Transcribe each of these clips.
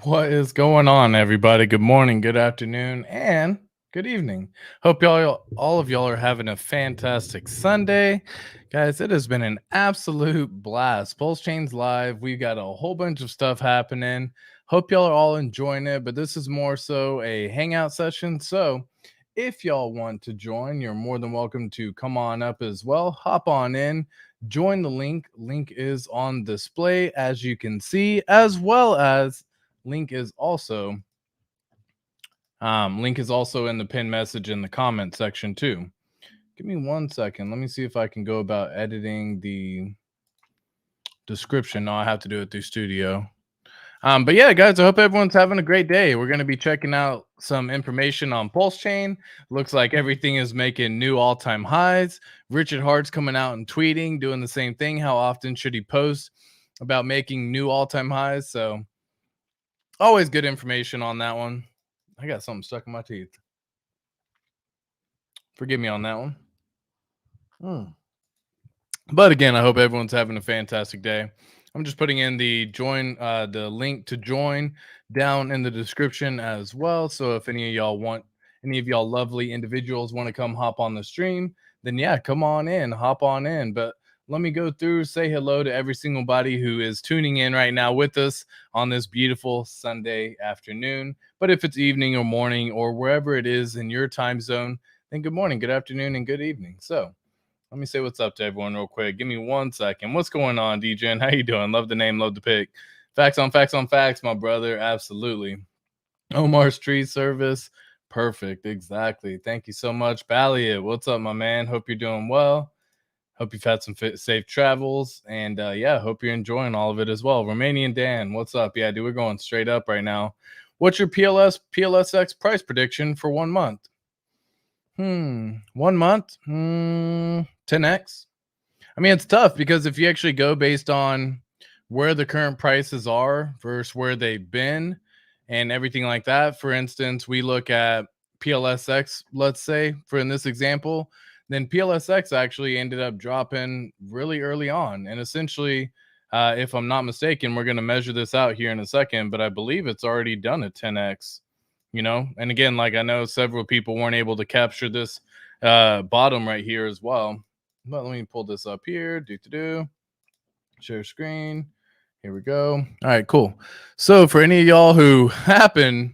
What is going on, everybody? Good morning, good afternoon, and good evening. Hope all of y'all are having a fantastic Sunday. Guys, it has been an absolute blast. Pulse Chains Live. We've got a whole bunch of stuff happening. Hope y'all are all enjoying it, but this is more so a hangout session. So if y'all want to join, you're more than welcome to come on up as well. Hop on in, join the link. Link is on display, as you can see, as well as link is also in the pin message in the comment section too. Give me 1 second. Let me see if I can go about editing the description. No, I have to do it through Studio. But yeah, guys, I hope everyone's having a great day. We're going to be checking out some information on PulseChain. Looks like everything is making new all-time highs. Richard Hart's coming out and tweeting, doing the same thing. How often should he post about making new all-time highs? So always good information on that one. I got something stuck in my teeth. Forgive me on that one. But again, I hope everyone's having a fantastic day. I'm just putting in the link to join down in the description as well. So if any of y'all lovely individuals want to come hop on the stream, then yeah, come on in, hop on in. But let me go through, say hello to every single body who is tuning in right now with us on this beautiful Sunday afternoon. But if it's evening or morning or wherever it is in your time zone, then good morning, good afternoon, and good evening. So let me say what's up to everyone real quick. Give me 1 second. What's going on, DJ? How you doing? Love the name, love the pick. Facts on facts on facts, my brother. Absolutely. Omar's tree service. Perfect. Exactly. Thank you so much. Balliot, what's up, my man? Hope you're doing well. Hope you've had some safe travels. And yeah, hope you're enjoying all of it as well. Romanian Dan, what's up? Yeah, dude, we're going straight up right now. What's your PLSX price prediction for 1 month? 1 month? 10x. I mean, it's tough because if you actually go based on where the current prices are versus where they've been and everything like that, for instance, we look at PLSX, let's say, for in this example, then PLSX actually ended up dropping really early on. And essentially, if I'm not mistaken, we're going to measure this out here in a second, but I believe it's already done a 10x. And again, like I know several people weren't able to capture this bottom right here as well. But let me pull this up here. Share screen. Here we go. All right, cool. So for any of y'all who happen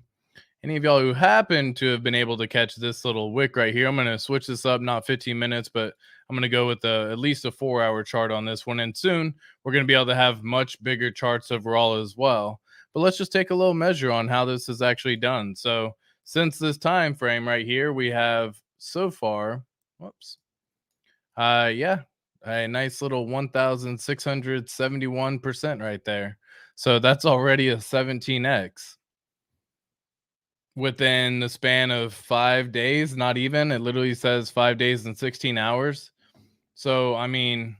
to have been able to catch this little wick right here, I'm going to switch this up, not 15 minutes, but I'm going to go with at least a 4-hour chart on this one. And soon we're going to be able to have much bigger charts overall as well. But let's just take a little measure on how this is actually done. So since this time frame right here, we have so far, yeah, a nice little 1,671% right there. So that's already a 17x within the span of 5 days, not even. It literally says 5 days and 16 hours. So, I mean,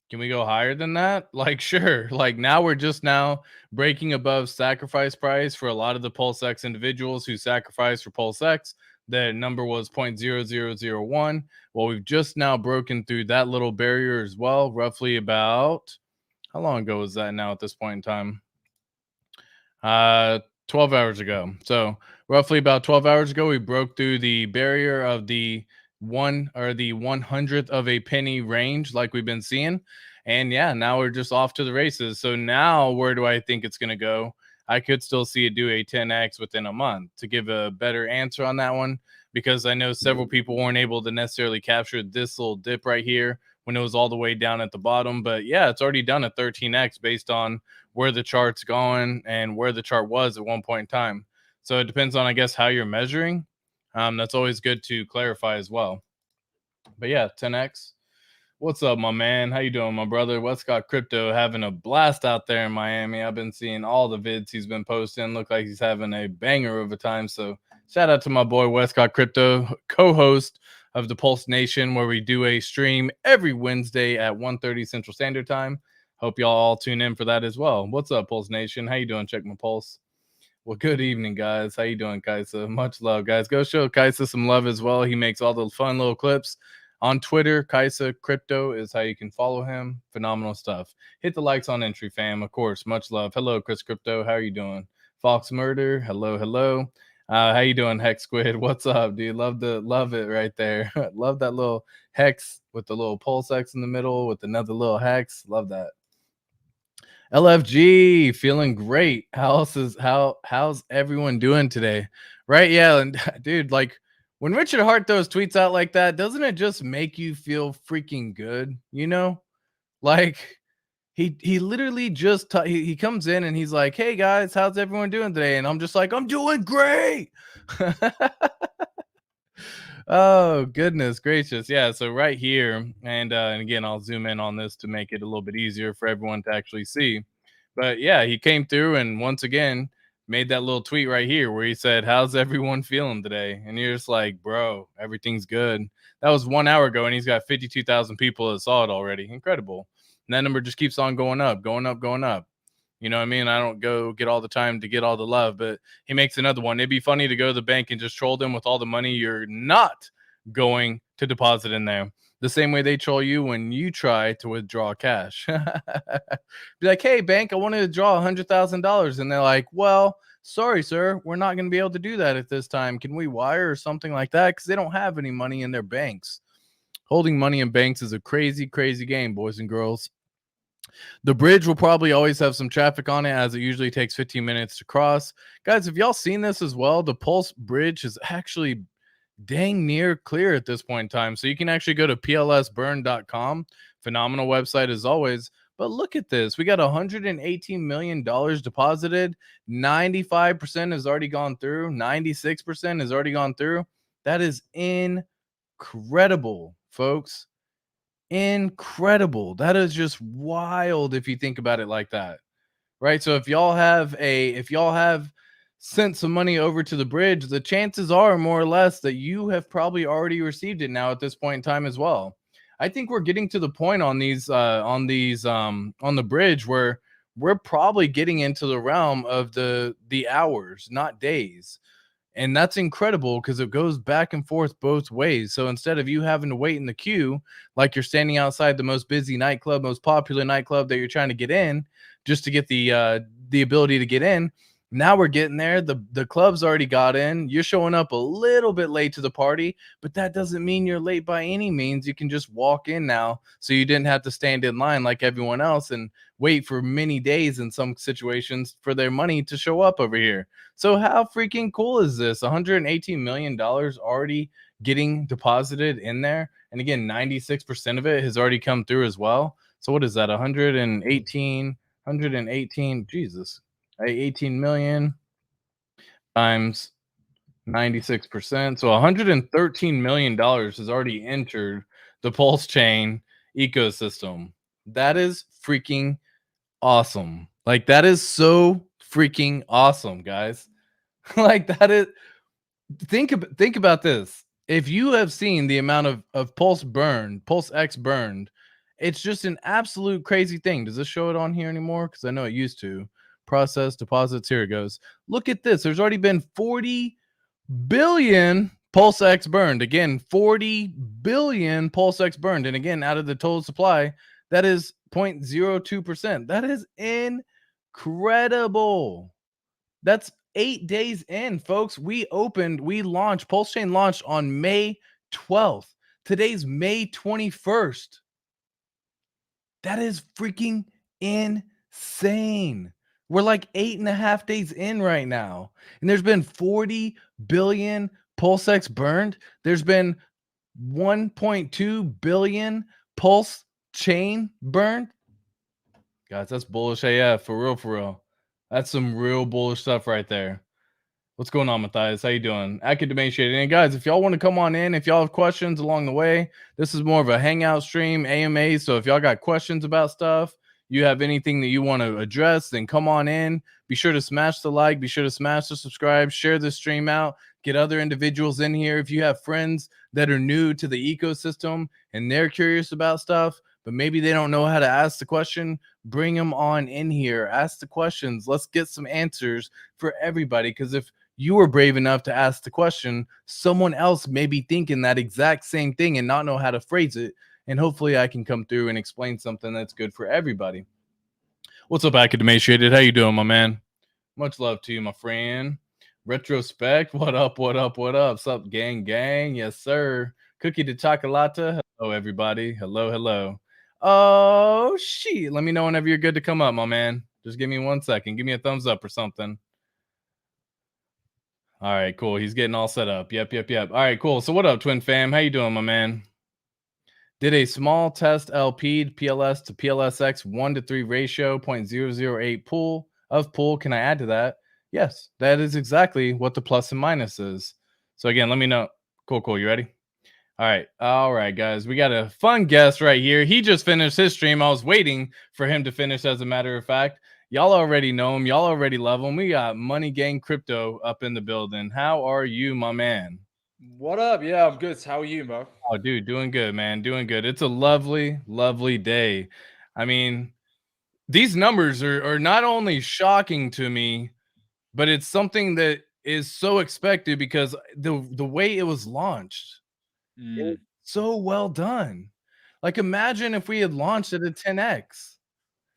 can we go higher than that? Like, sure. Like, now we're just now breaking above sacrifice price for a lot of the PulseX individuals who sacrifice for PulseX. The number was 0.0001. Well, we've just now broken through that little barrier as well, roughly about how long ago was that now at this point in time? 12 hours ago. So, roughly about 12 hours ago, we broke through the barrier of the 1/100th of a penny range, like we've been seeing. And yeah, now we're just off to the races. So, now where do I think it's going to go? I could still see it do a 10x within a month. To give a better answer on that one, because I know several people weren't able to necessarily capture this little dip right here when it was all the way down at the bottom. But yeah, it's already done a 13x based on where the chart's going and where the chart was at one point in time. So it depends on, I guess, how you're measuring. That's always good to clarify as well. But yeah, 10x. What's up, my man? How you doing, my brother? Westcott Crypto having a blast out there in Miami. I've been seeing all the vids he's been posting. Look like he's having a banger of a time. So shout out to my boy Westcott Crypto, co-host of the Pulse Nation, where we do a stream every Wednesday at 1:30 Central Standard Time. Hope y'all all tune in for that as well. What's up, Pulse Nation? How you doing? Check my pulse. Well, good evening, guys. How you doing, Kaisa? Much love, guys. Go show Kaisa some love as well. He makes all the fun little clips On Twitter, Kaisa Crypto is how you can follow him. Phenomenal stuff. Hit the likes on entry, fam. Of course, much love. Hello, Chris Crypto. How are you doing? Fox Murder. Hello, hello. How you doing, Hex Squid? What's up, dude? Love it right there. Love that little hex with the little PulseX in the middle with another little hex. Love that. LFG, feeling great. How's everyone doing today? Right? Yeah, and dude, like when Richard Hart throws tweets out like that, doesn't it just make you feel freaking good? You know, like he literally just he comes in and he's like, "Hey guys, how's everyone doing today?" And I'm just like, "I'm doing great." Oh, goodness gracious. Yeah, so right here, and again, I'll zoom in on this to make it a little bit easier for everyone to actually see. But yeah, he came through and once again made that little tweet right here where he said, "How's everyone feeling today?" And you're just like, "Bro, everything's good." That was 1 hour ago, and he's got 52,000 people that saw it already. Incredible. And that number just keeps on going up, going up, going up. You know what I mean? I don't go get all the time to get all the love, but he makes another one. It'd be funny to go to the bank and just troll them with all the money you're not going to deposit in there. The same way they troll you when you try to withdraw cash. Be like, "Hey, bank, I wanted to draw $100,000." And they're like, "Well, sorry, sir, we're not going to be able to do that at this time. Can we wire or something like that?" Because they don't have any money in their banks. Holding money in banks is a crazy, crazy game, boys and girls. The bridge will probably always have some traffic on it as it usually takes 15 minutes to cross. Guys, have y'all seen this as well? The Pulse Bridge is actually dang near clear at this point in time. So you can actually go to plsburn.com. Phenomenal website as always. But look at this. We got $118 million deposited. 95% has already gone through. 96% has already gone through. That is incredible, folks. Incredible. That is just wild if you think about it like that. Right? So if y'all have sent some money over to the bridge, the chances are more or less that you have probably already received it now at this point in time as well. I think we're getting to the point on on the bridge where we're probably getting into the realm of the hours, not days. And that's incredible because it goes back and forth both ways. So instead of you having to wait in the queue, like you're standing outside the most busy nightclub, most popular nightclub that you're trying to get in, just to get the ability to get in. Now we're getting there. The club's already got in. You're showing up a little bit late to the party, but that doesn't mean you're late by any means. You can just walk in now, so you didn't have to stand in line like everyone else and wait for many days in some situations for their money to show up over here. So how freaking cool is this? $118 million already getting deposited in there. And again, 96% of it has already come through as well. So what is that? 118, Jesus, 18 million times 96%. So $113 million has already entered the Pulse Chain ecosystem. That is freaking awesome. Like that is so freaking awesome, guys. Like that is think about this. If you have seen the amount of PulseX burned, it's just an absolute crazy thing. Does this show it on here anymore? Because I know it used to. Process deposits. Here it goes. Look at this. There's already been 40 billion PulseX burned. Again, 40 billion PulseX burned. And again, out of the total supply, that is 0.02%. That is incredible. That's 8 days in, folks. We launched, PulseChain launched on May 12th. Today's May 21st. That is freaking insane. We're like 8.5 days in right now. And there's been 40 billion PulseX burned. There's been 1.2 billion Pulse chain burned. Guys, that's bullish AF. For real, for real. That's some real bullish stuff right there. What's going on, Matthias? How you doing? Academatiated. And guys, if y'all want to come on in, if y'all have questions along the way, this is more of a hangout stream, AMA. So if y'all got questions about stuff, you have anything that you want to address, then come on in. Be sure to smash the like. Be sure to smash the subscribe. Share this stream out. Get other individuals in here. If you have friends that are new to the ecosystem and they're curious about stuff, but maybe they don't know how to ask the question, bring them on in here. Ask the questions. Let's get some answers for everybody. Because if you were brave enough to ask the question. Someone else may be thinking that exact same thing and not know how to phrase it. And hopefully I can come through and explain something that's good for everybody. What's up, Academaciated? How you doing, my man? Much love to you, my friend. Retrospect, what up, what up, what up? Sup, gang, gang? Yes, sir. Cookie de chocolata. Hello, everybody. Hello, hello. Oh, shit. Let me know whenever you're good to come up, my man. Just give me 1 second. Give me a thumbs up or something. All right, cool. He's getting all set up. Yep. All right, cool. So what up, Twin Fam? How you doing, my man? Did a small test LP PLS to PLSX 1-to-3 ratio, 0.008 pool of pool. Can I add to that? Yes, that is exactly what the plus and minus is. So again, let me know. Cool. You ready? All right, guys. We got a fun guest right here. He just finished his stream. I was waiting for him to finish, as a matter of fact. Y'all already know him. Y'all already love him. We got Money Gang Crypto up in the building. How are you, my man? What up? Yeah, I'm good. How are you, bro? Oh, dude, doing good, man. Doing good. It's a lovely, lovely day. I mean, these numbers are not only shocking to me, but it's something that is so expected because the way it was launched, it was so well done. Like, imagine if we had launched it at 10x.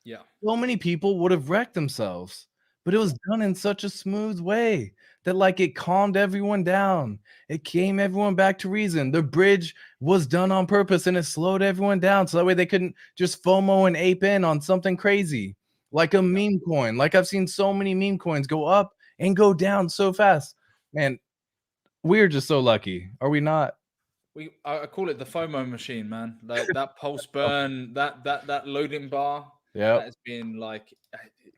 Yeah. So many people would have wrecked themselves, but it was done in such a smooth way that, like, it calmed everyone down. It came everyone back to reason. The bridge was done on purpose and it slowed everyone down so that way they couldn't just FOMO and ape in on something crazy like a meme coin. Like, I've seen so many meme coins go up and go down so fast. Man, we're just so lucky. Are we not? I call it the FOMO machine, man. That pulse burn, that loading bar. Yeah. That has been like,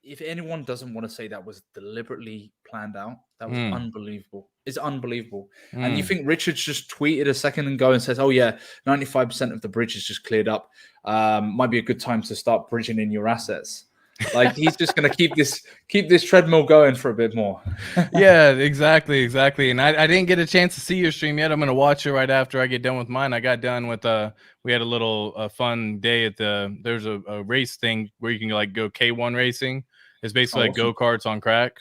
if anyone doesn't want to say that was deliberately planned out, that was unbelievable. It's unbelievable. And you think Richard's just tweeted a second ago and says, "Oh yeah, 95% of the bridge is just cleared up. Might be a good time to start bridging in your assets." Like, he's just going to keep this treadmill going for a bit more. Yeah, exactly. And I didn't get a chance to see your stream yet. I'm gonna watch it right after I get done with mine. I got done with we had a little fun day at there's a race thing where you can like go K1 racing. It's basically like Awesome. go-karts on crack.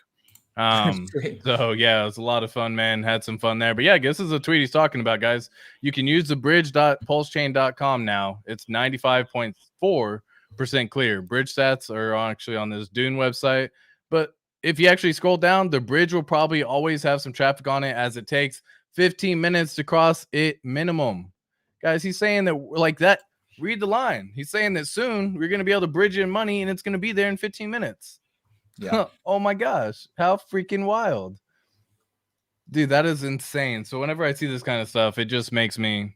So yeah, it was a lot of fun, man. Had some fun there. But yeah, I guess this is a tweet he's talking about, guys. You can use the bridge.pulsechain.com now. It's 95.4% clear. Bridge stats are actually on this Dune website. But if you actually scroll down, the bridge will probably always have some traffic on it, as it takes 15 minutes to cross it minimum. Guys, he's saying that, like, that. Read the line. He's saying that soon we're going to be able to bridge in money and it's going to be there in 15 minutes. Yeah. Oh my gosh, how freaking wild. Dude, that is insane. So whenever I see this kind of stuff, it just makes me,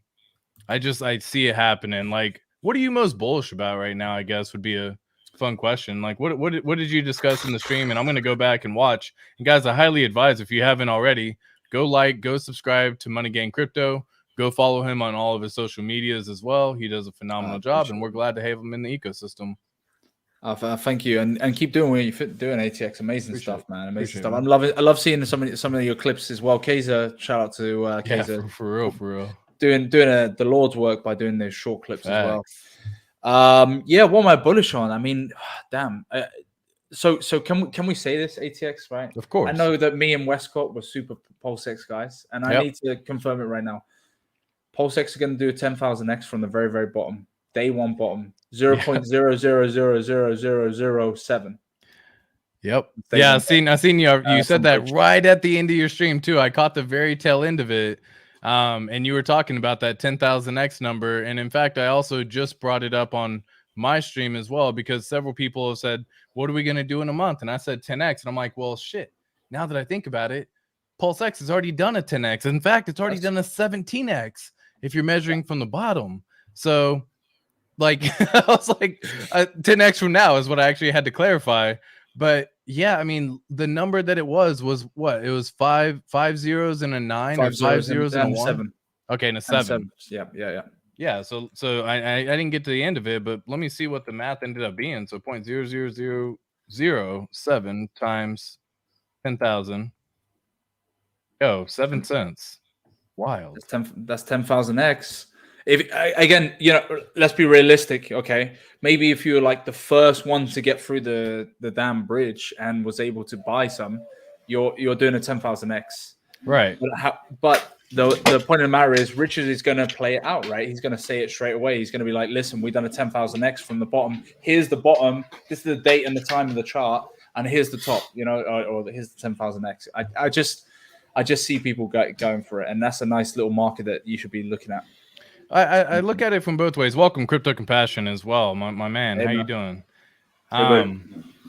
I see it happening. Like, what are you most bullish about right now, I guess, would be a fun question. Like, what did you discuss in the stream? And I'm going to go back and watch. And guys, I highly advise, if you haven't already, go subscribe to Money Gang Crypto. Go follow him on all of his social medias as well. He does a phenomenal job, and we're glad to have him in the ecosystem. Thank you, and keep doing what you're doing, ATX. Amazing stuff, man. Amazing stuff. I love seeing some of your clips as well. Kaiser, shout out to Kaiser. Yeah, for real. Doing the Lord's work by doing those short clips as well. Yeah, what am I bullish on? I mean, damn. So can we say this, ATX? Right? Of course. I know that me and Westcott were super PulseX guys, and I need to confirm it right now. PulseX are going to do a 10,000x from the very, very bottom. Day one bottom. 0.0000007. Yep. Yeah, I seen you said that right at the end of your stream too. I caught the very tail end of it. And you were talking about that 10,000x number. And in fact, I also just brought it up on my stream as well, because several people have said, what are we going to do in a month? And I said 10x. And I'm like, well, shit. Now that I think about it, PulseX has already done a 10x. In fact, it's already done a 17x if you're measuring from the bottom. So, like, I was like, 10x from now is what I actually had to clarify. But yeah, I mean, the number that it was what? It was five zeros and a 9, or 5 zeros and a 1. 7. Okay, and a 7. Yeah. So I didn't get to the end of it, but let me see what the math ended up being. So 0.00007 times 10,000. Oh, 7 cents. Wild. That's 10,000x. If again, let's be realistic, okay? Maybe if you were like the first one to get through the damn bridge and was able to buy some, you're doing a 10,000x, right? But the point of the matter is, Richard is going to play it out, right? He's going to say it straight away. He's going to be like, "Listen, we've done a 10,000x from the bottom. Here's the bottom. This is the date and the time of the chart, and here's the top. Or here's the 10,000x." I just see people going for it, and that's a nice little market that you should be looking at. I look at it from both ways. Welcome, Crypto Compassion, as well, my man. Hey, how man. you doing? Hey,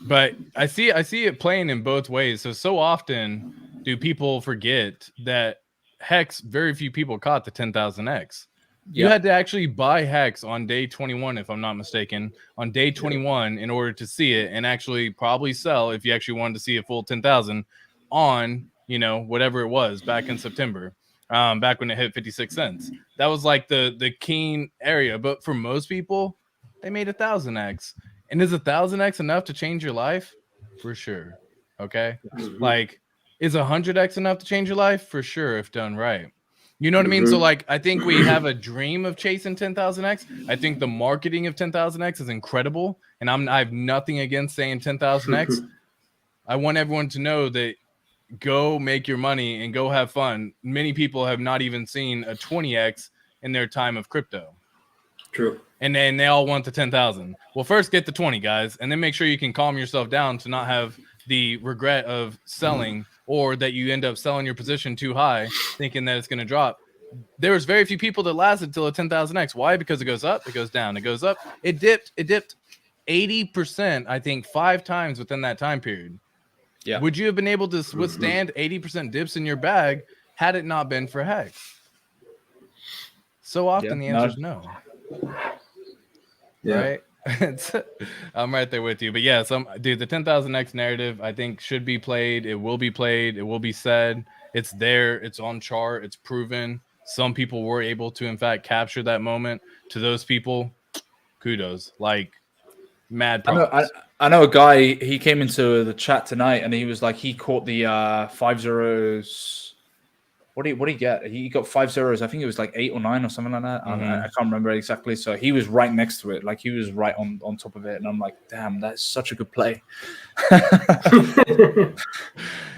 But I see it playing in both ways. So often do people forget that HEX, very few people caught the 10,000x. You had to actually buy HEX on day 21, if I'm not mistaken, on day 21 in order to see it, and actually probably sell if you actually wanted to see a full 10,000 on, whatever it was back in September, back when it hit 56 cents. That was like the keen area. But for most people, they made 1,000x. And is 1,000x enough to change your life? For sure. Okay. Like, is 100x enough to change your life? For sure, if done right. You know what I mean? So, like, I think we have a dream of chasing 10,000x. I think the marketing of 10,000x is incredible, and I have nothing against saying 10,000x. I want everyone to know that go make your money and go have fun. Many people have not even seen a 20x in their time of crypto. True. And then they all want the 10,000. Well, first get the 20, guys, and then make sure you can calm yourself down to not have the regret of selling, or that you end up selling your position too high, thinking that it's going to drop. There was very few people that lasted till a 10,000x. Why? Because it goes up, it goes down, it goes up. It dipped 80%, I think, 5 times within that time period. Yeah. Would you have been able to withstand 80% dips in your bag had it not been for HEX? So often the answer is no. Yeah. Right? I'm right there with you. But yeah, the 10,000x narrative, I think, should be played. It will be played. It will be said. It's there. It's on chart. It's proven. Some people were able to, in fact, capture that moment. To those people, kudos. Like, mad props. I know a guy, he came into the chat tonight and he was like, he caught the 5 zeros. What did he get? He got 5 zeros. I think it was like 8 or 9 or something like that. I can't remember exactly. So he was right next to it. Like, he was right on top of it. And I'm like, damn, that's such a good play.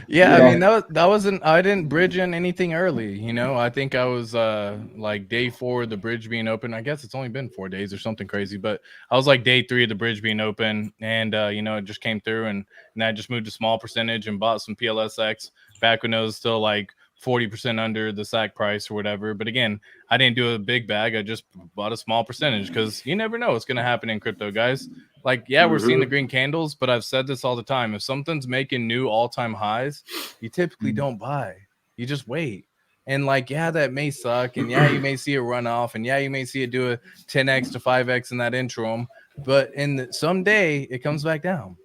Yeah, I mean, that wasn't, I didn't bridge in anything early. I think I was like day 4 of the bridge being open. I guess it's only been 4 days or something crazy, but I was like day 3 of the bridge being open, and it just came through, and I just moved a small percentage and bought some PLSX back when it was still like 40% under the SAC price or whatever. But again, I didn't do a big bag. I just bought a small percentage, because you never know what's going to happen in crypto, guys. Like, yeah, we're seeing the green candles, but I've said this all the time. If something's making new all-time highs, you typically don't buy. You just wait. And like, yeah, that may suck. And yeah, you may see it run off. And yeah, you may see it do a 10x to 5x in that interim. But someday it comes back down.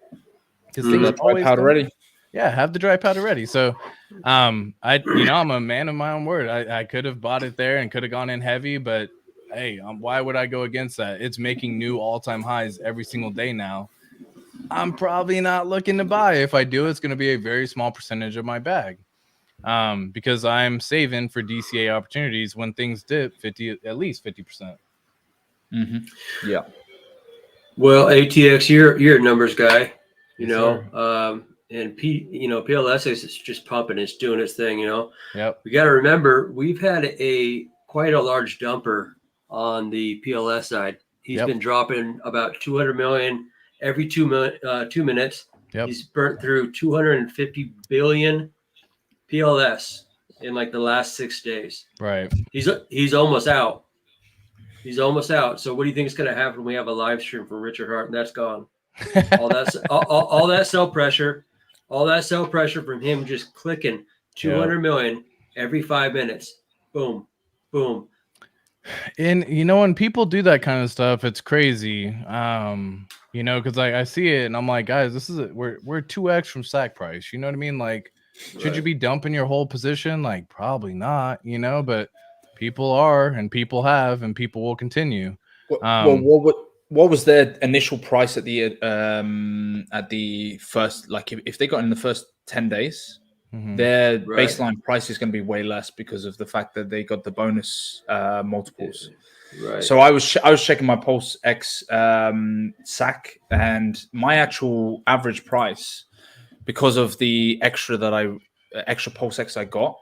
Because things always powder ready. Yeah, have the dry powder ready. So I'm a man of my own word. I could have bought it there and could have gone in heavy, but hey, why would I go against that? It's making new all-time highs every single day now. I'm probably not looking to buy. If I do, it's going to be a very small percentage of my bag, because I'm saving for DCA opportunities when things dip at least 50%. Yeah. Well, ATX, you're a numbers guy, Yes, sir. and PLS is just pumping. It's doing its thing. Yep. We got to remember, we've had quite a large dumper on the PLS side. He's been dropping about 200 million every 2 minutes. Yep. He's burnt through 250 billion PLS in like the last 6 days. Right. He's almost out. He's almost out. So what do you think is going to happen when we have a live stream from Richard Hart and that's gone? all that sell pressure from him just clicking 200 million every 5 minutes. Boom, boom. And when people do that kind of stuff, it's crazy. Because I see it and I'm like, guys, we're 2x from SAC price. You know what I mean? Like, should you be dumping your whole position? Like, probably not. But people are, and people have, and people will continue. What was their initial price at the first? Like, if they got in the first 10 days, their baseline price is going to be way less because of the fact that they got the bonus multiples. Right. So I was checking my PulseX SAC, and my actual average price because of the extra extra PulseX I got,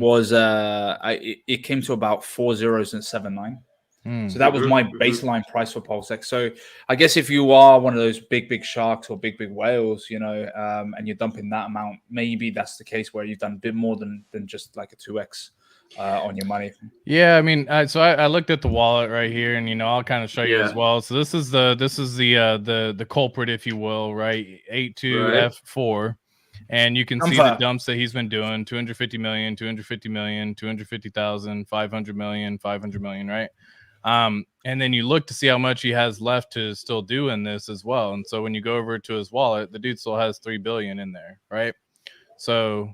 was it came to about 4 zeros and 7.9. So that was my baseline price for PulseX. So I guess if you are one of those big sharks or big whales, you know, and you're dumping that amount, maybe that's the case where you've done a bit more than just like a 2x on your money. Yeah, I mean, so I looked at the wallet right here, and you know, I'll kind of show you as well. So this is the culprit, if you will, right? 82F4. And you can see the dumps that he's been doing: 250 million, 250 million, 250,000, 500 million, 500 million, right? And then you look to see how much he has left to still do in this as well. And so when you go over to his wallet, the dude still has 3 billion in there, right? So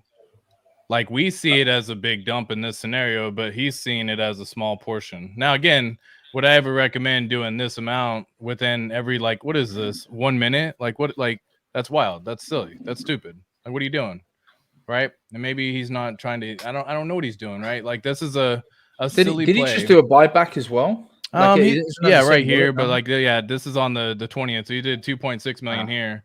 like we see it as a big dump in this scenario, but he's seeing it as a small portion. Now, again, would I ever recommend doing this amount within every, like, what is this, 1 minute? Like, what, like, that's wild. That's silly. That's stupid. Like, what are you doing? Right? And maybe he's not trying to, I don't know what he's doing, right? Like, this is a silly play. Did he just do a buyback as well? Like, yeah, right here, but like, yeah, this is on the 20th. So he did 2.6 million here.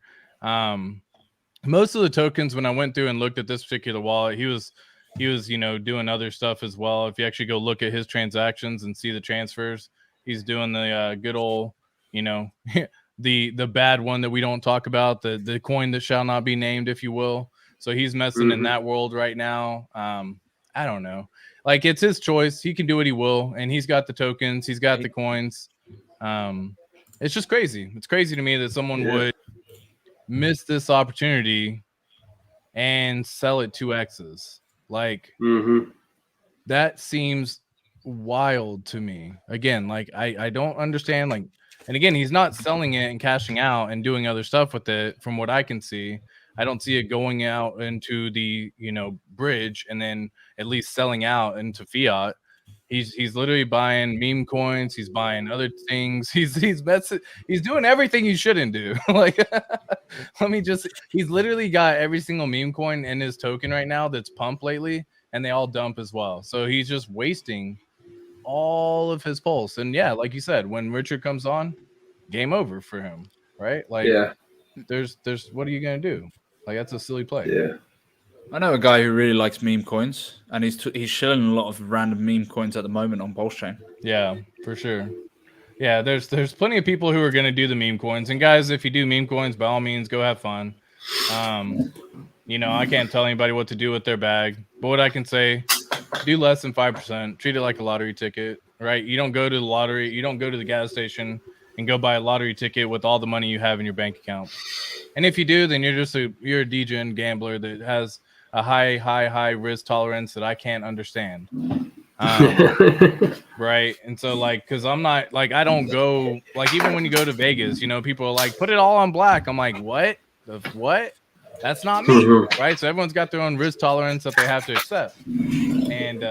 Most of the tokens, when I went through and looked at this particular wallet, he was, you know, doing other stuff as well. If you actually go look at his transactions and see the transfers, he's doing the good old, you know, the bad one that we don't talk about, the coin that shall not be named, if you will. So he's messing in that world right now. I don't know. Like, it's his choice. He can do what he will, and he's got the tokens. He's got the coins. It's just crazy. It's crazy to me that someone would miss this opportunity and sell it 2x's. Like, that seems wild to me. Again, like, I don't understand. Like, and again, he's not selling it and cashing out and doing other stuff with it. From what I can see, I don't see it going out into the, you know, bridge and then at least selling out into fiat. He's literally buying meme coins. He's buying other things. He's doing everything you shouldn't do. Like, he's literally got every single meme coin in his token right now that's pumped lately, and they all dump as well. So he's just wasting all of his pulse. And yeah, like you said, when Richard comes on, game over for him, right? Like, there's what are you gonna do? Like, that's a silly play. Yeah. I know a guy who really likes meme coins, and he's shilling a lot of random meme coins at the moment on PulseChain. Yeah, for sure. Yeah, there's plenty of people who are going to do the meme coins. And guys, if you do meme coins, by all means, go have fun. You know, I can't tell anybody what to do with their bag, but what I can say, do less than 5%. Treat it like a lottery ticket, right? You don't go to the lottery. You don't go to the gas station and go buy a lottery ticket with all the money you have in your bank account. And if you do, then you're a degen gambler that has a high risk tolerance that I can't understand. Right. And so, like, because I'm not, like, I don't go, like, even when you go to Vegas, you know, people are like, put it all on black. I'm like, what? What? That's not me. Right. So everyone's got their own risk tolerance that they have to accept. And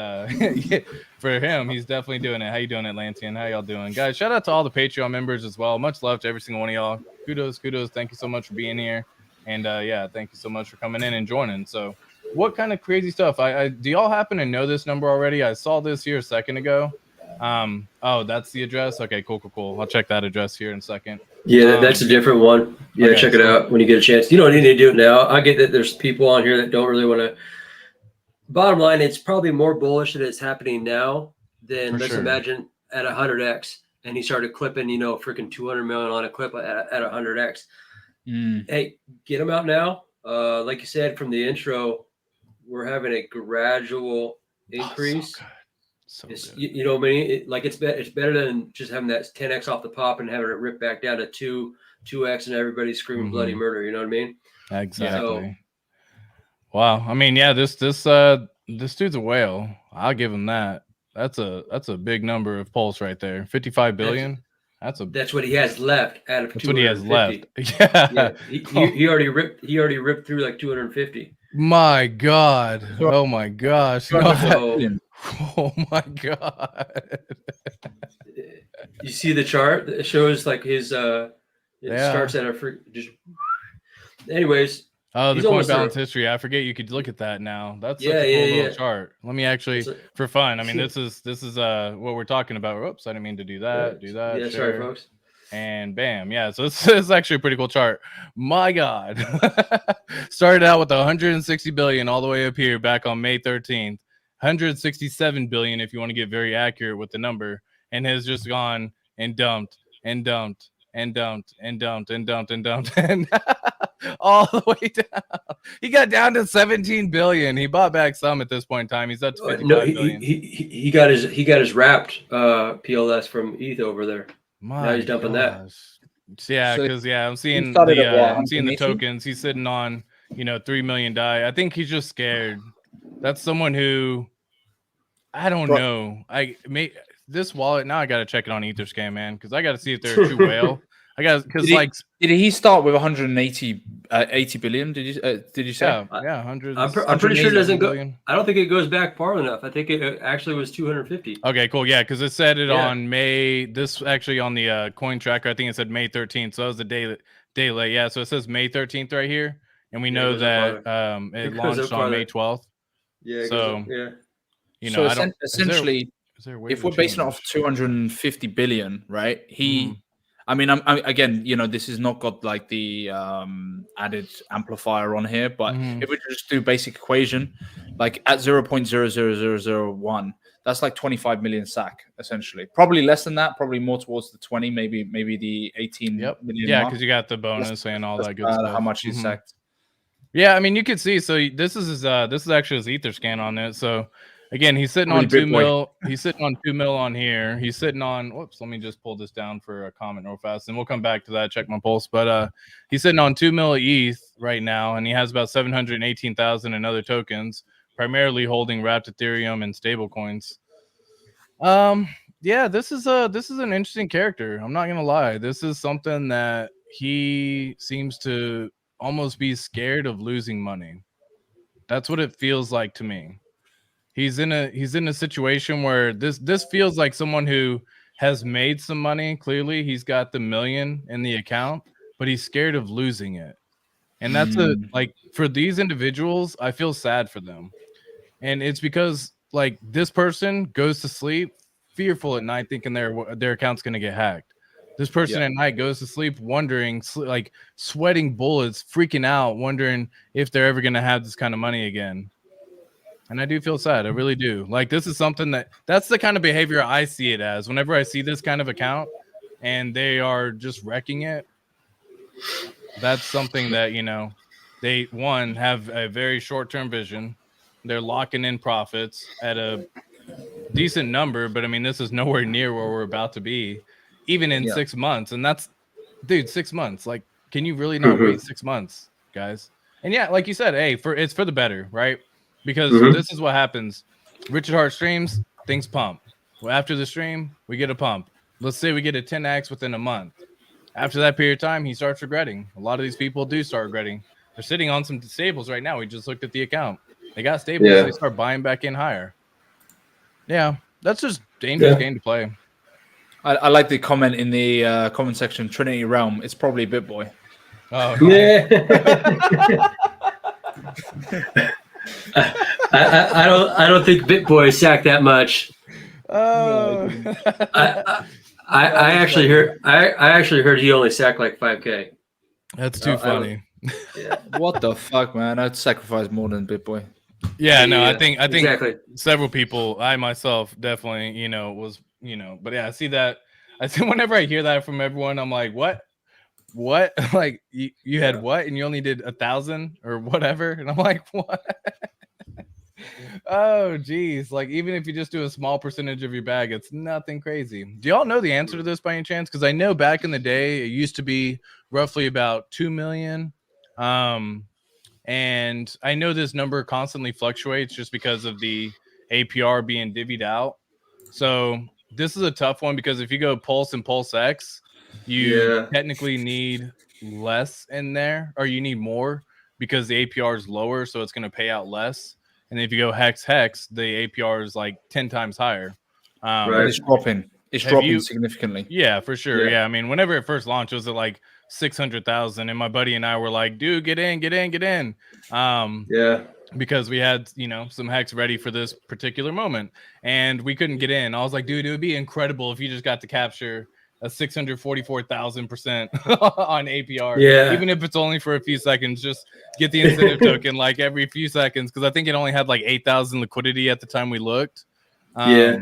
for him, he's definitely doing it. How you doing, Atlantean? How y'all doing? Guys, shout out to all the Patreon members as well. Much love to every single one of y'all. Kudos. Thank you so much for being here. And yeah, thank you so much for coming in and joining. So what kind of crazy stuff? Do y'all happen to know this number already? I saw this here a second ago. Oh, that's the address. Okay, cool. I'll check that address here in a second. Yeah, that's a different one. Yeah, okay, check it out when you get a chance. You don't need to do it now. I get that there's people on here that don't really want to. Bottom line, it's probably more bullish that it's happening now than let's imagine at 100x, and he started clipping, you know, freaking 200 million on a clip at 100x. Hey, get them out now. Like you said from the intro, we're having a gradual increase. So good. You know what I mean? It's better than just having that 10x off the pop and having it rip back down to 2x and everybody screaming bloody murder. You know what I mean? Exactly. So, wow. I mean, yeah, this dude's a whale. I'll give him that. That's a big number of pulse right there. 55 billion. That's what he has left out of 250. That's what he has left. Yeah. He already ripped through like 250. My God. Oh my gosh. Oh my God. You see the chart? It shows like his it starts at just anyways. Oh, the coin balance history. I forget you could look at that now. That's such a cool little chart. Let me actually, for fun. I mean, this is what we're talking about. Oops, I didn't mean to do that. Yeah, sorry, folks. And bam, yeah. So this is actually a pretty cool chart. My God, started out with 160 billion all the way up here back on May 13th, 167 billion if you want to get very accurate with the number, and has just gone and dumped and dumped and dumped and dumped and dumped and dumped and all the way down. He got down to 17 billion. He bought back some at this point in time. He's up to 55 billion. He got his wrapped PLS from ETH over there. Now he's dumping that. Yeah, because I'm seeing the tokens. He's sitting on 3 million DAI. I think he's just scared. That's someone who I don't know. This wallet now. I got to check it on Etherscan, man, because I got to see if they're a true whale. I got because did he start with 180 billion? Did you say? Yeah, 100. I'm pretty sure it doesn't go. I don't think it goes back far enough. I think it actually was 250. Okay, cool. Yeah, because it said it on May. This actually on the coin tracker. I think it said May 13th. So that was the day late. Yeah, so it says May 13th right here, and we know that it launched on May 12th. Yeah. So so essentially, if we're basing it off 250 billion, right? I mean, I'm again, this is not got like the added amplifier on here, but if we just do basic equation, like at 0.00001, that's like 25 million SAC essentially. Probably less than that, probably more towards the 20, maybe the 18 million. Yeah, because you got the bonus and all that good stuff. How much he's sacked. Yeah, I mean, you can see. So this is actually his Etherscan on it. So again, he's sitting on 2 mil. He's sitting on 2 mil on here. He's sitting on. Whoops. Let me just pull this down for a comment real fast, and we'll come back to that. Check my pulse. But he's sitting on 2 mil ETH right now, and he has about 718,000 in other tokens, primarily holding wrapped Ethereum and stable coins. Yeah, this is an interesting character. I'm not gonna lie. This is something that he seems to almost be scared of losing money. That's what it feels like to me. He's in a situation where this feels like someone who has made some money. Clearly, he's got the million in the account, but he's scared of losing it. And that's like for these individuals, I feel sad for them. And it's because like this person goes to sleep fearful at night, thinking their account's going to get hacked. This person at night goes to sleep wondering, like sweating bullets, freaking out, wondering if they're ever going to have this kind of money again. And I do feel sad. I really do. Like this is something that's the kind of behavior I see it as. Whenever I see this kind of account and they are just wrecking it, that's something that, they have a very short-term vision. They're locking in profits at a decent number, but I mean, this is nowhere near where we're about to be, even in 6 months. And that's, dude, 6 months. Like, can you really not wait 6 months, guys? And yeah, like you said, hey, it's for the better, right? Because this is what happens. Richard Hart streams, things pump. Well, after the stream, we get a pump. Let's say we get a 10x within a month. After that period of time, he starts regretting. A lot of these people do start regretting. They're sitting on some stables right now. We just looked at the account. They got stables. They start buying back in higher. Yeah, that's just dangerous game to play. I like the comment in the comment section. Trinity Realm. It's probably BitBoy. Oh yeah. I don't think BitBoy sacked that much. Oh. I actually heard he only sacked like 5K. That's too funny. What the fuck, man? I'd sacrifice more than BitBoy. Yeah, no, I think exactly. Several people, I myself definitely, was, but yeah, I see that. I see whenever I hear that from everyone, I'm like, what? Like you had what? And you only did 1,000 or whatever. And I'm like, what? Oh, geez. Like, even if you just do a small percentage of your bag, it's nothing crazy. Do y'all know the answer to this by any chance? Because I know back in the day, it used to be roughly about 2 million. And I know this number constantly fluctuates just because of the APR being divvied out. So this is a tough one because if you go Pulse and PulseX, you technically need less in there, or you need more because the APR is lower, so it's going to pay out less. And if you go HEX, the APR is like 10 times higher. Right. It's dropping. It's dropping significantly. Yeah, for sure. Yeah. I mean, whenever it first launched, it was at like 600,000, and my buddy and I were like, dude, get in. Because we had, some HEX ready for this particular moment, and we couldn't get in. I was like, dude, it would be incredible if you just got to capture a 644,000% on APR. Yeah. Even if it's only for a few seconds, just get the incentive token like every few seconds, because I think it only had like 8,000 liquidity at the time we looked. Yeah.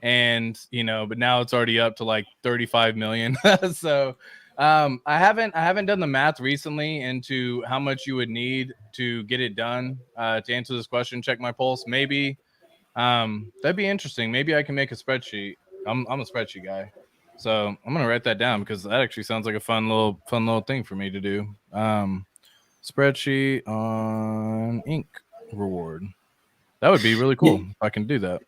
And but now it's already up to like 35 million. So I haven't done the math recently into how much you would need to get it done. To answer this question, check my pulse. Maybe that'd be interesting. Maybe I can make a spreadsheet. I'm a spreadsheet guy, so I'm gonna write that down because that actually sounds like a fun little thing for me to do. Spreadsheet on ink reward. That would be really cool if I can do that.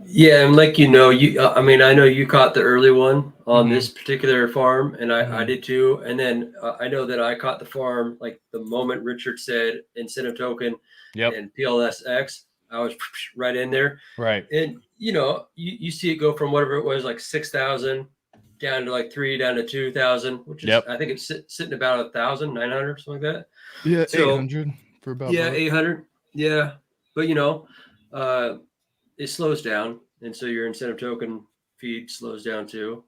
Yeah, and like I mean, I know you caught the early one on this particular farm, and I did too. And then I know that I caught the farm like the moment Richard said incentive token and PLSX. I was right in there. Right. And you see it go from whatever it was, like 6,000 down to like 3, down to 2,000, which is I think it's sitting about 1,900, something like that. Yeah, so 800 for about 800. Yeah, but it slows down, and so your incentive token feed slows down too.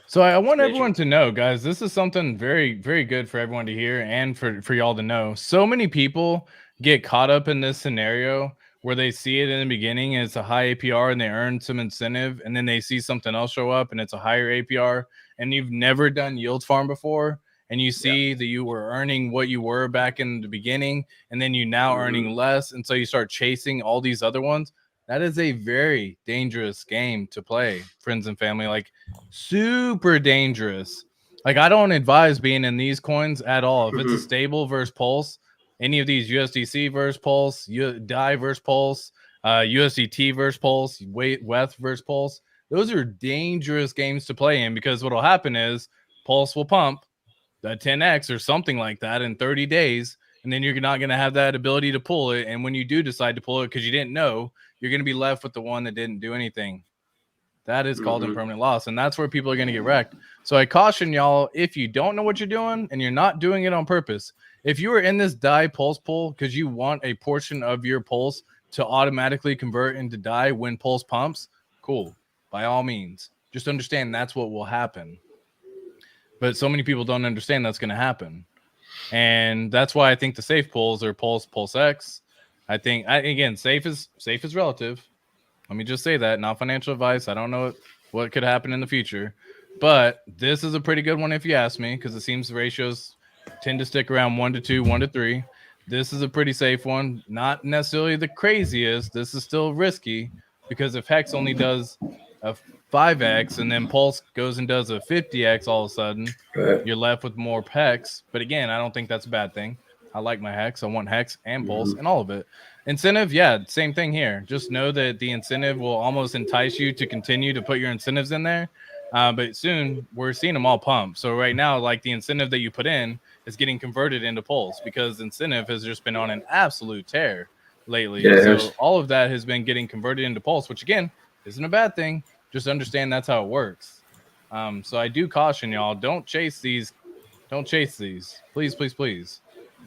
So I want everyone to know, guys, this is something very, very good for everyone to hear and for y'all to know. So many people get caught up in this scenario where they see it in the beginning and it's a high APR and they earn some incentive, and then they see something else show up and it's a higher APR, and you've never done yield farm before, and you see that you were earning what you were back in the beginning, and then you now earning less, and so you start chasing all these other ones. That is a very dangerous game to play, friends and family. Like, super dangerous. Like, I don't advise being in these coins at all. If it's a stable versus pulse, any of these USDC versus pulse, DAI versus pulse, USDT versus pulse, WETH versus pulse, those are dangerous games to play in, because what will happen is pulse will pump a 10x or something like that in 30 days, and then you're not going to have that ability to pull it. And when you do decide to pull it because you didn't know, you're going to be left with the one that didn't do anything. That is called impermanent loss, and that's where people are going to get wrecked. So I caution y'all, if you don't know what you're doing and you're not doing it on purpose, if you are in this DAI pulse pool because you want a portion of your pulse to automatically convert into DAI when pulse pumps, cool. By all means, just understand that's what will happen. But so many people don't understand that's going to happen. And that's why I think the safe pools are PulseX. I think, again, safe is relative. Let me just say that, not financial advice. I don't know what could happen in the future, but this is a pretty good one if you ask me, because it seems the ratios tend to stick around 1 to 2, 1 to 3. This is a pretty safe one. Not necessarily the craziest. This is still risky, because if HEX only does a 5x and then Pulse goes and does a 50x, all of a sudden you're left with more HEX. But again, I don't think that's a bad thing. I like my HEX. I want HEX and Pulse and all of it. Incentive, yeah, same thing here. Just know that the incentive will almost entice you to continue to put your incentives in there. But soon we're seeing them all pump. So right now, like, the incentive that you put in is getting converted into Pulse, because incentive has just been on an absolute tear lately. So all of that has been getting converted into Pulse, which again isn't a bad thing. Just understand that's how it works. So I do caution y'all, don't chase these. Don't chase these. Please, please, please.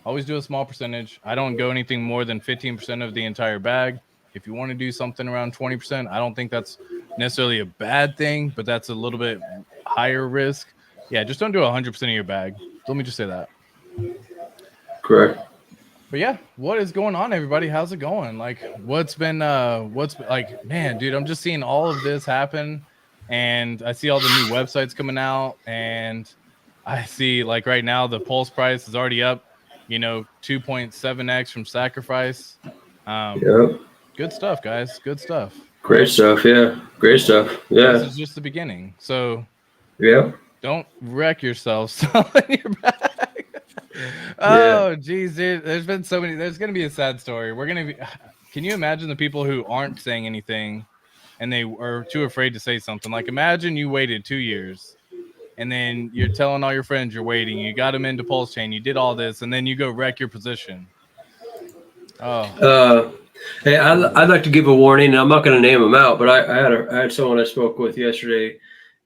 Always do a small percentage. I don't go anything more than 15% of the entire bag. If you want to do something around 20%, I don't think that's necessarily a bad thing, but that's a little bit higher risk. Yeah, just don't do 100% of your bag. Let me just say that. Correct. But yeah, what is going on, everybody? How's it going? Like, what's been like, man, dude, I'm just seeing all of this happen, and I see all the new websites coming out, and I see, like, right now the Pulse price is already up, 2.7x from sacrifice. Good stuff, guys. Good stuff. Great stuff. Yeah. Great stuff. Yeah. This is just the beginning. So don't wreck yourself selling your bag. Oh, geez, dude. There's been so many. There's going to be a sad story. Can you imagine the people who aren't saying anything and they are too afraid to say something? Like, imagine you waited 2 years. And then you're telling all your friends you're waiting. You got them into PulseChain. You did all this, and then you go wreck your position. Oh. Hey, I'd like to give a warning, and I'm not going to name them out, but I had someone I spoke with yesterday,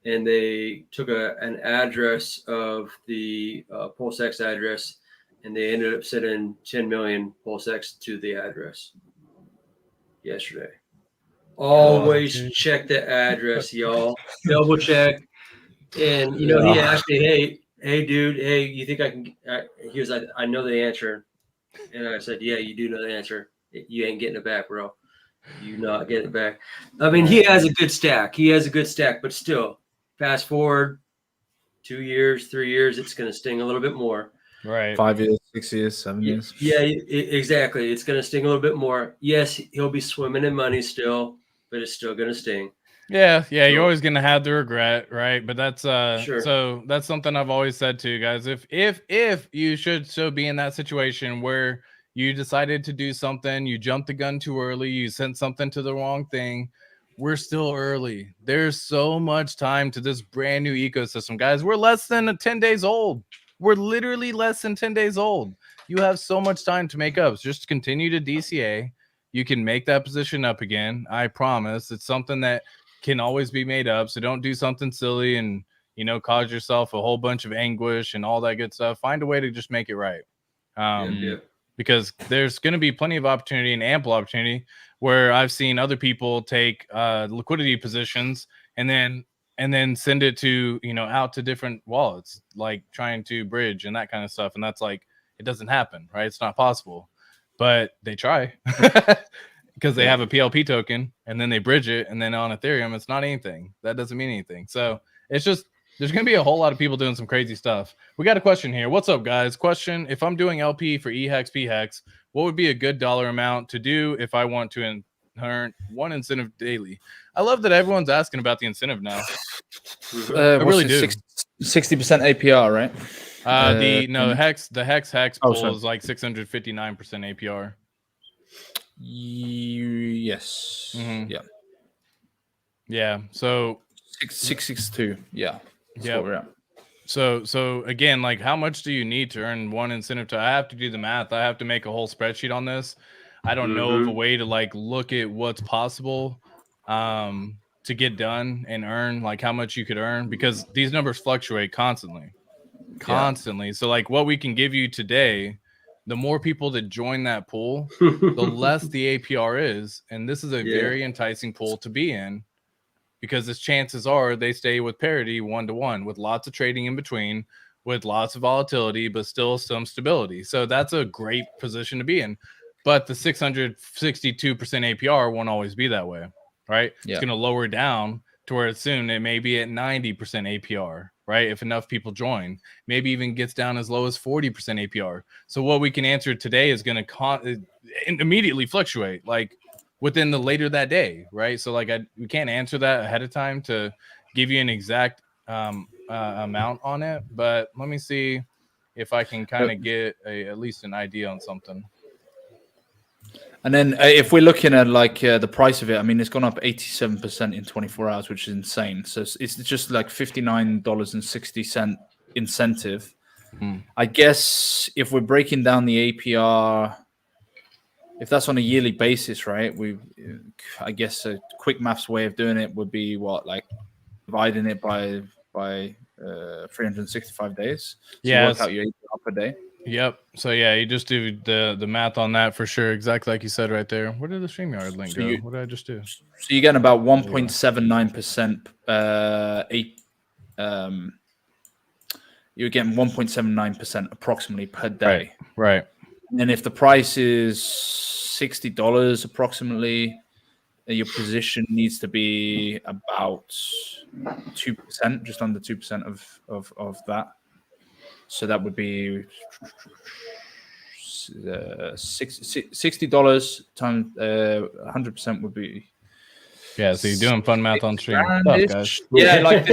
and they took an address of the PulseX address, and they ended up sending 10 million PulseX to the address yesterday. Always check the address, y'all. Double check. And he asked me, hey, dude, hey, you think I can? He was like, I know the answer, and I said, yeah, you do know the answer. You ain't getting it back, bro. You not getting it back. I mean, he has a good stack. But still, fast forward 2 years, 3 years, it's going to sting a little bit more. Right. 5 years, 6 years, 7 years. Yeah, exactly. It's going to sting a little bit more. Yes, he'll be swimming in money still, but it's still going to sting. Yeah, you're always gonna have the regret, right? But that's Sure. So that's something I've always said to you guys. If you should so be in that situation where you decided to do something, you jumped the gun too early, you sent something to the wrong thing, we're still early. There's so much time to this brand new ecosystem, guys. We're less than 10 days old. We're literally less than 10 days old. You have so much time to make up. Just continue to DCA. You can make that position up again. I promise. It's something that can always be made up. So don't do something silly and cause yourself a whole bunch of anguish and all that good stuff. Find a way to just make it right. Because there's going to be plenty of opportunity and ample opportunity where I've seen other people take liquidity positions and then send it to out to different wallets, like trying to bridge and that kind of stuff. And that's like, it doesn't happen, right? It's not possible, but they try. Because they have a PLP token and then they bridge it, and then on Ethereum it's not anything. That doesn't mean anything. So it's just, there's going to be a whole lot of people doing some crazy stuff. We got a question here. What's up, guys? Question: if I'm doing LP for EHEX, PHEX, what would be a good dollar amount to do if I want to earn one incentive daily? I love that everyone's asking about the incentive now. I really do. 60% APR, right? The HEX pool is like 659% APR. Yes. Mm-hmm. Yeah. So 662. Yeah. Yeah. So again, like, how much do you need to earn one incentive? I have to do the math. I have to make a whole spreadsheet on this. I don't know of a way to like look at what's possible to get done and earn, like how much you could earn, because these numbers fluctuate constantly. So like what we can give you today, the more people that join that pool, the less the APR is. And this is a very enticing pool to be in, because its chances are they stay with parity 1-to-1 with lots of trading in between, with lots of volatility, but still some stability. So that's a great position to be in. But the 662% APR won't always be that way, right? It's going to lower down to where soon it may be at 90% APR, right? If enough people join, maybe even gets down as low as 40% APR. So what we can answer today is going to immediately fluctuate, like within the later that day, right? So like we can't answer that ahead of time to give you an exact amount on it, but let me see if I can kind of get at least an idea on something. And then if we're looking at like the price of it, I mean, it's gone up 87% in 24 hours, which is insane. So it's just like $59.60 incentive. I guess if we're breaking down the APR, if that's on a yearly basis, right? I guess a quick maths way of doing it would be what, like dividing it by 365 days. So you work out your APR per day. Yep. So yeah, you just do the math on that for sure. Exactly like you said right there. Where did the StreamYard link go? What did I just do? So you're getting about 1.79%. You're getting 1.79% approximately per day. Right. And if the price is $60 approximately, your position needs to be about 2%, just under 2% of that. So that would be $60 times 100% would be. Yeah, so you're doing fun math on stream. Guys. Yeah, like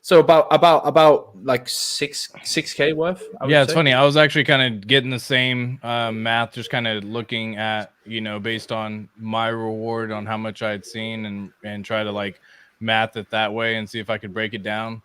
so about like 6K worth. Yeah, it's funny. I was actually kind of getting the same math, just kind of looking at, based on my reward on how much I had seen and try to like math it that way and see if I could break it down.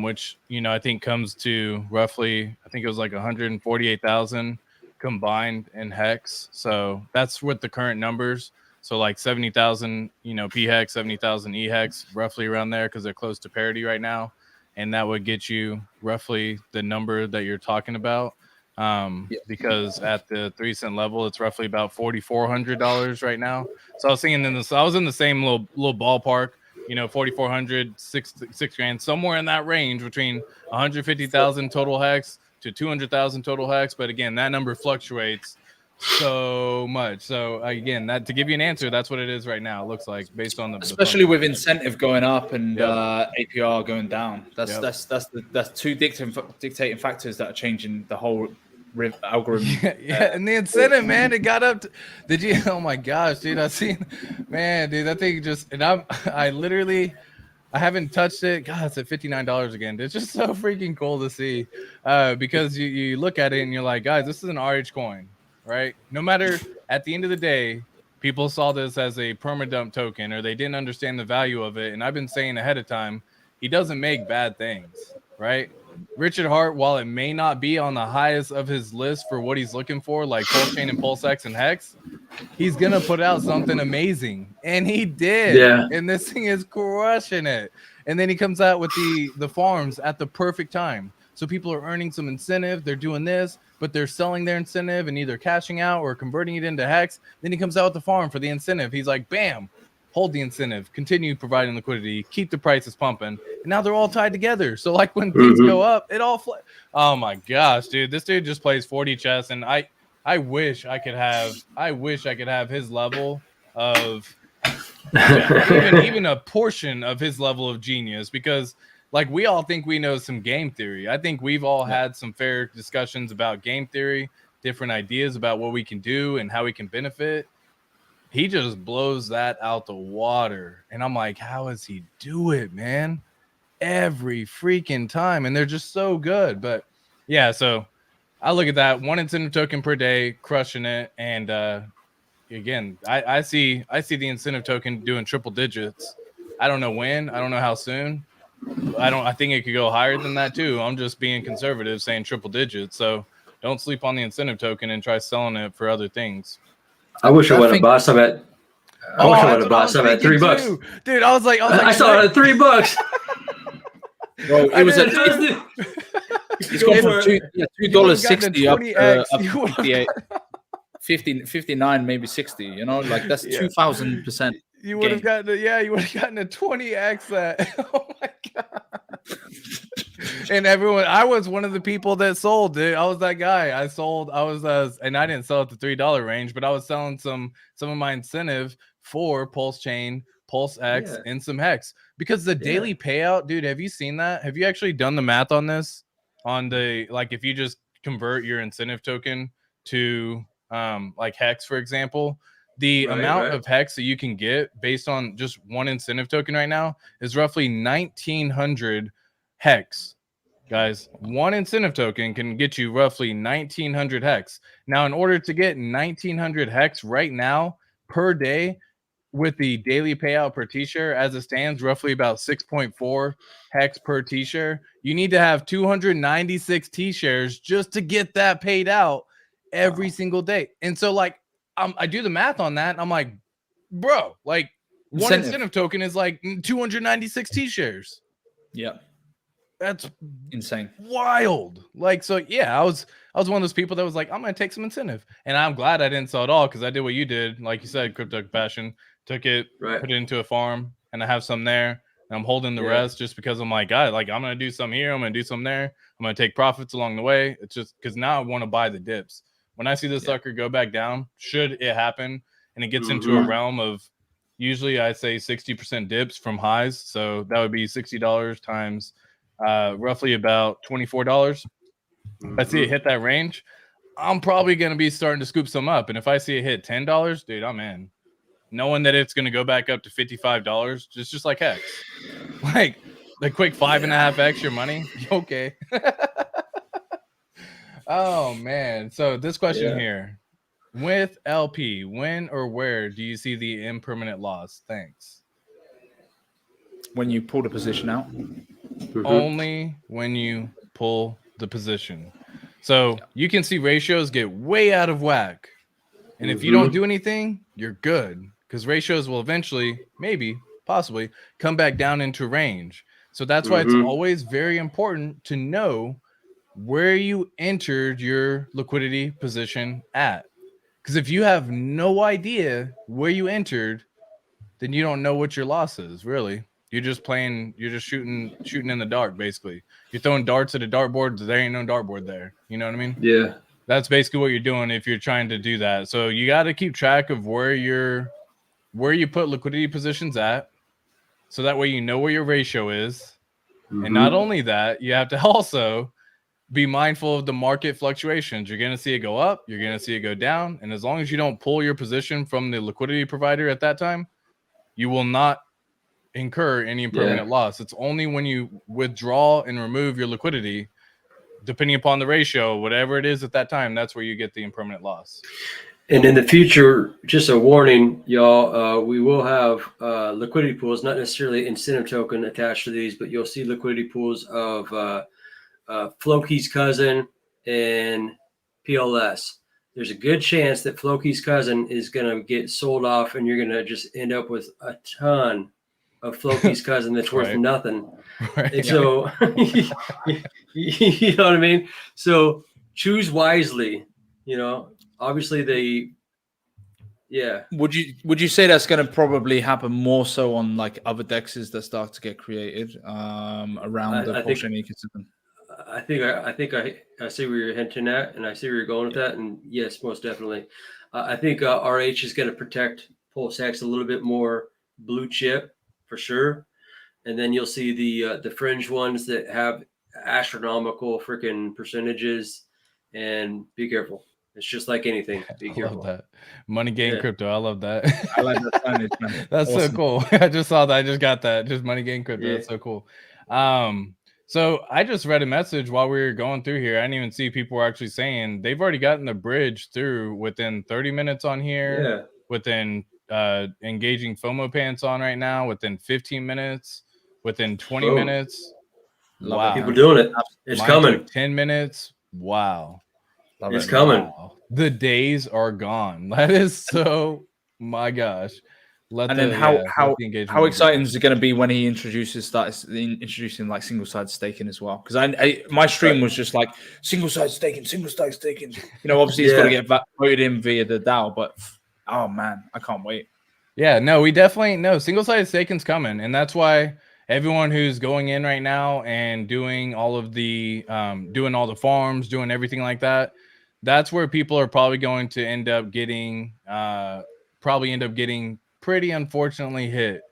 Which, I think comes to roughly, I think it was like 148,000 combined in HEX. So that's with the current numbers. So like 70,000, PHEX, 70,000 EHEX, roughly around there, because they're close to parity right now. And that would get you roughly the number that you're talking about. because at the 3-cent level, it's roughly about $4,400 right now. So I was thinking I was in the same little ballpark, you know, 4,400, six grand, somewhere in that range between 150,000 total hex to 200,000 total hex. But again, that number fluctuates so much. So again, that to give you an answer, that's what it is right now. It looks like based on especially with incentive going up and APR going down. That's two dictating factors that are changing the whole algorithm. And the incentive, man, it got up to, did you, oh my gosh, dude, I seen, man, dude, that thing just, and I haven't touched it. God, it's at $59 again. It's just so freaking cool to see, because you look at it and you're like, guys, this is an RH coin, right? No matter, at the end of the day, people saw this as a permadump token, or they didn't understand the value of it. And I've been saying ahead of time, he doesn't make bad things, right? Richard Hart, while it may not be on the highest of his list for what he's looking for, like PulseChain and PulseX and HEX, he's gonna put out something amazing, and he did. Yeah. And this thing is crushing it. And then he comes out with the farms at the perfect time, so people are earning some incentive. They're doing this, but they're selling their incentive and either cashing out or converting it into HEX. Then he comes out with the farm for the incentive. He's like, bam. Hold the incentive, continue providing liquidity, keep the prices pumping, and now they're all tied together. So like when things go up, it all oh my gosh, dude, this dude just plays 4D chess, and I wish I could have his level of even a portion of his level of genius, because like we all think we know some game theory. I think we've all had some fair discussions about game theory, different ideas about what we can do and how we can benefit. He just blows that out the water. And I'm like, how does he do it, man? Every freaking time. And they're just so good. But yeah, so I look at that, one incentive token per day, crushing it. And again, I see the incentive token doing triple digits. I don't know when, I don't know how soon. I think it could go higher than that too. I'm just being conservative, saying triple digits. So don't sleep on the incentive token and try selling it for other things. I wish I would have bought some at. I wish I would have bought some at $3, dude. I was like, I saw it at $3. Well, it was at it's gone from $2.60 up to 59, maybe 60. You know, like that's 2,000%. You would have gotten you would have gotten a 20x that. Oh my god. And everyone, I was one of the people that sold, dude. I was that guy. And I didn't sell at the $3 range, but I was selling some of my incentive for PulseChain, PulseX, and some HEX, because the daily payout, dude. Have you seen that? Have you actually done the math on this? On the, like, if you just convert your incentive token to like HEX, for example, the amount of HEX that you can get based on just one incentive token right now is roughly 1,900 HEX. Guys, one incentive token can get you roughly 1,900 HEX. Now, in order to get 1,900 HEX right now per day, with the daily payout per T-share as it stands, roughly about 6.4 HEX per T-share, you need to have 296 T-shares just to get that paid out every single day. And so, like, I do the math on that, and I'm like, bro, like, one incentive token is like 296 T-shares. Yeah. That's insane. Wild. Like, so yeah, I was one of those people that was like, I'm gonna take some incentive. And I'm glad I didn't sell it all, because I did what you did, like you said, crypto passion. Took it, put it into a farm, and I have some there. And I'm holding the rest just because I'm like, God, like, I'm gonna do some here, I'm gonna do some there, I'm gonna take profits along the way. It's just because now I want to buy the dips. When I see this sucker go back down, should it happen, and it gets into a realm of, usually I say 60% dips from highs, so that would be $60 times roughly about $24. If I see it hit that range, I'm probably going to be starting to scoop some up. And if I see it hit $10, dude, I'm in. Knowing that it's going to go back up to $55, just like HEX. Like the quick 5.5x your money. Okay. Oh, man. So this question here. With LP, when or where do you see the impermanent loss? Thanks. When you pull the position out. Only when you pull the position. So you can see ratios get way out of whack. And if you don't do anything, you're good, because ratios will eventually, maybe, possibly, come back down into range. So that's why it's always very important to know where you entered your liquidity position at. Because if you have no idea where you entered, then you don't know what your loss is, really. You're just playing, you're just shooting in the dark, basically. You're throwing darts at a dartboard, there ain't no dartboard there. You know what I mean? Yeah. That's basically what you're doing if you're trying to do that. So you got to keep track of where you put liquidity positions at. So that way you know where your ratio is. Mm-hmm. And not only that, you have to also be mindful of the market fluctuations. You're going to see it go up, you're going to see it go down. And as long as you don't pull your position from the liquidity provider at that time, you will not incur any impermanent loss. It's only when you withdraw and remove your liquidity, depending upon the ratio, whatever it is at that time, that's where you get the impermanent loss. And in the future, just a warning, y'all, we will have liquidity pools, not necessarily incentive token attached to these, but you'll see liquidity pools of Floki's cousin and PLS. There's a good chance that Floki's cousin is going to get sold off, and you're going to just end up with a ton of Floki's cousin that's worth nothing. Right. And so, you know what I mean? So choose wisely, you know. Obviously, Would you say that's going to probably happen more so on like other dexes that start to get created around the PulseChain ecosystem? I think I see where you're hinting at, and I see where you're going with that. And yes, most definitely. I think RH is going to protect PulseX a little bit more blue chip for sure. And then you'll see the fringe ones that have astronomical freaking percentages. And be careful. It's just like anything. Be careful. Love that. Money game crypto. I love that. I like that signage, man. That's awesome. So cool. I just saw that. I just got that. Just money game crypto. Yeah. That's so cool. So I just read a message while we were going through here. I didn't even see people were actually saying they've already gotten the bridge through within 30 minutes on here. Yeah. Within engaging FOMO pants on right now, within 15 minutes, within 20 minutes. Wow. People doing it. It's coming. 10 minutes. Wow. It's coming. Wow. The days are gone. That is so, my gosh. How exciting is it going to be when he starts introducing like single side staking as well? Because my stream was just like single side staking. You know, obviously it's got to get voted in via the DAO, but oh man, I can't wait. Yeah, no, we definitely know single side staking's coming, and that's why everyone who's going in right now and doing all of the doing all the farms, doing everything like that, that's where people are probably going to end up getting pretty unfortunately hit,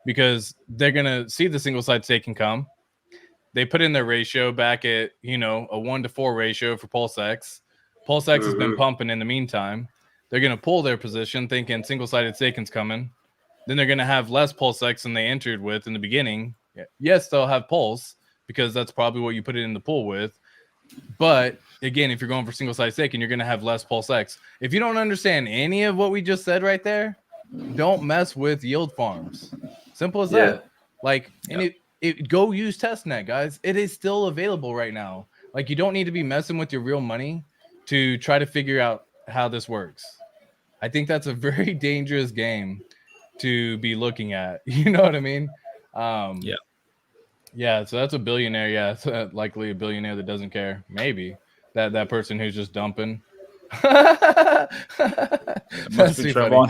because they're gonna see the single side staking come. They put in their ratio back at, you know, a 1-to-4 ratio for PulseX. PulseX has been pumping in the meantime. They're gonna pull their position thinking single sided staking's coming. Then they're gonna have less PulseX than they entered with in the beginning. Yes, they'll have Pulse because that's probably what you put it in the pool with. But again, if you're going for single side staking, you're gonna have less PulseX. If you don't understand any of what we just said right there, don't mess with yield farms. Simple as that. Like, and it go use testnet, guys. It is still available right now. Like, you don't need to be messing with your real money to try to figure out how this works. I think that's a very dangerous game to be looking at. You know what I mean? Yeah. So that's a billionaire. Yeah, it's likely a billionaire that doesn't care. Maybe that person who's just dumping. Must be Trevon.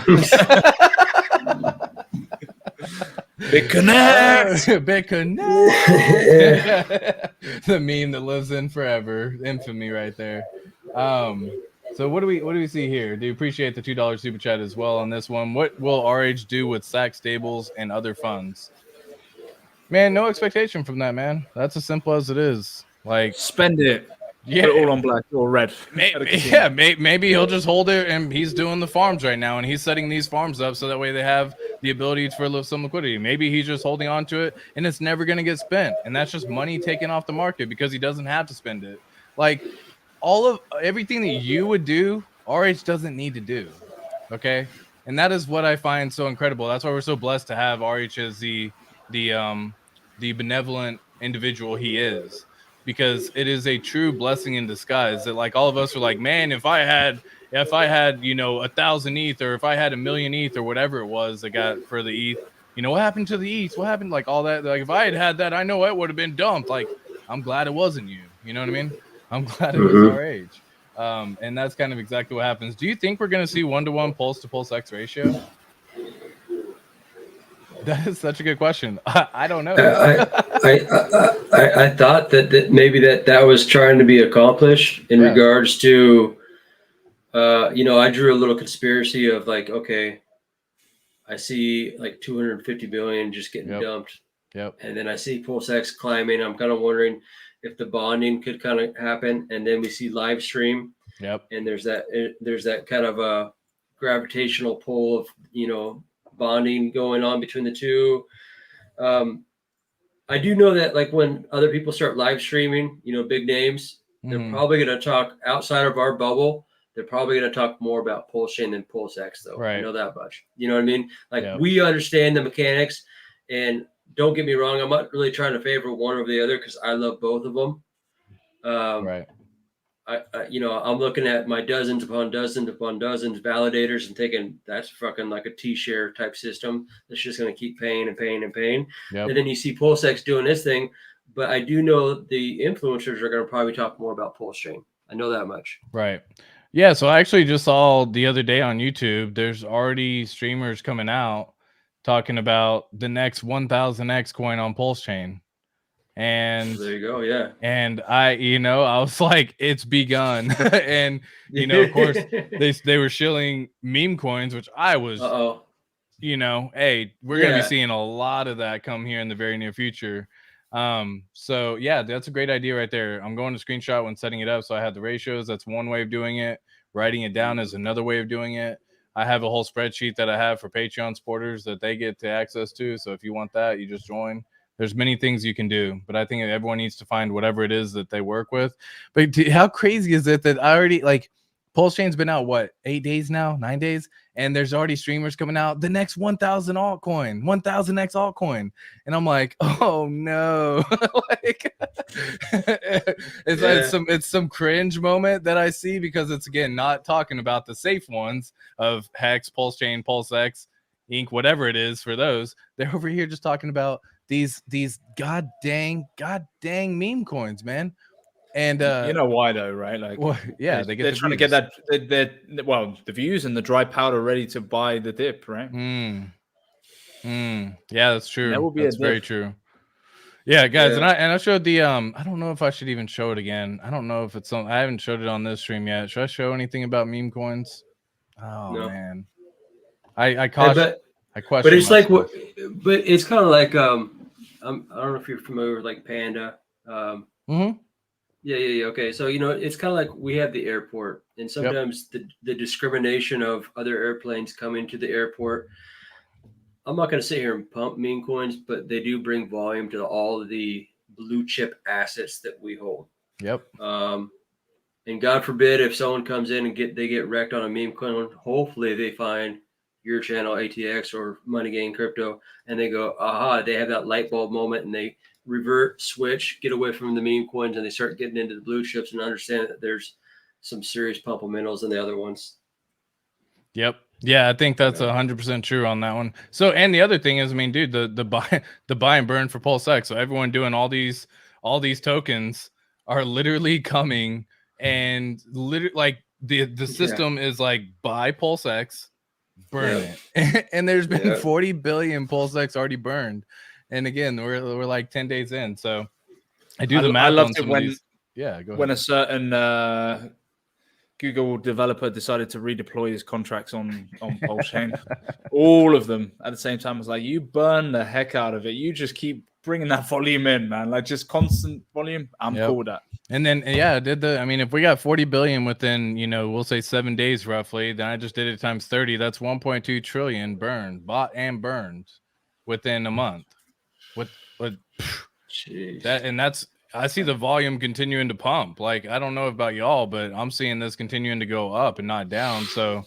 Big connect. Big connect. The meme that lives in forever. Infamy right there. So what do we see here? Do appreciate the $2 super chat as well on this one. What will RH do with SAC stables and other funds? Man, no expectation from that, man. That's as simple as it is. Like, spend it. Yeah, put it all on black or red. Maybe he'll just hold it, and he's doing the farms right now, and he's setting these farms up so that way they have the ability for some liquidity. Maybe he's just holding on to it, and it's never going to get spent, and that's just money taken off the market because he doesn't have to spend it. Like, everything that you would do, RH doesn't need to do. Okay, and that is what I find so incredible. That's why we're so blessed to have RH as the benevolent individual he is. Because it is a true blessing in disguise that, like, all of us are like, man, if I had, you know, 1,000 ETH, or if I had 1,000,000 ETH, or whatever it was I got for the ETH, you know, what happened to the ETH? What happened? Like, all that. Like, if I had that, I know it would have been dumped. Like, I'm glad it wasn't you. You know what I mean? I'm glad it was our age. And that's kind of exactly what happens. Do you think we're going to see 1-to-1 pulse to PulseX ratio? That is such a good question. I don't know. I thought that maybe that was trying to be accomplished in regards to, I drew a little conspiracy of like, okay, I see like 250 billion just getting dumped. Yep. And then I see PulseX climbing. I'm kind of wondering if the bonding could kind of happen. And then we see live stream. Yep. And there's that kind of a gravitational pull of, bonding going on between the two. I do know that like when other people start live streaming, big names, they're probably going to talk outside of our bubble. They're probably going to talk more about PulseChain than PulseX, though. Right. I know that much. You know what I mean? Like we understand the mechanics, and don't get me wrong, I'm not really trying to favor one over the other because I love both of them. Right. I'm looking at my dozens upon dozens upon dozens validators and thinking that's fucking like a T-share type system that's just going to keep paying and paying and paying. Yep. And then you see PulseX doing this thing, but I do know the influencers are going to probably talk more about PulseChain. I know that much. Right. Yeah. So I actually just saw the other day on YouTube, there's already streamers coming out talking about the next 1000X coin on PulseChain. And there you go. Yeah. And I was like, it's begun. And, of course, they were shilling meme coins, which I was, hey, we're going to be seeing a lot of that come here in the very near future. So yeah, that's a great idea right there. I'm going to screenshot when setting it up. So I have the ratios. That's one way of doing it. Writing it down is another way of doing it. I have a whole spreadsheet that I have for Patreon supporters that they get to access to. So if you want that, you just join. There's many things you can do, but I think everyone needs to find whatever it is that they work with. But how crazy is it that I already like PulseChain's been out, 8 days now, 9 days, and there's already streamers coming out. The next 1000 altcoin, 1000X altcoin, and I'm like, oh no, it's some cringe moment that I see because it's again not talking about the safe ones of HEX, PulseChain, PulseX, Inc, whatever it is for those. They're over here just talking about these god dang meme coins, man. And you know why though, right? Like, they're trying to get that the views and the dry powder ready to buy the dip, right? Yeah, that's true. That will be that's very true. Yeah, guys, and I showed the I don't know if I should even show it again. I don't know if it's I haven't showed it on this stream yet. Should I show anything about meme coins? Oh no. Man, I question. But it's like what? But it's kind of like I don't know if you're familiar with like Panda. Yeah. Okay. So, it's kind of like we have the airport, and sometimes the discrimination of other airplanes coming to the airport. I'm not going to sit here and pump meme coins, but they do bring volume to all of the blue chip assets that we hold. Yep. And God forbid if someone comes in and they get wrecked on a meme coin, hopefully they find your channel, ATX or Money Gain Crypto, and they go, aha, they have that light bulb moment and they revert, switch, get away from the meme coins, and they start getting into the blue chips and understand that there's some serious pumpamentals in the other ones. Yep. Yeah, I think that's 100% true on that one. So, and the other thing is, I mean, dude, the buy and burn for PulseX. So everyone doing all these tokens are literally coming, and literally like the system is like buy PulseX, burn it, and there's been 40 billion PulseX already burned. And again, we're like 10 days in. So I do the math. I loved it when go ahead. When a certain Google developer decided to redeploy his contracts on PulseChain, all of them at the same time. I was like, you burn the heck out of it. You just keep bringing that volume in, man. Like just constant volume. I'm cool with that. And then if we got 40 billion within, we'll say 7 days roughly, then I just did it times 30. That's 1.2 trillion burned, bought and burned within a month. I see the volume continuing to pump. Like, I don't know about y'all, but I'm seeing this continuing to go up and not down. So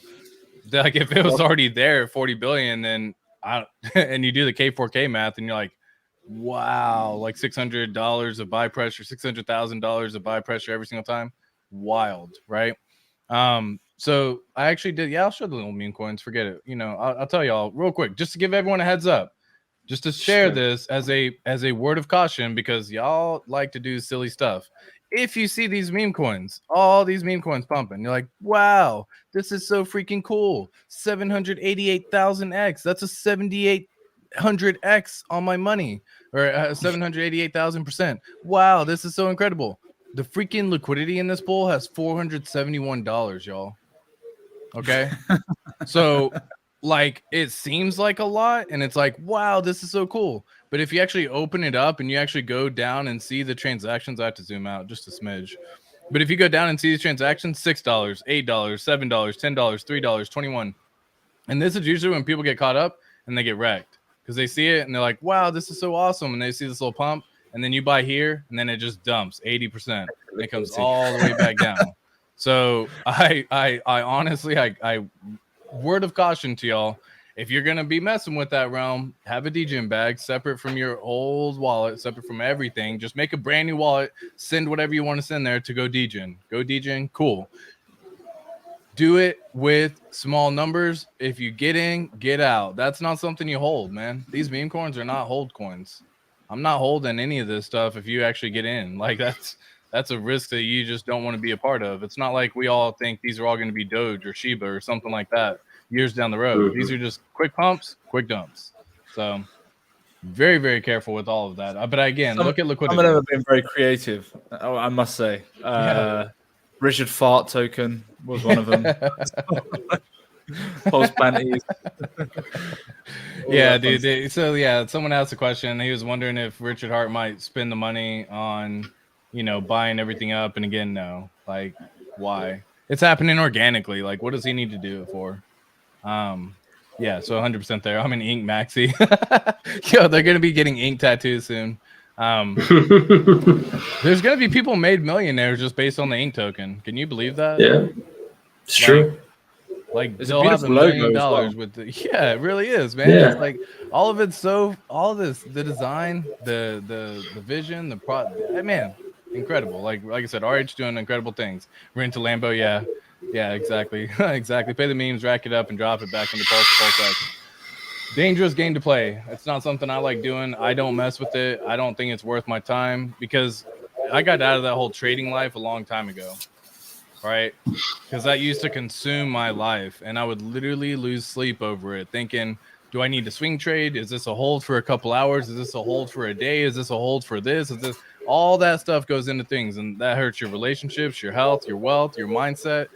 like if it was already there at 40 billion, then and you do the K4K math and you're like, wow, like $600 of buy pressure, $600,000 of buy pressure every single time. Wild, right? So I actually did. Yeah, I'll show the little meme coins. Forget it. I'll tell y'all real quick, just to give everyone a heads up. Just to share this as a word of caution, because y'all like to do silly stuff. if you see these meme coins, all these meme coins pumping, you're like, wow, this is so freaking cool. 788,000x. That's a 7,800x on my money, or 788,000%. Wow, this is so incredible. The freaking liquidity in this pool has $471, y'all. Okay. So like it seems like a lot, and it's like, wow, this is so cool. But if you actually open it up and you actually go down and see the transactions, I have to zoom out just a smidge. But if you go down and see these transactions, $6, $8, $7, $10, $3, 21. And this is usually when people get caught up and they get wrecked because they see it and they're like, wow, this is so awesome. And they see this little pump, and then you buy here and then it just dumps 80%. And it comes all the way back down. So I honestly, I word of caution to y'all. If you're going to be messing with that realm, have a DGen bag separate from your old wallet, separate from everything. Just make a brand new wallet, send whatever you want to send there to go DGen. Go DGen, cool. Do it with small numbers. If you get in, get out. That's not something you hold, man. These meme coins are not hold coins. I'm not holding any of this stuff if you actually get in. Like that's a risk that you just don't want to be a part of. It's not like we all think these are all going to be Doge or Shiba or something like that years down the road. These are just quick pumps, quick dumps. So very, very careful with all of that. But again, look at liquidity. Some of them have been very creative, I must say. Richard Fart token was one of them. Pulse panties. Yeah, dude. So yeah, someone asked a question. He was wondering if Richard Hart might spend the money on, buying everything up. And again, no. Like, why? It's happening organically. Like, what does he need to do it for? Yeah, so 100% there. I'm an ink maxi. Yo, they're gonna be getting ink tattoos soon. There's gonna be people made millionaires just based on the ink token. Can you believe that? Yeah, it's true. Like they'll have $1 million with the, yeah, it really is, man. Yeah. It's like all of it's so, all of this, the design, the vision, the product, man, incredible. Like I said, RH doing incredible things. Rent a Lambo, yeah, exactly. Exactly. Pay the memes, rack it up, and drop it back into PulseX. Dangerous game to play. It's not something I like doing. I don't mess with it. I don't think it's worth my time because I got out of that whole trading life a long time ago. Right? Because that used to consume my life, and I would literally lose sleep over it, thinking, do I need to swing trade? Is this a hold for a couple hours? Is this a hold for a day? Is this a hold for this? Is this? All that stuff goes into things, and that hurts your relationships, your health, your wealth, your mindset,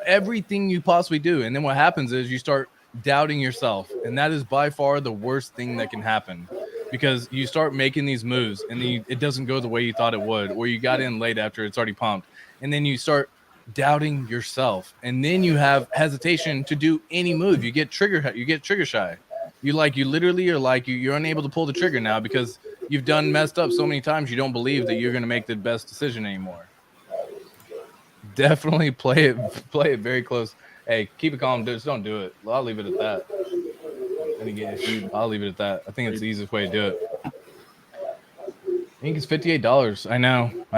everything you possibly do. And then what happens is you start doubting yourself, and that is by far the worst thing that can happen, because you start making these moves and then it doesn't go the way you thought it would, or you got in late after it's already pumped, and then you start doubting yourself, and then you have hesitation to do any move. You get trigger shy. You literally are like you're unable to pull the trigger now because you've done messed up so many times. You don't believe that you're going to make the best decision anymore. Definitely play it very close. Hey, keep it calm, dude. Just don't do it. I'll leave it at that. And again, I'll leave it at that. I think it's the easiest way to do it. I think it's $58. I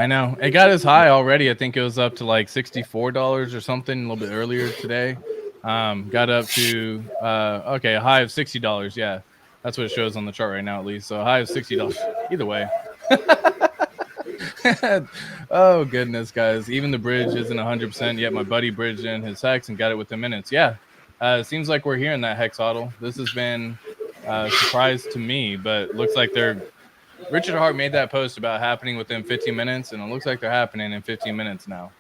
know. It got as high already. I think it was up to like $64 or something a little bit earlier today. Got up to a high of $60. Yeah, that's what it shows on the chart right now, at least. So a high of $60. Either way. Oh goodness, guys. Even the bridge isn't 100%, yet my buddy bridged in his HEX and got it within minutes. Yeah. It seems like we're hearing that HEX hodl. This has been a surprise to me, but looks like Richard Hart made that post about happening within 15 minutes, and it looks like they're happening in 15 minutes now.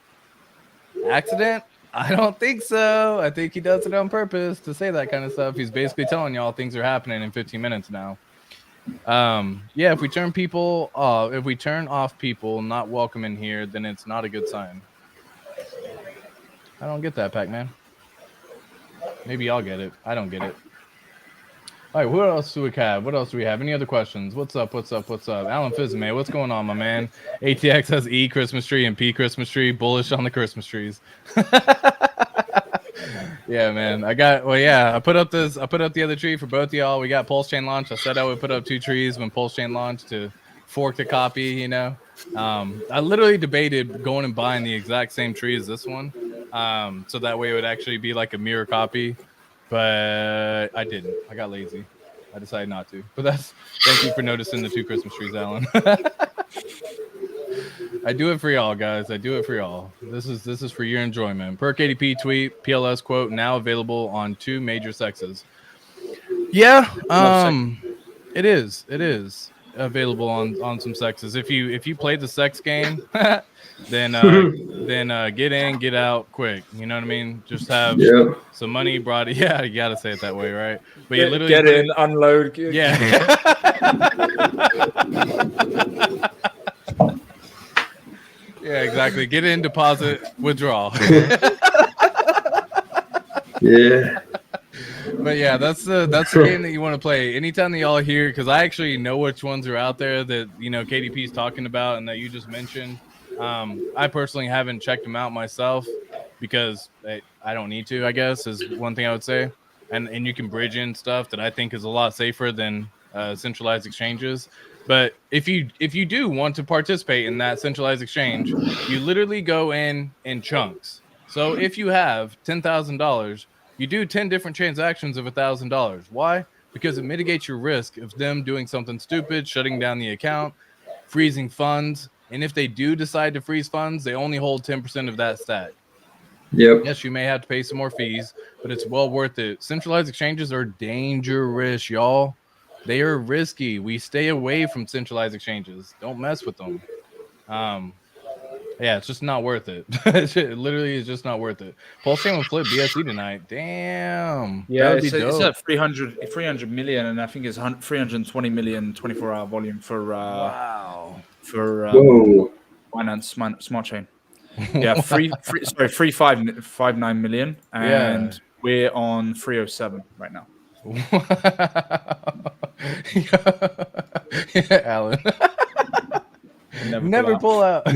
Accident? I don't think so. I think he does it on purpose to say that kind of stuff. He's basically telling y'all things are happening in 15 minutes now. Yeah, if we turn off people not welcome in here, then it's not a good sign. I don't get that, Pac-Man. Maybe y'all get it. I don't get it. All right, what else do we have? Any other questions? What's up? Alan Fizme, what's going on, my man? ATX has E Christmas tree and P Christmas tree. Bullish on the Christmas trees. Yeah, man. I put up the other tree for both of y'all. We got PulseChain launch. I said I would put up 2 trees when PulseChain launched to fork the copy, I literally debated going and buying the exact same tree as this one. So that way it would actually be like a mirror copy. But I didn't. I got lazy. I decided not to. But thank you for noticing the 2 Christmas trees, Alan. I do it for y'all, guys. I do it for y'all. This is for your enjoyment. Per KDP tweet, PLS quote now available on 2 major sexes. Yeah, it is available on some sexes. If you play the sex game, then get in, get out quick. You know what I mean? Just have some money brought. Yeah, you gotta say it that way, right? But you literally get in, unload. Yeah. Yeah, exactly. Get in, deposit, withdraw. Yeah. But yeah, that's the game that you want to play. Anytime that y'all hear, because I actually know which ones are out there that KDP is talking about and that you just mentioned. I personally haven't checked them out myself because I don't need to, I guess, is one thing I would say. And you can bridge in stuff that I think is a lot safer than centralized exchanges. But if you do want to participate in that centralized exchange, you literally go in chunks. So if you have $10,000, you do 10 different transactions of $1,000. Why? Because it mitigates your risk of them doing something stupid, shutting down the account, freezing funds. And if they do decide to freeze funds, they only hold 10% of that stack. Yep. Yes, you may have to pay some more fees, but it's well worth it. Centralized exchanges are dangerous, y'all. They are risky. We stay away from centralized exchanges. Don't mess with them. Yeah, it's just not worth it. It literally is just not worth it. PulseChain will flip BSC tonight. Damn. Yeah, it's at 300 million, and I think it's 320 million 24-hour volume for wow. For Binance Smart Chain. Yeah, 359 million, and we're on 307 right now. Yeah, Alan. Never pull out.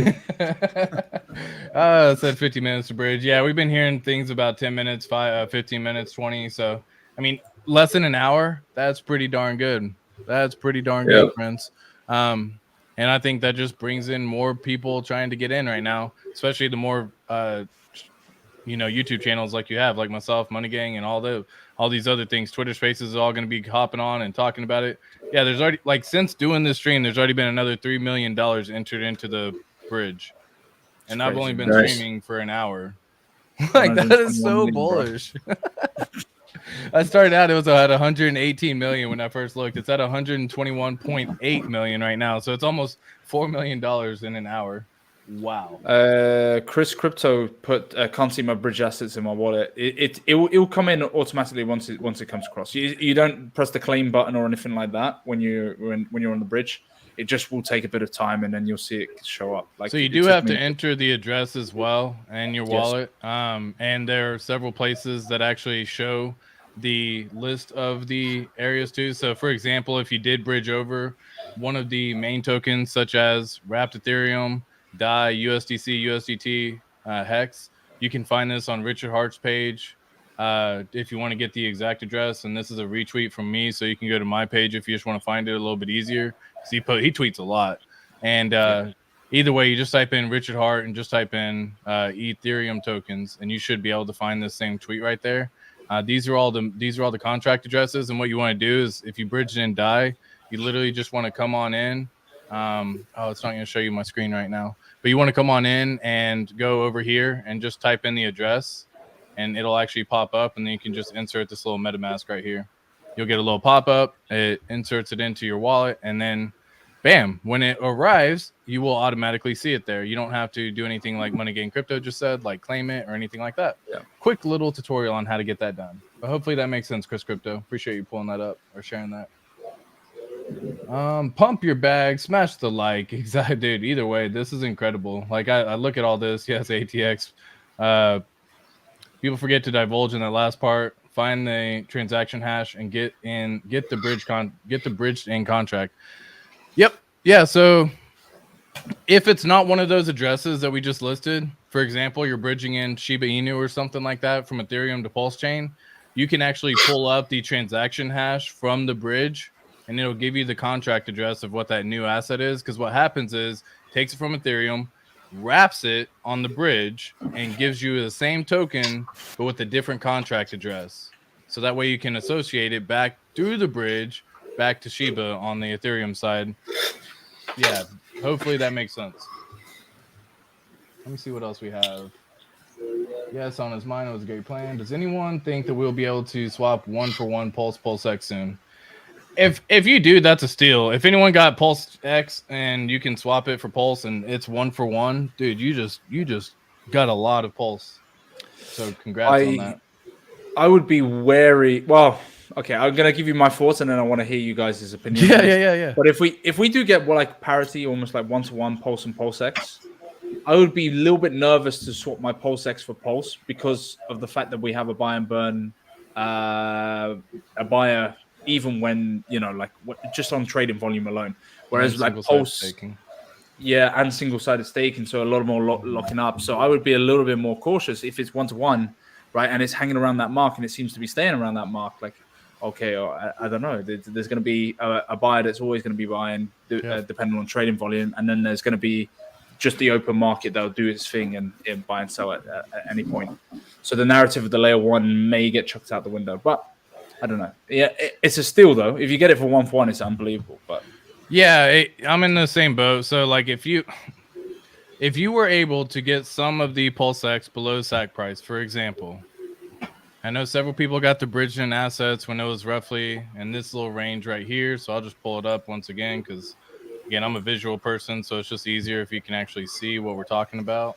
Said 50 minutes to bridge. Yeah, we've been hearing things about 10 minutes, 15 minutes, 20. So, I mean, less than an hour. That's pretty darn good. That's pretty darn good, friends. And I think that just brings in more people trying to get in right now, especially the more YouTube channels like you have, like myself, Money Gang, and all these other things. Twitter Spaces are all going to be hopping on and talking about it. Yeah, there's already, like, since doing this stream, there's already been another $3 million entered into the bridge, and I've only been streaming for an hour. Like, that is so bullish. I started out, it was at 118 million when I first looked. It's at 121.8 million right now, so it's almost $4 million in an hour. Wow. Chris Crypto put can't see my bridge assets in my wallet. It'll come in automatically once it comes across. You don't press the claim button or anything like that when you're on the bridge. It just will take a bit of time, and then you'll see it show up. Like, so you do have to enter the address as well and your wallet. Yes. And there are several places that actually show the list of the areas too. So for example, if you did bridge over one of the main tokens such as Wrapped Ethereum, DAI, USDC, USDT, HEX, you can find this on Richard Hart's page if you want to get the exact address. And this is a retweet from me, so you can go to my page if you just want to find it a little bit easier. He tweets a lot. And either way, you just type in Richard Hart and just type in Ethereum tokens, and you should be able to find this same tweet right there. These are all the contract addresses, and what you want to do is, if you bridge in DAI, you literally just want to come on in. It's not going to show you my screen right now, but you want to come on in and go over here and just type in the address, and it'll actually pop up, and then you can just insert this little MetaMask right here. You'll get a little pop-up, it inserts it into your wallet, and then bam, when it arrives, you will automatically see it there. You don't have to do anything like Money Gang Crypto just said, like claim it or anything like that. Yeah. Quick little tutorial on how to get that done. But hopefully that makes sense, Chris Crypto. Appreciate you pulling that up or sharing that. Pump your bag, smash the like. Exactly, dude. Either way, this is incredible. Like, I look at all this. Yes, ATX. People forget to divulge in that last part. Find the transaction hash and get the bridged in contract. Yep. Yeah. So if it's not one of those addresses that we just listed, for example, you're bridging in Shiba Inu or something like that from Ethereum to PulseChain, you can actually pull up the transaction hash from the bridge, and it'll give you the contract address of what that new asset is. Because what happens is, takes it from Ethereum, wraps it on the bridge, and gives you the same token, but with a different contract address. So that way you can associate it back through the bridge, back to Shiba on the Ethereum side. Yeah, hopefully that makes sense. Let me see what else we have. Yes, on his mind, it was a great plan. Does anyone think that we'll be able to swap 1-for-1 PulseX soon? If you do, that's a steal. If anyone got PulseX and you can swap it for Pulse and it's 1-for-1, dude, you just got a lot of Pulse. So congrats on that. I would be wary. Well, okay, I'm gonna give you my thoughts and then I want to hear you guys' opinion. Yeah. But if we do get like parity, almost like 1-to-1 Pulse and PulseX, I would be a little bit nervous to swap my PulseX for Pulse because of the fact that we have a buy and burn, a buyer, even when, you know, like just on trading volume alone. Whereas like Pulse, staking. Yeah, and single-sided staking, so a lot more locking up. So I would be a little bit more cautious if it's 1-to-1, right? And it's hanging around that mark and it seems to be staying around that mark. Like, okay, I don't know. There's going to be a buyer that's always going to be buying, depending on trading volume. And then there's going to be just the open market that'll do its thing and buy and sell at any point. So the narrative of the layer 1 may get chucked out the window, but I don't know. Yeah, it's a steal though. If you get it for 1-for-1, it's unbelievable. But yeah, I'm in the same boat. So like if you were able to get some of the PulseX below SAC price, for example, I know several people got the bridging assets when it was roughly in this little range right here. So I'll just pull it up once again because, again, I'm a visual person, so it's just easier if you can actually see what we're talking about.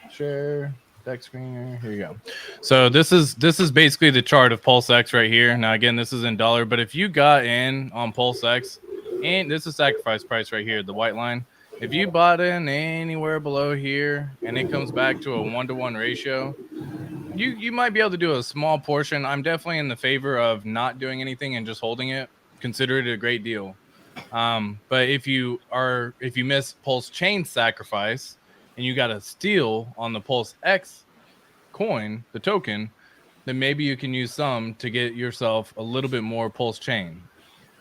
Share deck screener. Here you go. So this is basically the chart of PulseX right here. Now again, this is in dollar, but if you got in on PulseX, and this is sacrifice price right here, the white line. If you bought in anywhere below here and it comes back to a 1-to-1 ratio, you might be able to do a small portion. I'm definitely in the favor of not doing anything and just holding it. Consider it a great deal. But if you miss PulseChain sacrifice and you got a steal on the PulseX coin, the token, then maybe you can use some to get yourself a little bit more PulseChain.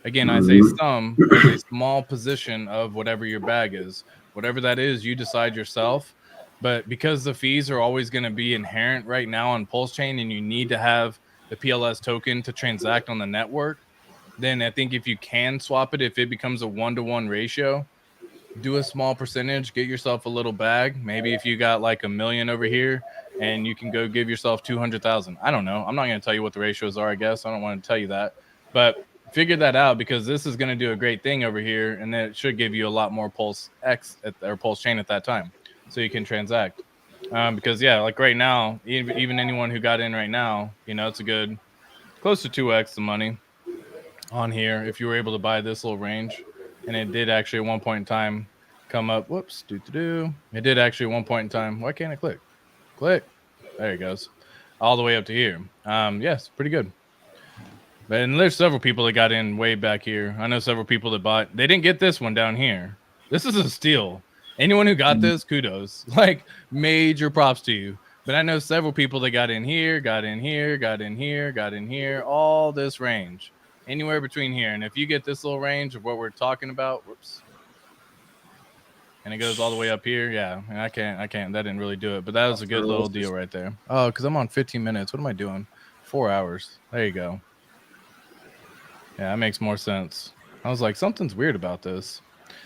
Again, I say some is a small position of whatever your bag is. Whatever that is, you decide yourself. But because the fees are always going to be inherent right now on PulseChain and you need to have the PLS token to transact on the network, then I think if you can swap it, if it becomes a 1-to-1 ratio, do a small percentage, get yourself a little bag. Maybe if you got like $1 million over here and you can go give yourself 200,000. I don't know. I'm not going to tell you what the ratios are, I guess. I don't want to tell you that. But figure that out because this is going to do a great thing over here, and then it should give you a lot more PulseX or PulseChain at that time, so you can transact. Because yeah, like right now, even anyone who got in right now, you know, it's a good close to 2x the money on here if you were able to buy this little range, and it did actually at one point in time come up. Whoops, it did actually at one point in time. Why can't it click? There it goes, all the way up to here. Yes, pretty good. And there's several people that got in way back here. I know several people that bought. They didn't get this one down here. This is a steal. Anyone who got this, kudos. Like, major props to you. But I know several people that got in here, all this range. Anywhere between here. And if you get this little range of what we're talking about, whoops. And it goes all the way up here. Yeah, and I can't. That didn't really do it. But that was a good little deal right there. Oh, because I'm on 15 minutes. What am I doing? 4 hours. There you go. Yeah, that makes more sense. I was like, something's weird about this.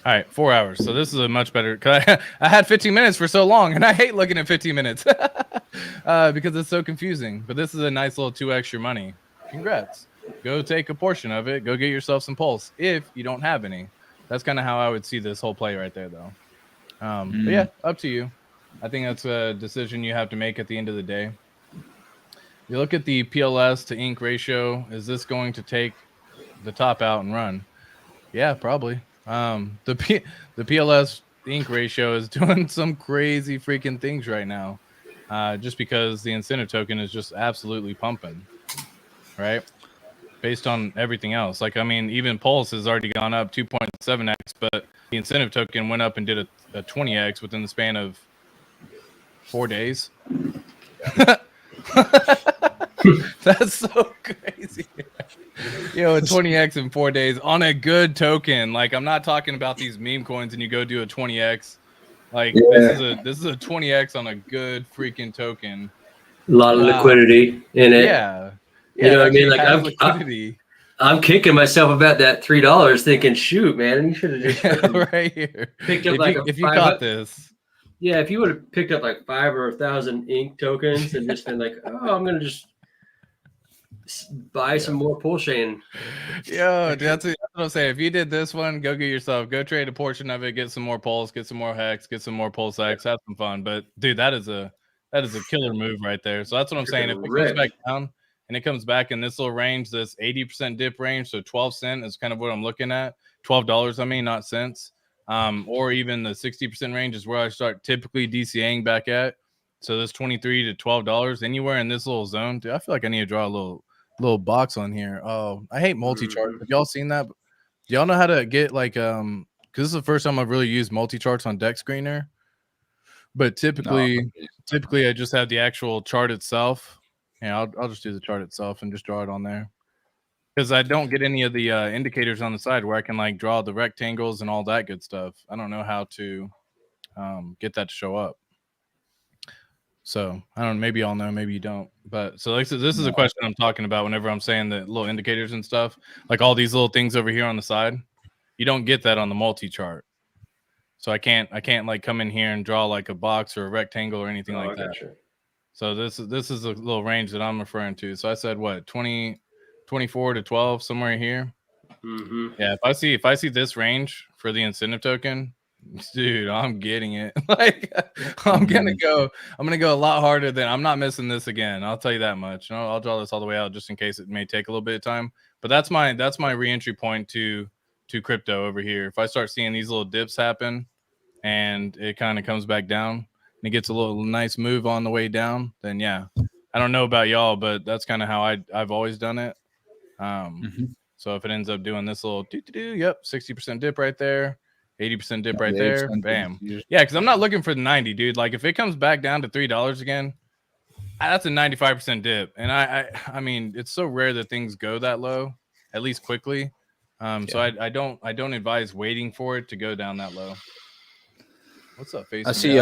All right, 4 hours. So this is a much better. Cause I had 15 minutes for so long, and I hate looking at 15 minutes because it's so confusing. But this is a nice little 2x your money. Congrats. Go take a portion of it. Go get yourself some Pulse if you don't have any. That's kind of how I would see this whole play right there, though. But yeah, up to you. I think that's a decision you have to make at the end of the day. You look at the PLS to ink ratio. Is this going to take the top out and run? Yeah, probably. The PLS ink ratio is doing some crazy freaking things right now, just because the incentive token is just absolutely pumping, right? Based on everything else. Like, I mean, even Pulse has already gone up 2.7x, but the incentive token went up and did a 20x within the span of 4 days. That's so crazy. Yo, a 20x in 4 days on a good token. Like, I'm not talking about these meme coins and you go do a 20x. Like, this is a 20x on a good freaking token. A lot of liquidity in it. Yeah. You know what I mean? Like, liquidity. I'm kicking myself about that $3, thinking, shoot, man, you should have just right here picked up if you caught this. Yeah, if you would have picked up like 5 or 1,000 ink tokens and just been like, oh, I'm gonna just buy some more PulseChain. Yo, that's what I'm saying. If you did this one, go go trade a portion of it, get some more Pulse, get some more HEX, get some more PulseX, have some fun. But dude, that is a killer move right there. So that's what I'm saying. If it goes back down and it comes back in this little range, this 80% dip range, so 12 cents is kind of what I'm looking at. $12, I mean, not cents. Or even the 60% range is where I start typically DCAing back at. So this $23 to $12, anywhere in this little zone, dude, I feel like I need to draw a little box on here. Oh, I hate multi-charts. Have y'all seen that? Do y'all know how to get like because this is the first time I've really used multi-charts on Deck Screener. But typically I just have the actual chart itself. Yeah, I'll just do the chart itself and just draw it on there. Because I don't get any of the indicators on the side where I can like draw the rectangles and all that good stuff. I don't know how to get that to show up. So I don't know, maybe y'all know, maybe you don't. But so like this is a question I'm talking about whenever I'm saying the little indicators and stuff, like all these little things over here on the side. You don't get that on the multi-chart. So I can't like come in here and draw like a box or a rectangle or anything like that. Gotcha. So this is a little range that I'm referring to. So I said what 24 to 12, somewhere here. Yeah, if I see this range for the incentive token, dude, I'm getting it. Like I'm gonna go a lot harder than I'm not missing this again. I'll tell you that much. I'll draw this all the way out just in case it may take a little bit of time. But that's my re-entry point to crypto over here. If I start seeing these little dips happen and it kind of comes back down and it gets a little nice move on the way down, then yeah. I don't know about y'all, but that's kind of how I've always done it. So if it ends up doing this little yep, 60% dip right there, 80% dip right there, bam. Yeah, because I'm not looking for the 90, dude. Like if it comes back down to $3 again, that's a 95% dip. And I mean, it's so rare that things go that low, at least quickly. So I don't advise waiting for it to go down that low. What's up, face? I see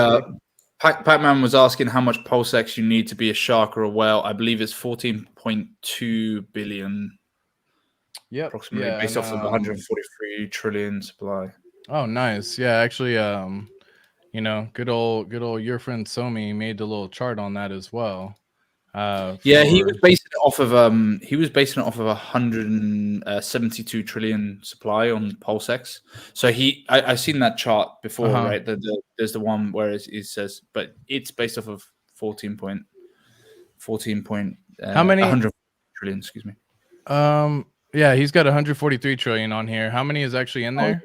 Pac-Man was asking how much PulseX you need to be a shark or a whale. I believe it's 14.2 billion. Yeah, approximately based off of 143 trillion supply. Oh, nice. Yeah, actually, good old your friend Somi made the little chart on that as well. He was basing it off of 172 trillion supply on PulseX. So I've seen that chart before, right? There's the one where it says, but it's based off of 14 point how many 100 trillion, excuse me. Yeah, he's got 143 trillion on here. How many is actually in there?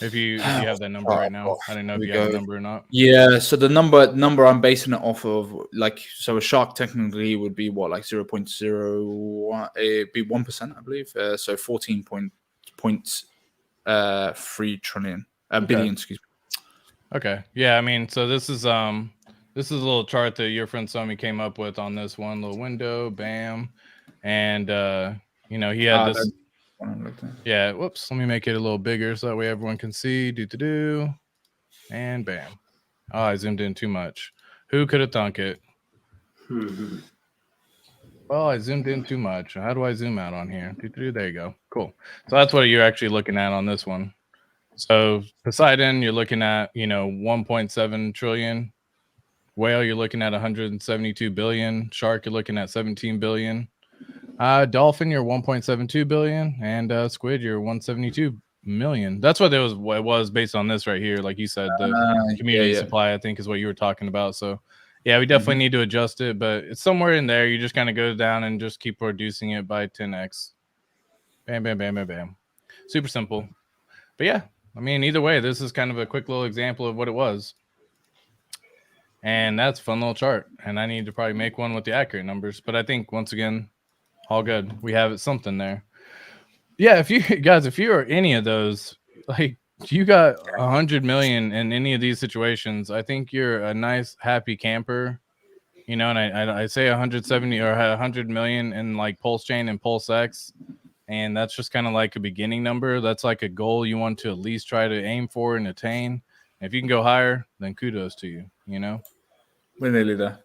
If you have that number right now, I don't know if you have the number or not. Yeah, so the number I'm basing it off of, like, so a shark technically would be what, like 0.01, it'd be 1%, I believe. So 14.3 trillion billion, excuse me. Okay, yeah, I mean, so this is a little chart that your friend Somi came up with on this one little window, bam, and he had this. Yeah, whoops. Let me make it a little bigger so that way everyone can see. And bam. Oh, I zoomed in too much. Who could have thunk it? Well, I zoomed in too much. How do I zoom out on here? There you go. Cool. So that's what you're actually looking at on this one. So Poseidon, you're looking at 1.7 trillion. Whale, you're looking at 172 billion. Shark, you're looking at 17 billion. Dolphin, you're 1.72 billion, and Squid, you're 172 million. That's what it was based on this right here. Like you said, the community supply, I think, is what you were talking about. So yeah, we definitely need to adjust it, but it's somewhere in there. You just kind of go down and just keep reducing it by 10x. Bam, bam, bam, bam, bam. Super simple. But yeah, I mean, either way, this is kind of a quick little example of what it was. And that's a fun little chart. And I need to probably make one with the accurate numbers. But I think, once again, all good. We have something there. Yeah, if you are any of those, like you got 100 million in any of these situations, I think you're a nice, happy camper. And I say 170 or 100 million in like PulseChain and PulseX, and that's just kind of like a beginning number. That's like a goal you want to at least try to aim for and attain. And if you can go higher, then kudos to you. We're nearly there.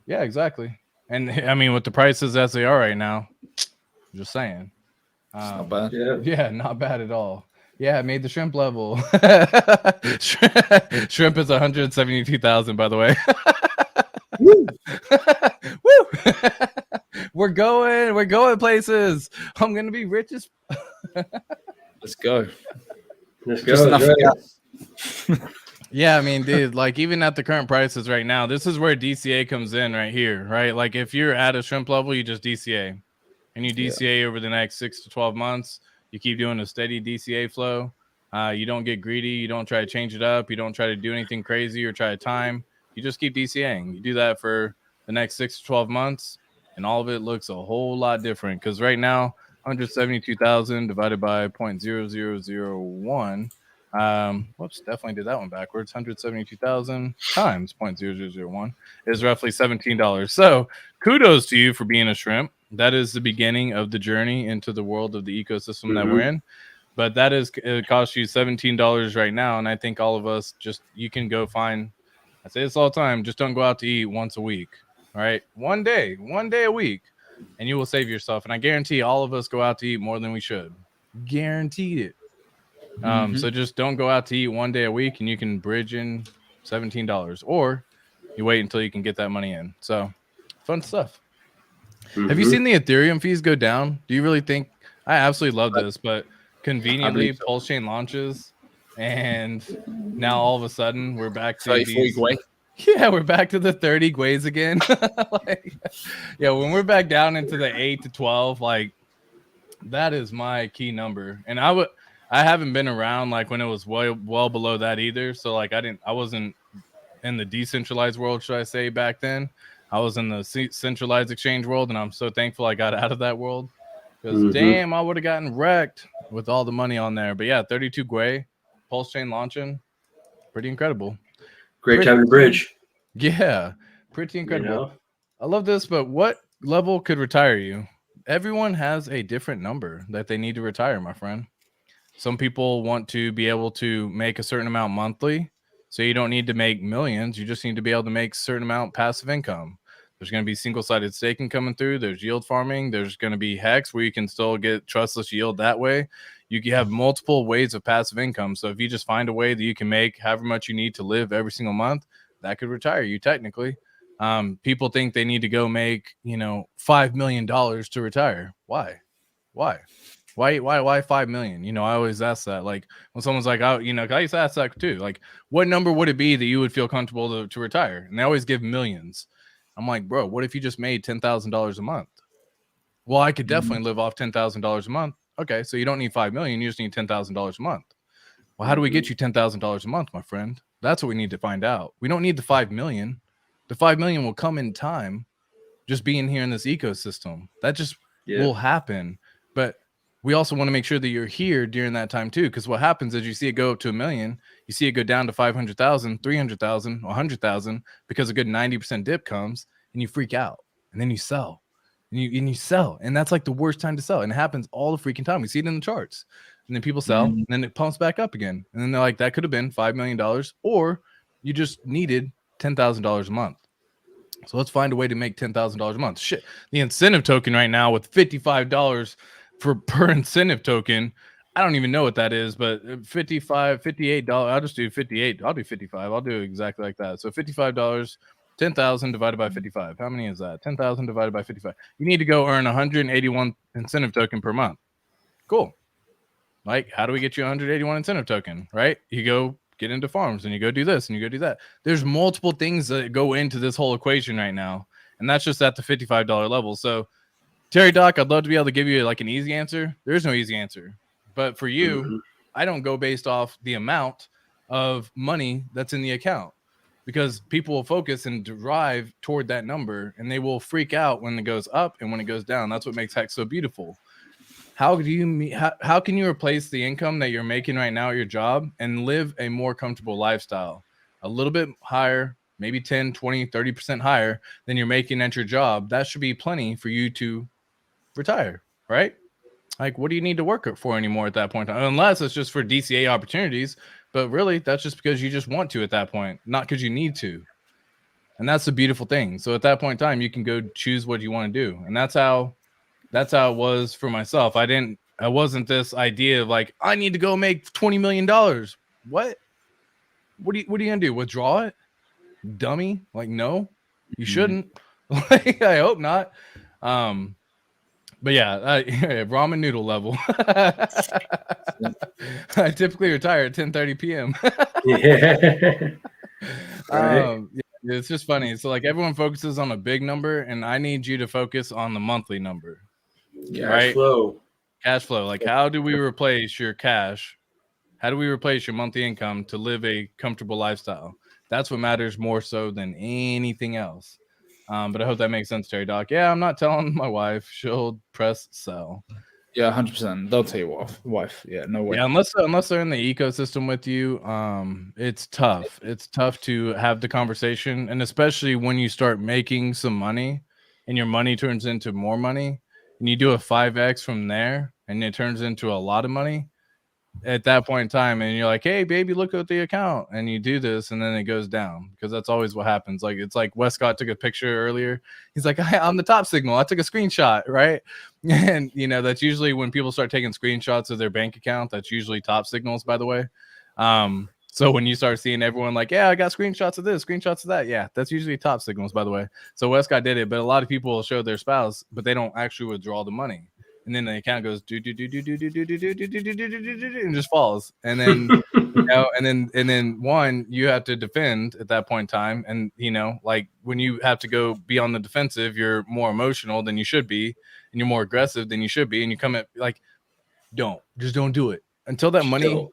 Yeah, exactly. And I mean, with the prices as they are right now, Just saying. Not bad. Yeah, not bad at all. Yeah, I made the shrimp level. Shrimp is 172,000, by the way. Woo! Woo! We're going places. I'm gonna be rich as. Let's go. let's Just go. enough Yeah, I mean, dude, like even at the current prices right now, this is where DCA comes in right here, right? Like if you're at a shrimp level, you just DCA. And you DCA over the next 6 to 12 months. You keep doing a steady DCA flow. You don't get greedy. You don't try to change it up. You don't try to do anything crazy or try to time. You just keep DCAing. You do that for the next 6 to 12 months, and all of it looks a whole lot different. Because right now, 172,000 divided by 0.0001. Whoops, definitely did that one backwards. 172,000 times 0.0001 is roughly $17. So kudos to you for being a shrimp. That is the beginning of the journey into the world of the ecosystem that we're in. But that is, it costs you $17 right now. And I think all of us you can go find, I say this all the time, just don't go out to eat once a week, right? One day a week, and you will save yourself. And I guarantee all of us go out to eat more than we should. Guaranteed it. So just don't go out to eat one day a week and you can bridge in $17, or you wait until you can get that money in. So fun stuff. Have you seen the Ethereum fees go down? Do you really think? I absolutely love this, but conveniently PulseChain launches, and now all of a sudden we're back to 30, 40 yeah, we're back to the 30 Guays again. Yeah, when we're back down into the 8 to 12, like that is my key number. And I haven't been around like when it was well below that either. So like I wasn't in the decentralized world, should I say, back then. I was in the centralized exchange world, and I'm so thankful I got out of that world, because damn, I would have gotten wrecked with all the money on there. But yeah, 32 Guay, PulseChain launching, pretty incredible. Great time to bridge. Yeah, pretty incredible. You know? I love this, but what level could retire you? Everyone has a different number that they need to retire, my friend. Some people want to be able to make a certain amount monthly, so you don't need to make millions. You just need to be able to make a certain amount passive income. There's going to be single-sided staking coming through. There's yield farming. There's going to be HEX where you can still get trustless yield that way. You can have multiple ways of passive income. So if you just find a way that you can make however much you need to live every single month, that could retire you technically. People think they need to go make, $5 million to retire. Why 5 million? I always ask that. Like when someone's like, I used to ask that too. Like, what number would it be that you would feel comfortable to retire? And they always give millions. I'm like, bro, what if you just made $10,000 a month? Well, I could definitely live off $10,000 a month. Okay, so you don't need 5 million. You just need $10,000 a month. Well, how do we get you $10,000 a month, my friend? That's what we need to find out. We don't need the 5 million. The 5 million will come in time, just being here in this ecosystem. That just will happen. But we also want to make sure that you're here during that time too, because what happens is you see it go up to 1 million, you see it go down to 500,000, 300,000, 100,000, because a good 90% dip comes, and you freak out, and then you sell, and you sell, and that's like the worst time to sell, and it happens all the freaking time. We see it in the charts, and then people sell, and then it pumps back up again, and then they're like, that could have been $5 million, or you just needed $10,000 a month. So let's find a way to make $10,000 a month. Shit, the incentive token right now with $55 per incentive token, I don't even know what that is, but $55, $58. I'll just do 58. I'll do 55. I'll do exactly like that. So $55, 10,000 divided by 55. How many is that? 10,000 divided by 55. You need to go earn 181 incentive token per month. Cool. Like, how do we get you 181 incentive token? Right? You go get into farms, and you go do this, and you go do that. There's multiple things that go into this whole equation right now, and that's just at the $55 level. So Terry Doc, I'd love to be able to give you like an easy answer. There is no easy answer. But for you, I don't go based off the amount of money that's in the account, because people will focus and drive toward that number, and they will freak out when it goes up and when it goes down. That's what makes HEX so beautiful. How can you replace the income that you're making right now at your job and live a more comfortable lifestyle? A little bit higher, maybe 10, 20, 30% higher than you're making at your job. That should be plenty for you to retire, right? Like, what do you need to work for anymore at that point? Unless it's just for DCA opportunities, but really that's just because you just want to at that point, not because you need to. And that's the beautiful thing. So at that point in time, you can go choose what you want to do. And that's how That's how it was for myself. I wasn't this idea of like, I need to go make $20 million. What are you gonna do? Withdraw it? Dummy. Like, no, you shouldn't. Like, I hope not. But yeah, ramen noodle level. I typically retire at 10:30 p.m. Yeah. Right. Yeah, it's just funny. So like everyone focuses on a big number, and I need you to focus on the monthly number. Cash flow. Cash flow. Like, how do we replace your cash? How do we replace your monthly income to live a comfortable lifestyle? That's what matters more so than anything else. But I hope that makes sense, Terry Doc. Yeah, I'm not telling my wife. She'll press sell. Yeah, 100%. They'll tell you wife. Yeah, no way. Yeah, unless they're in the ecosystem with you, it's tough. It's tough to have the conversation, and especially when you start making some money, and your money turns into more money, and you do a 5x from there, and it turns into a lot of money at that point in time, and you're like, hey baby, look at the account, and you do this, and then it goes down, because that's always what happens. Like, it's like Westcott took a picture earlier. He's like, I'm the top signal, I took a screenshot, right? And you know, that's usually when people start taking screenshots of their bank account. That's usually top signals, by the way. So when you start seeing everyone like, yeah, I got screenshots of this, screenshots of that, yeah, that's usually top signals, by the way. So Westcott did it, but a lot of people will show their spouse, but they don't actually withdraw the money. And then the account goes and just falls. And then you know, and then one, you have to defend at that point in time. And you know, like when you have to go be on the defensive, you're more emotional than you should be, and you're more aggressive than you should be. And you come at like, don't do it until that money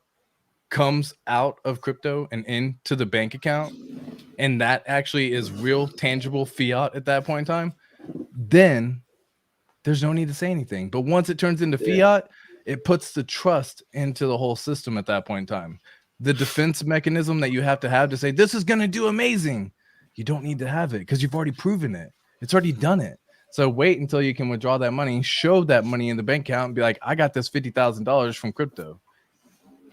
comes out of crypto and into the bank account, and that actually is real tangible fiat at that point in time. Then there's no need to say anything. But once it turns into fiat, it puts the trust into the whole system at that point in time. The defense mechanism that you have to say, this is going to do amazing. You don't need to have it because you've already proven it. It's already done it. So wait until you can withdraw that money, show that money in the bank account, and be like, I got this $50,000 from crypto.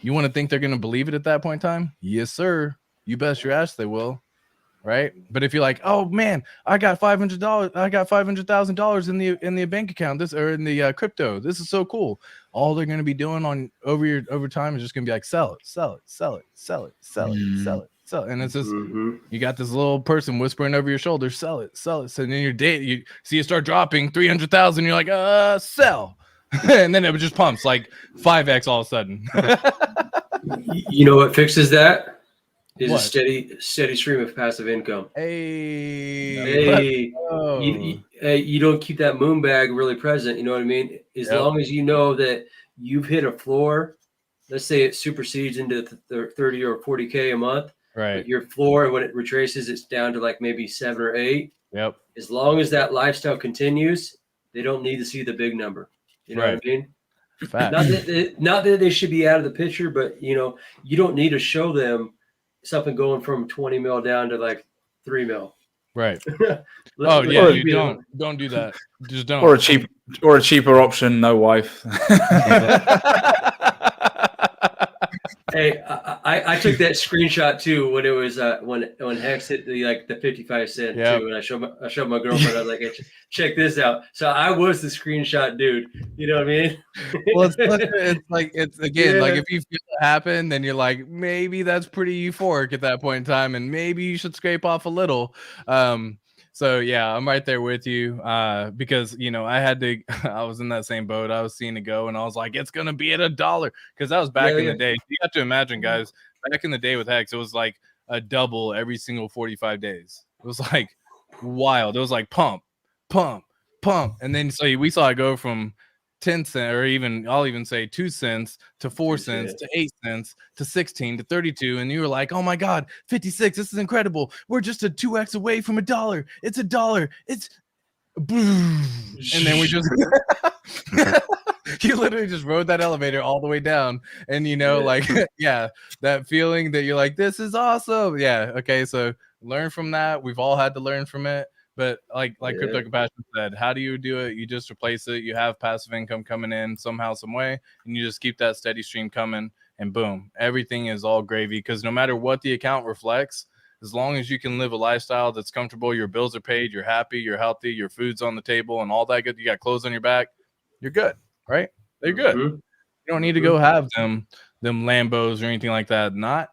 You want to think they're going to believe it at that point in time? Yes, sir. You bet your ass they will. Right. But if you're like, oh man, I got $500, I got $500,000 in the bank account, this or in the crypto. This is so cool. All they're going to be doing over time is just going to be like, sell it. And it's just, you got this little person whispering over your shoulder, sell it. So then your day, you see it start dropping 300,000. You're like, sell. And then it just pumps like 5x all of a sudden. You know what fixes that? Is a steady stream of passive income. Hey, you don't keep that moon bag really present. You know what I mean? As long as you know that you've hit a floor, let's say it supersedes into the 30 or 40K a month. Right. Your floor, when it retraces, it's down to like maybe 7 or 8. Yep. As long as that lifestyle continues, they don't need to see the big number. You know what I mean? Not that they should be out of the picture, but you know, you don't need to show them something going from 20 mil down to like 3 mil. Right. You don't do that. Just don't. Or a cheaper option, no wife. Hey, I took that screenshot too when it was when HEX hit the 55 cent too, and I showed my girlfriend. I was like, hey, check this out. So I was the screenshot dude. You know what I mean? Well, it's again like if you feel it happen, then you're like, maybe that's pretty euphoric at that point in time, and maybe you should scrape off a little. So yeah, I'm right there with you because you know I was in that same boat. I was seeing it go, and I was like, it's gonna be at $1 because that was back in the day. You have to imagine, guys, back in the day with HEX, it was like a double every single 45 days. It was like wild. It was like pump, and then so we saw it go from 10 cents, or I'll even say 2 cents to 4 cents to 8 cents to 16 to 32, and you were like, oh my god, 56, this is incredible, we're just a 2x away from $1. It's $1. It's boom. And then we just you literally just rode that elevator all the way down, and you know like that feeling that you're like, this is awesome. Okay, so learn from that. We've all had to learn from it. But like Crypto Compassion said, how do you do it? You just replace it. You have passive income coming in somehow, some way, and you just keep that steady stream coming, and boom, everything is all gravy. Because no matter what the account reflects, as long as you can live a lifestyle that's comfortable, your bills are paid, you're happy, you're healthy, your food's on the table, and all that good, you got clothes on your back, you're good, right? They're good. Mhm. You don't need to go have them Lambos or anything like that. Not,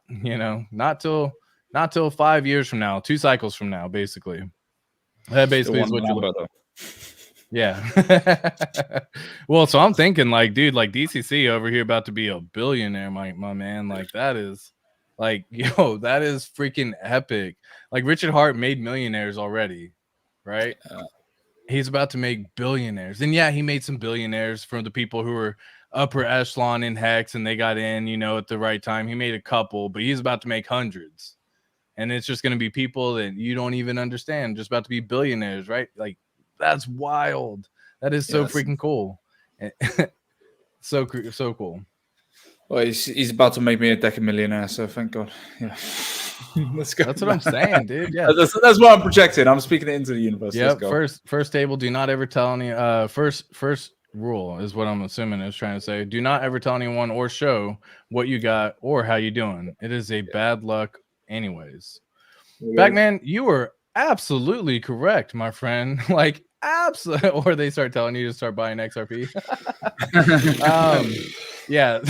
not till 5 years from now, 2 cycles from now, basically. That basically is what you're looking for. Yeah. Well, so I'm thinking like, dude, like DCC over here about to be a billionaire, my man. Like that is like, yo, that is freaking epic. Like Richard Hart made millionaires already, right? He's about to make billionaires. And yeah, he made some billionaires from the people who were upper echelon in HEX and they got in, at the right time. He made a couple, but he's about to make hundreds. And it's just going to be people that you don't even understand, just about to be billionaires, right? Like that's wild. That is so freaking cool. So cool. Well, he's about to make me a decamillionaire, so thank God. Yeah. Let's go. That's what I'm saying, dude. Yeah, that's what I'm projecting. I'm speaking it into the universe. Yep. First table. Do not ever tell any. First rule is what I'm assuming is trying to say. Do not ever tell anyone or show what you got or how you doing. It is a bad luck, anyways. Backman, you were absolutely correct, my friend. Like absolutely. Or they start telling you to start buying XRP. Yeah.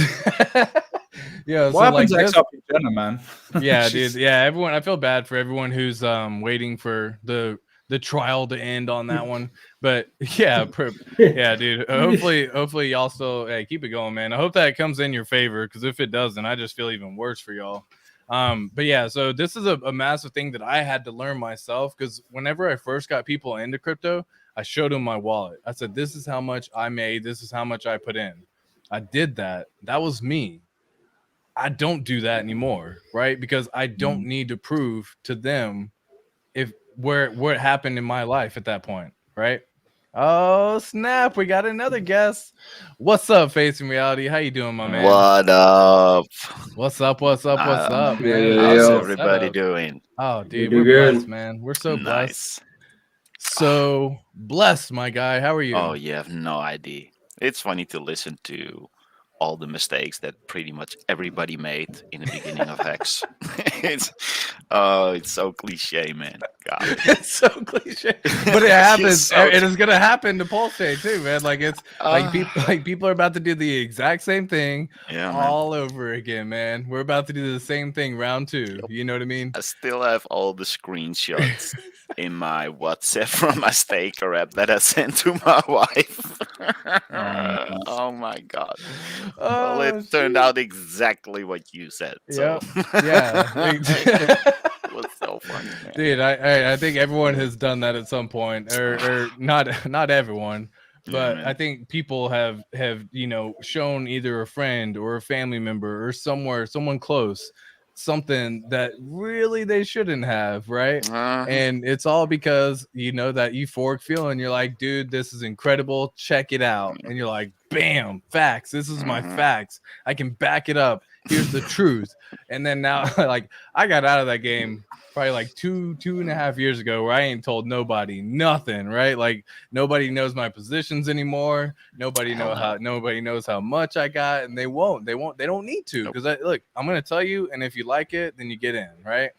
Yeah, what happens to XRP Jenna, man? Yeah, dude. Yeah, everyone. I feel bad for everyone who's waiting for the trial to end on that one. But yeah, yeah, dude. Hopefully y'all still keep it going, man. I hope that comes in your favor, because if it doesn't, I just feel even worse for y'all. But yeah, so this is a massive thing that I had to learn myself, because whenever I first got people into crypto, I showed them my wallet. I said, this is how much I made. This is how much I put in. I did that. That was me. I don't do that anymore, right? Because I don't need to prove to them where it happened in my life at that point, right? Oh snap! We got another guest. What's up, Facing Reality? How you doing, my man? What up? What's up, man? How's everybody doing? Oh, dude, we're blessed, man. We're so blessed. So blessed, my guy. How are you? Oh, you have no idea. It's funny to listen to all the mistakes that pretty much everybody made in the beginning of HEX. It's so cliche, man. God. It's so cliche, but it happens. It is gonna happen to PulseChain too, man. Like it's people are about to do the exact same thing all over again, man. We're about to do the same thing round 2. You know what I mean? I still have all the screenshots in my WhatsApp from my staker app that I sent to my wife. Oh my God. Well, it turned out exactly what you said. So. Yeah. It was so funny, man. Dude, I think everyone has done that at some point, or not everyone, but I think people have shown either a friend or a family member or someone close something that really they shouldn't have, right? And it's all because that euphoric feeling. You're like, dude, this is incredible, check it out. And you're like, bam, facts, this is my facts, I can back it up, here's the truth. And then now like I got out of that game probably like 2.5 years ago, where I ain't told nobody nothing, right? Like nobody knows my positions anymore. Nobody knows how much I got, and they don't need to, because look, I'm gonna tell you, and if you like it, then you get in, right?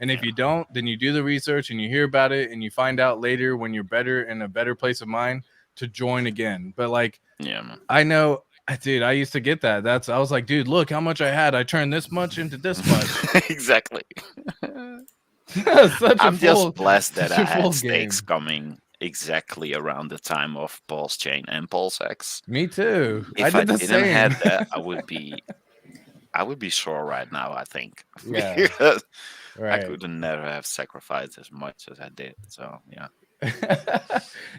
And if you don't, then you do the research and you hear about it and you find out later when you're better, in a better place of mind, to join again. But like, man. I know, dude, I used to get that. I was like, dude, look how much I had. I turned this much into this much. Exactly. I'm just blessed that I had stakes coming exactly around the time of PulseChain and PulseX. Me too. If I didn't have that, I would be sore right now, I think. Yeah. I could never have sacrificed as much as I did. So yeah.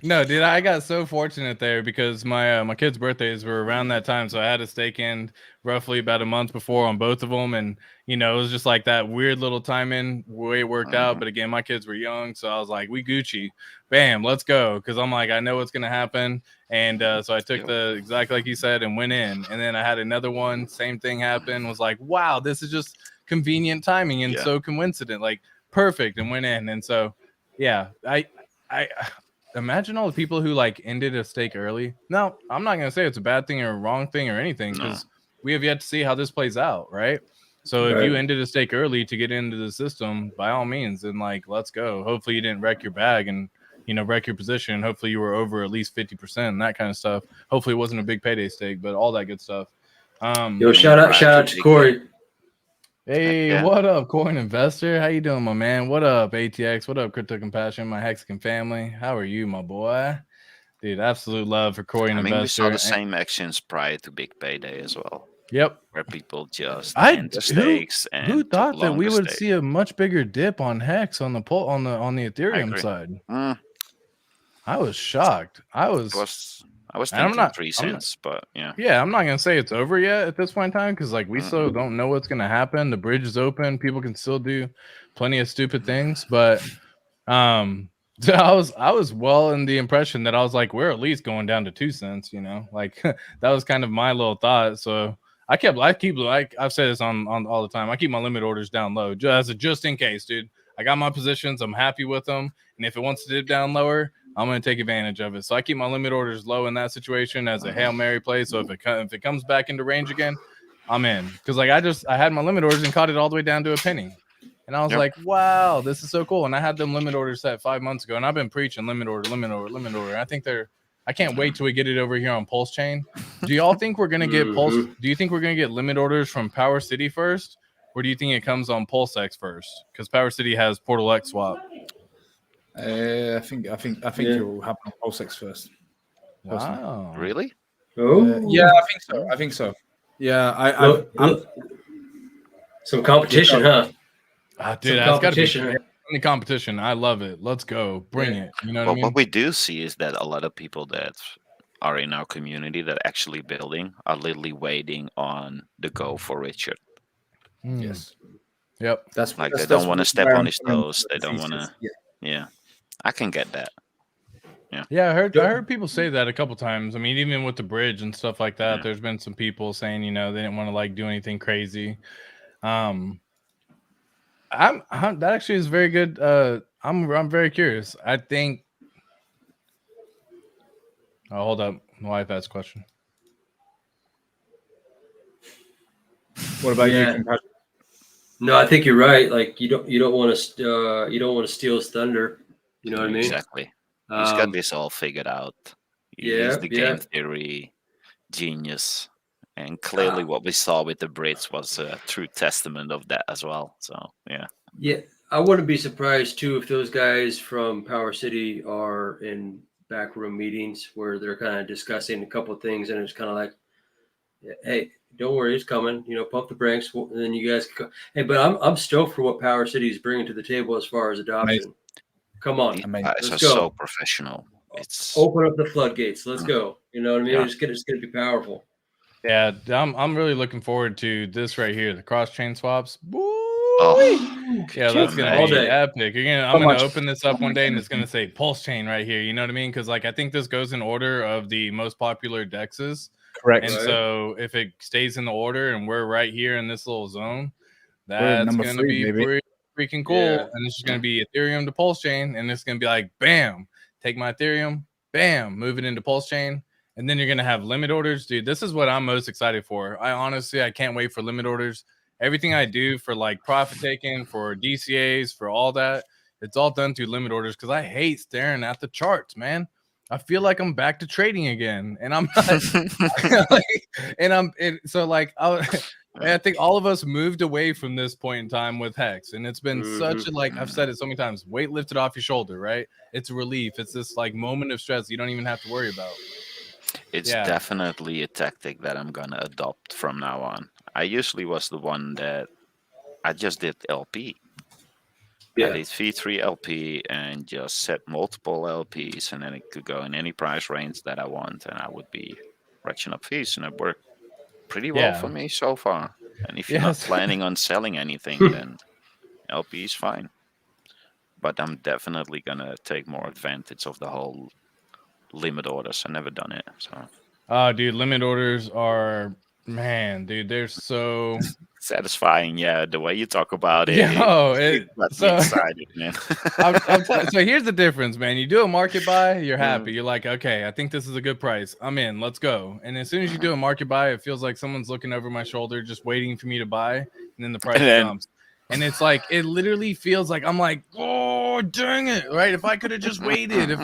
No, dude, I got so fortunate there, because my kids' birthdays were around that time, so I had a stake in roughly about a month before on both of them, and it was just like that weird little timing way it worked out. But again, my kids were young, so I was like, we Gucci, bam, let's go, because I'm like, I know what's gonna happen. And so I took the exactly like you said and went in, and then I had another one, same thing happen, was like, wow, this is just convenient timing and so coincident, like perfect, and went in. And so yeah, I imagine all the people who like ended a stake early. No, I'm not gonna say it's a bad thing or a wrong thing or anything, because we have yet to see how this plays out, right? So if you ended a stake early to get into the system, by all means, then like, let's go. Hopefully you didn't wreck your bag and wreck your position. Hopefully you were over at least 50% and that kind of stuff. Hopefully it wasn't a big payday stake, but all that good stuff. Shout out to Corey. Hey, what up, Coin Investor? How you doing, my man? What up, ATX? What up, Crypto Compassion, my Hexagon family? How are you, my boy? Dude, absolute love for Coin Investor. We saw the same actions prior to Big Payday as well. Yep. Where people just end the stakes and who thought that we would see a much bigger dip on Hex on the Ethereum side? I was shocked. I was thinking 3 cents, but yeah. Yeah, I'm not gonna say it's over yet at this point in time because like we still don't know what's gonna happen. The bridge is open. People can still do plenty of stupid things, but so I was well in the impression that I was like, we're at least going down to 2 cents, like that was kind of my little thought. So I keep like I've said this on all the time. I keep my limit orders down low just in case, dude. I got my positions. I'm happy with them, and if it wants to dip down lower, I'm going to take advantage of it. So I keep my limit orders low in that situation as a Hail Mary play. So if it comes back into range again, I'm in. Because like I had my limit orders and caught it all the way down to a penny. And I was like, wow, this is so cool. And I had them limit orders set 5 months ago. And I've been preaching limit order. I can't wait till we get it over here on PulseChain. Do y'all think we're going to get Do you think we're going to get limit orders from Power City first? Or do you think it comes on PulseX first? Because Power City has Portal X swap. I think it will happen on PulseX first. Wow. Really? Yeah, I think so. Yeah, I'm some competition, huh? Dude, that's got to be competition. I love it. Let's go. Bring it. You know what I mean? What we do see is that a lot of people that are in our community that are actually building are literally waiting on the go for Richard. Yes. Yep. That's like they don't want to step on his toes. They don't want to. Yeah. I can get that. Yeah, I heard people say that a couple times. I mean, even with the bridge and stuff like that, there's been some people saying, they didn't want to like do anything crazy. That actually is very good. I'm very curious. I think. Oh, hold up. My wife asked a question. What about you? No, I think you're right. Like you don't want to steal his thunder. You know what I mean? Exactly. He's got this all figured out. He's the game theory genius. And clearly what we saw with the Brits was a true testament of that as well. So, yeah. Yeah, I wouldn't be surprised, too, if those guys from Power City are in backroom meetings where they're kind of discussing a couple of things. And it's kind of like, hey, don't worry, it's coming. Pump the brakes. And then you guys go. Hey, but I'm stoked for what Power City is bringing to the table as far as adoption. Amazing. Come on. These guys are so professional. It's open up the floodgates. Let's go. You know what I mean? Yeah. It's gonna be powerful. Yeah, I'm really looking forward to this right here, the cross chain swaps. Yeah, that's gonna be epic. I'm gonna open this up one day and it's gonna say PulseChain right here. You know what I mean? Because like I think this goes in order of the most popular dexes. Correct. And so if it stays in the order and we're right here in this little zone, that's gonna be pretty freaking cool. Yeah. And it's just gonna be Ethereum to PulseChain, and it's gonna be like, bam, take my Ethereum, bam, move it into PulseChain. And then you're going to have limit orders. Dude, this is what I'm most excited for. I can't wait for limit orders. Everything I do for like profit taking, for DCAs, for all that, it's all done through limit orders because I hate staring at the charts, man. I feel like I'm back to trading again. And I'm not. I think all of us moved away from this point in time with Hex. And it's been such a, I've said it so many times, weight lifted off your shoulder, right? It's a relief. It's this like moment of stress you don't even have to worry about. It's definitely a tactic that I'm going to adopt from now on. I usually was the one that I just did LP. I did V3 LP and just set multiple LPs, and then it could go in any price range that I want, and I would be ratcheting up fees, and it worked pretty well for me so far. And if you're not planning on selling anything, then LP is fine. But I'm definitely going to take more advantage of the whole limit orders. I've never done it. So dude, limit orders are, man, dude, they're so satisfying. Yeah, the way you talk about it. It got me excited, man. So here's the difference, man. You do a market buy, you're happy. You're like, okay, I think this is a good price. I'm in. Let's go. And as soon as you do a market buy, it feels like someone's looking over my shoulder, just waiting for me to buy, and then the price comes. And it's like, it literally feels like I'm like, oh, dang it, right? If I could have just waited, if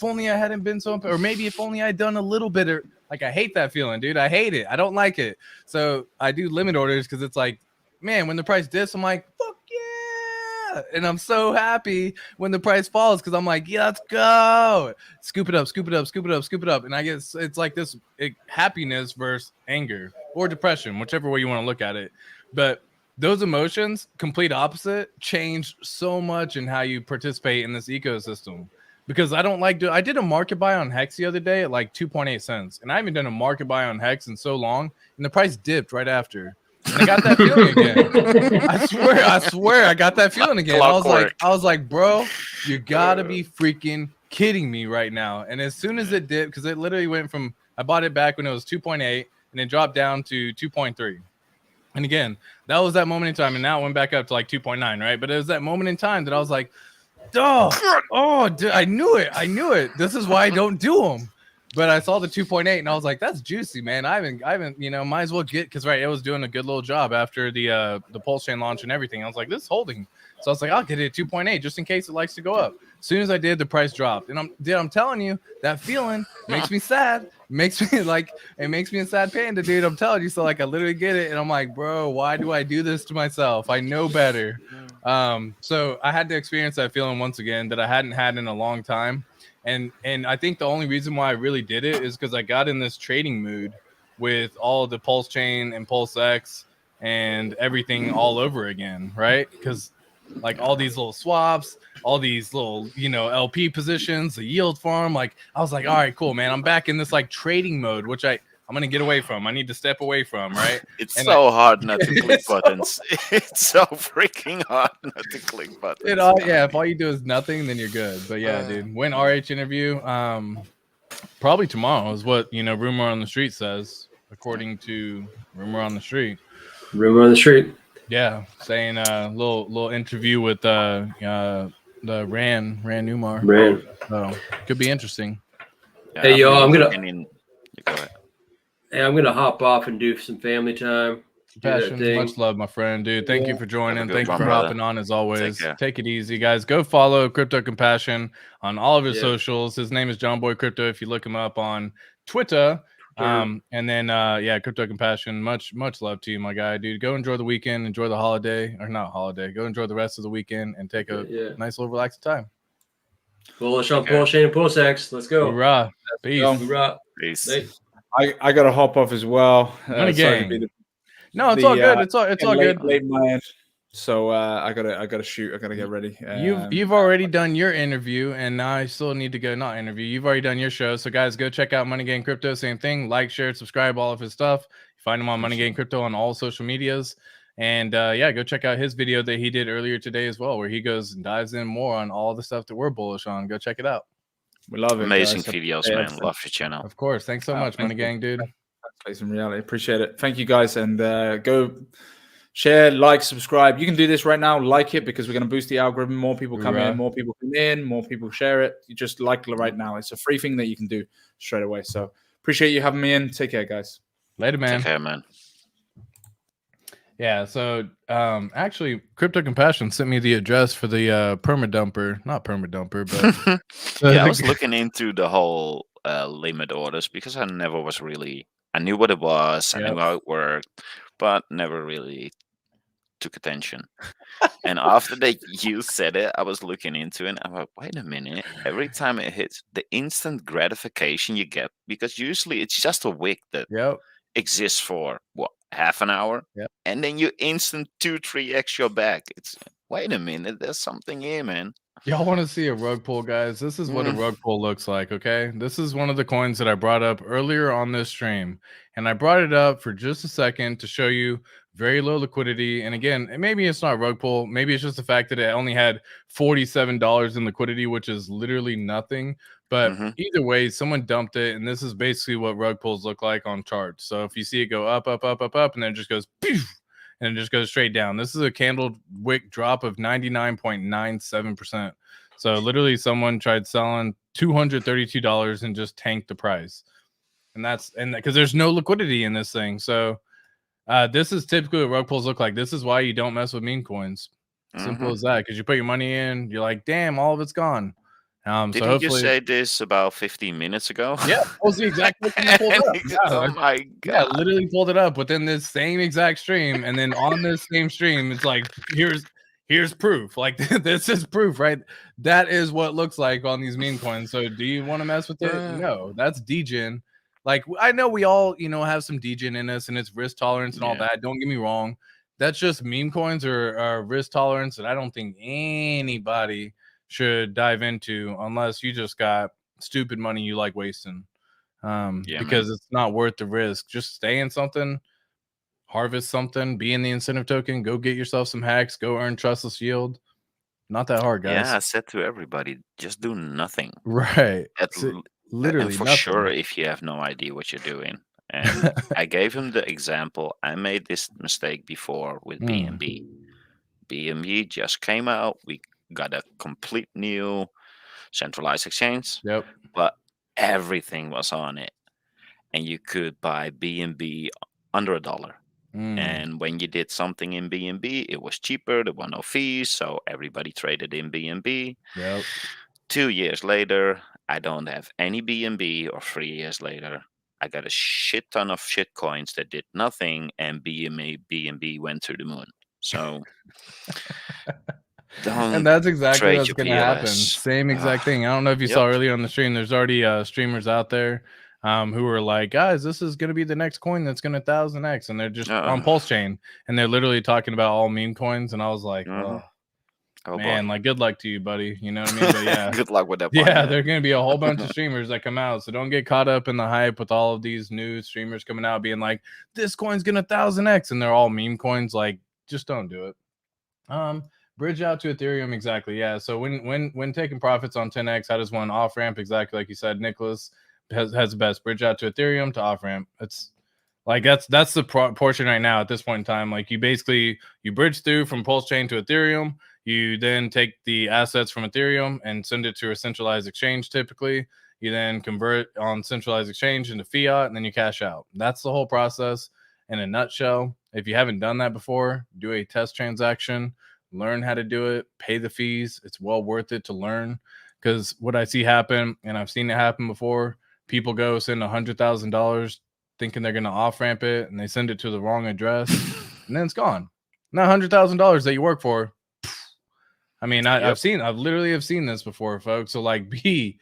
only I hadn't been so, or maybe if only I'd done a little bit of, like, I hate that feeling, dude. I hate it. I don't like it. So I do limit orders because it's like, man, when the price dips, I'm like, fuck yeah. And I'm so happy when the price falls because I'm like, yeah, let's go. Scoop it up, scoop it up, scoop it up, scoop it up. And I guess it's like this happiness versus anger or depression, whichever way you want to look at it. But those emotions, complete opposite, change so much in how you participate in this ecosystem. Because I don't like I did a market buy on HEX the other day at like 2.8 cents. And I haven't done a market buy on HEX in so long. And the price dipped right after. And I got that feeling again. I swear I got that feeling again. I was like, bro, you gotta be freaking kidding me right now. And as soon as it dipped, because it literally went from, I bought it back when it was 2.8 and it dropped down to 2.3. And again, that was that moment in time, and now it went back up to like 2.9, right? But it was that moment in time that I was like, dude, I knew it. This is why I don't do them. But I saw the 2.8 and I was like, that's juicy, man. I haven't, might as well get, because right, it was doing a good little job after the PulseChain launch and everything. I was like, this is holding. So I was like, I'll get it at 2.8 just in case it likes to go up. As soon as I did, the price dropped. And I'm telling you, that feeling makes me sad. Makes me like, it makes me a sad panda, dude. I'm telling you. So like, I literally get it. And I'm like, bro, why do I do this to myself? I know better. So I had to experience that feeling once again that I hadn't had in a long time. And I think the only reason why I really did it is because I got in this trading mood with all the PulseChain and PulseX and everything all over again, right? Because like all these little swaps, all these little, LP positions, the yield farm, like I was like, all right, cool, man. I'm back in this like trading mode, which I'm going to get away from. I need to step away from, right? It's hard not to click buttons. It's so freaking hard not to click buttons. If all you do is nothing, then you're good. But yeah, dude, when RH interview, probably tomorrow is what, rumor on the street says, according to rumor on the street. Rumor on the street. Yeah, saying little interview with the Ran Newmar. Ran. So could be interesting. Yeah, hey, yo, I'm gonna. Go ahead. Hey, I'm gonna hop off and do some family time. Passion, much love, my friend, dude. Thank you for joining. Thank you for hopping on as always. Take it easy, guys. Go follow Crypto Compassion on all of his socials. His name is John Boy Crypto. If you look him up on Twitter, and then Crypto Compassion. Much love to you, my guy, dude. Go enjoy the weekend, enjoy the holiday, or not holiday. Go enjoy the rest of the weekend and take a nice little relaxed time. Bullish on PulseChain and PulseX. Let's go. Hoorah. Peace. Hoorah. Peace. I gotta hop off as well. No, it's all good. It's all good. Late my end. So I gotta shoot. I gotta get ready. You've already done your interview, and now I still need to go. Not interview. You've already done your show. So guys, go check out Money Game Crypto. Same thing. Like, share, subscribe, all of his stuff. You find him on Money Game Crypto on all social medias. And go check out his video that he did earlier today as well, where he goes and dives in more on all the stuff that we're bullish on. Go check it out. We love it. Amazing videos, man. Love your channel. Of course. Thanks so much, Money Gang, dude. Play some reality. Appreciate it. Thank you, guys. And go share, like, subscribe. You can do this right now. Like it because we're going to boost the algorithm. More people come in, more people come in, more people share it. You just like it right now. It's a free thing that you can do straight away. So appreciate you having me in. Take care, guys. Later, man. Take care, man. Yeah, so actually, Crypto Compassion sent me the address for the permadumper. Not permadumper, but I was looking into the whole limit orders because I never was really. I knew what it was, I knew how it worked, but never really took attention. And after you said it, I was looking into it. And I'm like, wait a minute! Every time it hits, the instant gratification you get, because usually it's just a wick that exists for what? Half an hour, and then you instant 2-3x your back. It's wait a minute, there's something here, man. Y'all want to see a rug pull, guys? This is what a rug pull looks like. Okay, this is one of the coins that I brought up earlier on this stream, and I brought it up for just a second to show you very low liquidity. And again, maybe it's not rug pull, maybe it's just the fact that it only had $47 in liquidity, which is literally nothing. But either way, someone dumped it, and this is basically what rug pulls look like on charts. So if you see it go up, up, up, up, up, and then it just goes, poof, and it just goes straight down. This is a candle wick drop of 99.97%. So literally someone tried selling $232 and just tanked the price. And because there's no liquidity in this thing. So This is typically what rug pulls look like. This is why you don't mess with meme coins. Simple as that. Because you put your money in, you're like, damn, all of it's gone. Did So you hopefully, say this about 15 minutes ago? yeah, that was the exact thing you pulled up. Oh my god! Yeah, literally pulled it up within this same exact stream, and then on this same stream, it's like here's proof. Like this is proof, right? That is what it looks like on these meme coins. So do you want to mess with it? No, that's degen. Like I know we all have some degen in us, and it's risk tolerance and all that. Don't get me wrong. That's just meme coins or risk tolerance that I don't think anybody should dive into unless you just got stupid money you like wasting. Because it's not worth the risk. Just stay in something, harvest something, be in the incentive token, go get yourself some HEX, go earn trustless yield. Not that hard, guys. Yeah, I said to everybody, just do nothing. Right. Literally and for nothing. sure if you have no idea what you're doing. And I gave him the example. I made this mistake before with BNB. BNB just came out. We got a complete new centralized exchange. Yep. But everything was on it. And you could buy BNB under $1. And when you did something in BNB, it was cheaper. There were no fees. So everybody traded in BNB. Yep. 2 years later, I don't have any BNB, or 3 years later, I got a shit ton of shit coins that did nothing, and BNB went to the moon. So and that's exactly what's going to happen. PLS. Same exact thing. I don't know if you saw earlier on the stream. There's already streamers out there who are like, guys, this is going to be the next coin that's going to 1000x, and they're just on PulseChain, and they're literally talking about all meme coins. And I was like, oh man, like good luck to you, buddy. You know what I mean? But yeah, good luck with that. Yeah, there are going to be a whole bunch of streamers that come out, so don't get caught up in the hype with all of these new streamers coming out being like, this coin's going to 1000x, and they're all meme coins. Like, just don't do it. Bridge out to Ethereum, exactly. Yeah. So when taking profits on 10x, how does one off ramp? Exactly like you said, Nicholas has the best. Bridge out to Ethereum to off ramp. It's like that's the portion right now at this point in time. Like you bridge through from PulseChain to Ethereum. You then take the assets from Ethereum and send it to a centralized exchange. Typically, you then convert on centralized exchange into fiat, and then you cash out. That's the whole process in a nutshell. If you haven't done that before, do a test transaction. Learn how to do it, pay the fees. It's well worth it to learn, because what I see happen, and I've seen it happen before, people go send $100,000 thinking they're going to off ramp it, and they send it to the wrong address, and then it's gone. Now $100,000 that you work for. I mean, I've literally have seen this before, folks. So like, be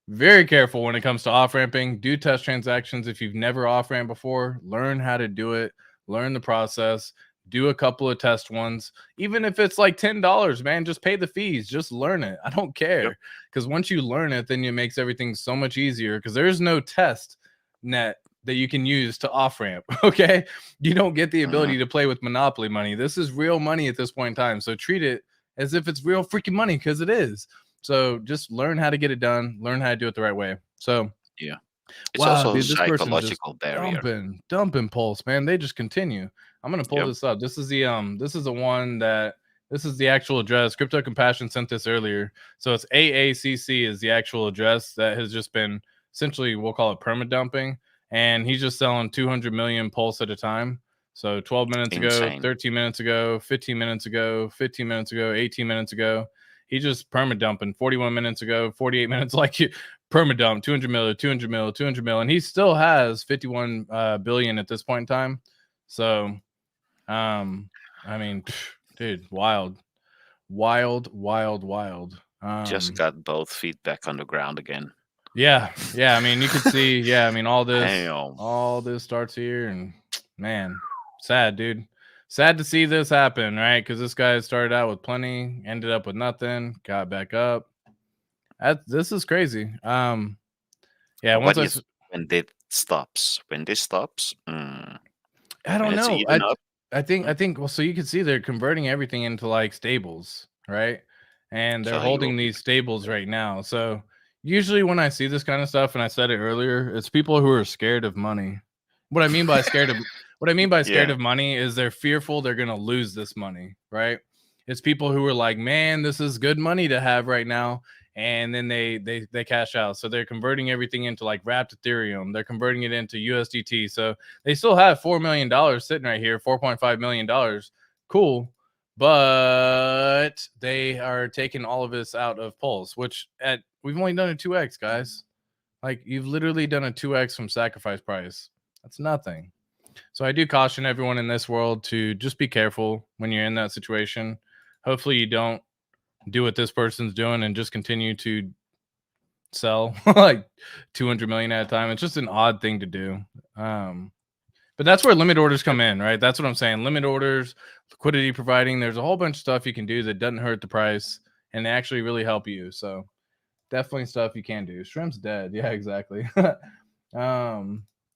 very careful when it comes to off ramping. Do test transactions. If you've never off ramped before, learn how to do it, learn the process. Do a couple of test ones. Even if it's like $10, man, just pay the fees. Just learn it. I don't care. Because once you learn it, then it makes everything so much easier, because there's no test net that you can use to off ramp. Okay. You don't get the ability to play with monopoly money. This is real money at this point in time. So treat it as if it's real freaking money, because it is. So just learn how to get it done. Learn how to do it the right way. So yeah. It's also a psychological barrier. Dumping Pulse, man. They just continue. I'm gonna pull this up. This is the one that this is the actual address. Crypto Compassion sent this earlier. So it's AACC is the actual address that has just been essentially, we'll call it perma dumping. And he's just selling 200 million Pulse at a time. So 12 minutes ago, 13 minutes ago, 15 minutes ago, 15 minutes ago, 18 minutes ago. He just perma dumping 41 minutes ago, 48 minutes, like you perma dump 200 mil, 200 mil, 200 mil. And he still has 51 billion at this point in time. So, I mean, dude, wild. Just got both feet back on the ground again. Yeah. I mean, you could see, I mean, all this starts here, and man, sad, dude. Sad to see this happen, right? Because this guy started out with plenty, ended up with nothing, got back up. This is crazy. When this stops, I don't know. I think. Well, so you can see they're converting everything into like stables, right? And they're holding these stables right now. So usually when I see this kind of stuff, and I said it earlier, it's people who are scared of money. What I mean by scared of money is they're fearful they're gonna lose this money, right? It's people who are like, man, this is good money to have right now. and then they cash out. So they're converting everything into like wrapped Ethereum. They're converting it into USDT. So they still have $4 million sitting right here, $4.5 million. Cool. But they are taking all of this out of Pulse, which we've only done a 2x, guys. Like, you've literally done a 2x from sacrifice price. That's nothing. So I do caution everyone in this world to just be careful when you're in that situation. Hopefully you don't do what this person's doing and just continue to sell like 200 million at a time. It's just an odd thing to do. But that's where limit orders come in, right? That's what I'm saying. Limit orders, liquidity providing. There's a whole bunch of stuff you can do that doesn't hurt the price and they actually really help you. So definitely stuff you can do. Shrimp's dead. Yeah, exactly.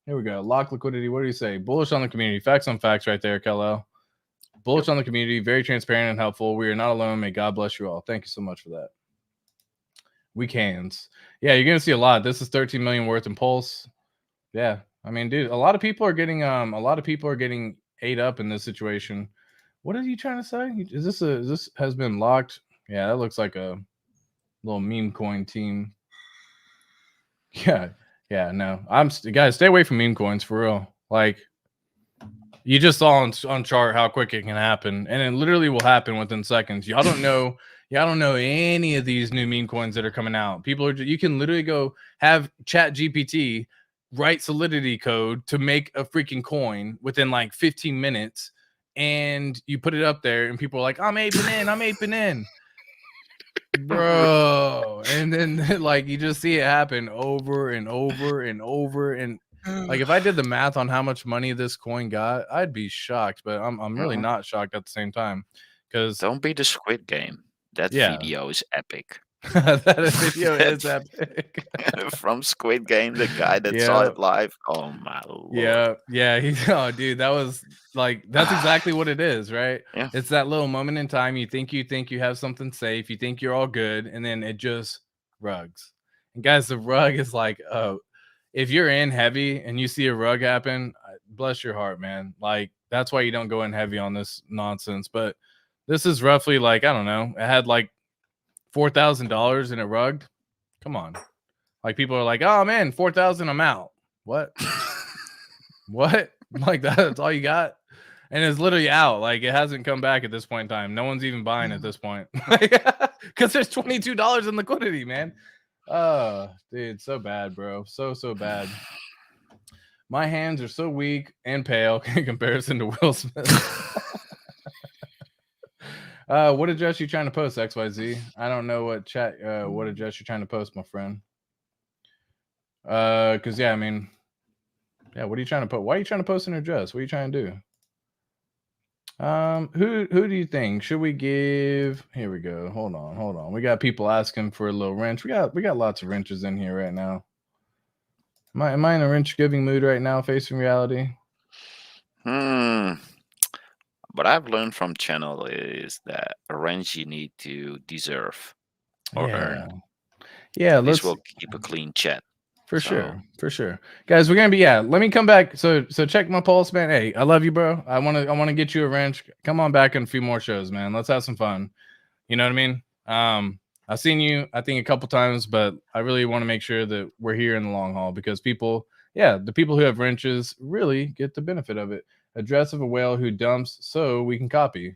Here we go. Lock liquidity. What do you say? Bullish on the community. Facts on facts right there, Kello. Bullish on the community. Very transparent and helpful. We are not alone. May God bless you all. Thank you so much for that. Weak hands. Yeah, you're going to see a lot. This is 13 million worth in Pulse. Yeah. I mean, dude, a lot of people are getting ate up in this situation. What are you trying to say? Is this has been locked? Yeah, that looks like a little meme coin team. Yeah, no. Guys, stay away from meme coins for real. Like, you just saw on chart how quick it can happen, and it literally will happen within seconds. Y'all don't know any of these new meme coins that are coming out. You can literally go have Chat GPT write Solidity code to make a freaking coin within like 15 minutes, and you put it up there, and people are like, I'm aping in. Bro, and then like you just see it happen over and over and over, and like if I did the math on how much money this coin got, I'd be shocked, but I'm really not shocked at the same time, because don't be the Squid Game. That video is epic. That video is epic. From Squid Game, the guy that saw it live. Oh my lord. Yeah. Dude, that was like, that's exactly what it is, right? Yeah. It's that little moment in time. You think you have something safe. You think you're all good, and then it just rugs. And guys, the rug is like, if you're in heavy and you see a rug happen, bless your heart, man. Like, that's why you don't go in heavy on this nonsense. But this is roughly like, I don't know, it had like $4,000 and it rugged. Come on. Like, people are like, oh man, 4,000, I'm out. What? What? Like, that's all you got? And it's literally out. Like, it hasn't come back at this point in time. No one's even buying at this point. Because there's $22 in liquidity, man. Oh, dude, so bad, bro. So bad. My hands are so weak and pale in comparison to Will Smith. What address you trying to post, XYZ? I don't know what what address you're trying to post, my friend. Because yeah, I mean, yeah, what are you trying to put? Why are you trying to post an address? What are you trying to do? Who do you think should we give? Here we go. Hold on. We got people asking for a little wrench. We got lots of wrenches in here right now. Am I in a wrench giving mood right now, facing reality? What I've learned from channel is that a wrench you need to deserve or earn. Yeah, this will keep a clean chat. For sure. Guys, we're gonna be let me come back. So check my pulse, man. Hey, I love you, bro. I wanna get you a wrench. Come on back in a few more shows, man. Let's have some fun. You know what I mean? I've seen you, I think, a couple times, but I really want to make sure that we're here in the long haul, because the people who have wrenches really get the benefit of it. Address of a whale who dumps so we can copy.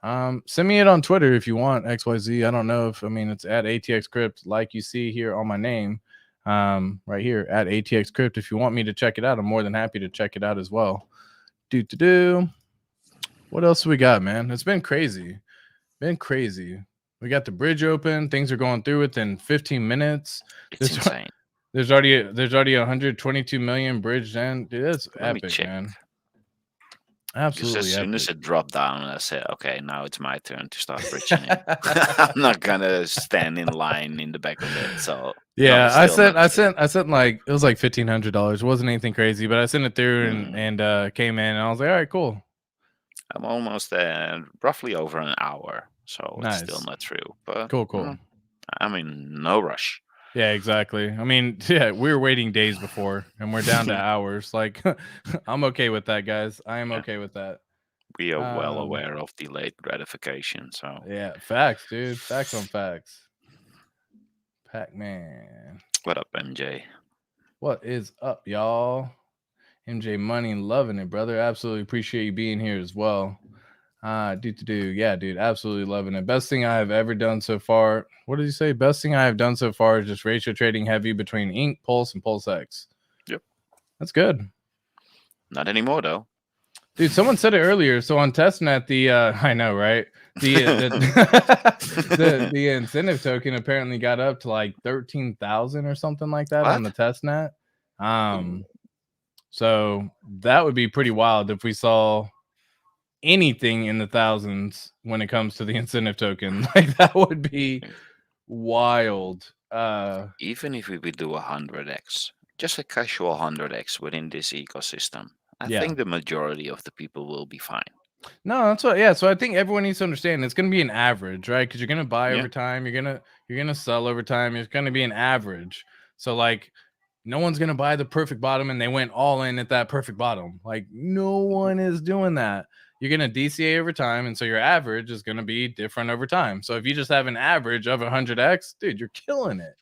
Send me it on Twitter if you want, XYZ. I don't know if, it's at ATX Crypt, like you see here on my name. Right here at ATX Crypt. If you want me to check it out, I'm more than happy to check it out as well. What else we got, man? It's been crazy. We got the bridge open. Things are going through within 15 minutes. It's insane. There's already 122 million bridged in. Dude, that's epic, man. Absolutely. As soon as it dropped down, I said, okay, now it's my turn to start bridging it. I'm not gonna stand in line in the back of it. So yeah, I sent like, it was like $1,500. It wasn't anything crazy, but I sent it through and came in, and I was like, all right, cool. I'm almost roughly over an hour, so it's still not through. But cool. No rush. Yeah, exactly. We were waiting days before, and we're down to hours. Like, I'm okay with that, guys. I am okay with that. We are well aware of delayed gratification. So yeah, facts, dude. Facts on facts. Pac-Man. What up, MJ? What is up, y'all? MJ Money, loving it, brother. Absolutely appreciate you being here as well. Yeah, dude, absolutely loving it. Best thing I have ever done so far. What did you say? Best thing I have done so far is just ratio trading heavy between Ink, Pulse, and PulseX. Yep. That's good. Not anymore, though. Dude, someone said it earlier. So on testnet, I know, right? The incentive token apparently got up to like 13,000 or something like that on the testnet. So that would be pretty wild if we saw anything in the thousands when it comes to the incentive token. Like that would be wild. Even if we would do 100x, just a casual 100x within this ecosystem, I think the majority of the people will be fine. No, that's what. Yeah, so I think everyone needs to understand it's going to be an average, right? Because you're going to buy over time, you're gonna sell over time. It's going to be an average. So like, no one's going to buy the perfect bottom and they went all in at that perfect bottom. Like no one is doing that. You're going to DCA over time, and so your average is going to be different over time. So if you just have an average of 100x, dude, you're killing it.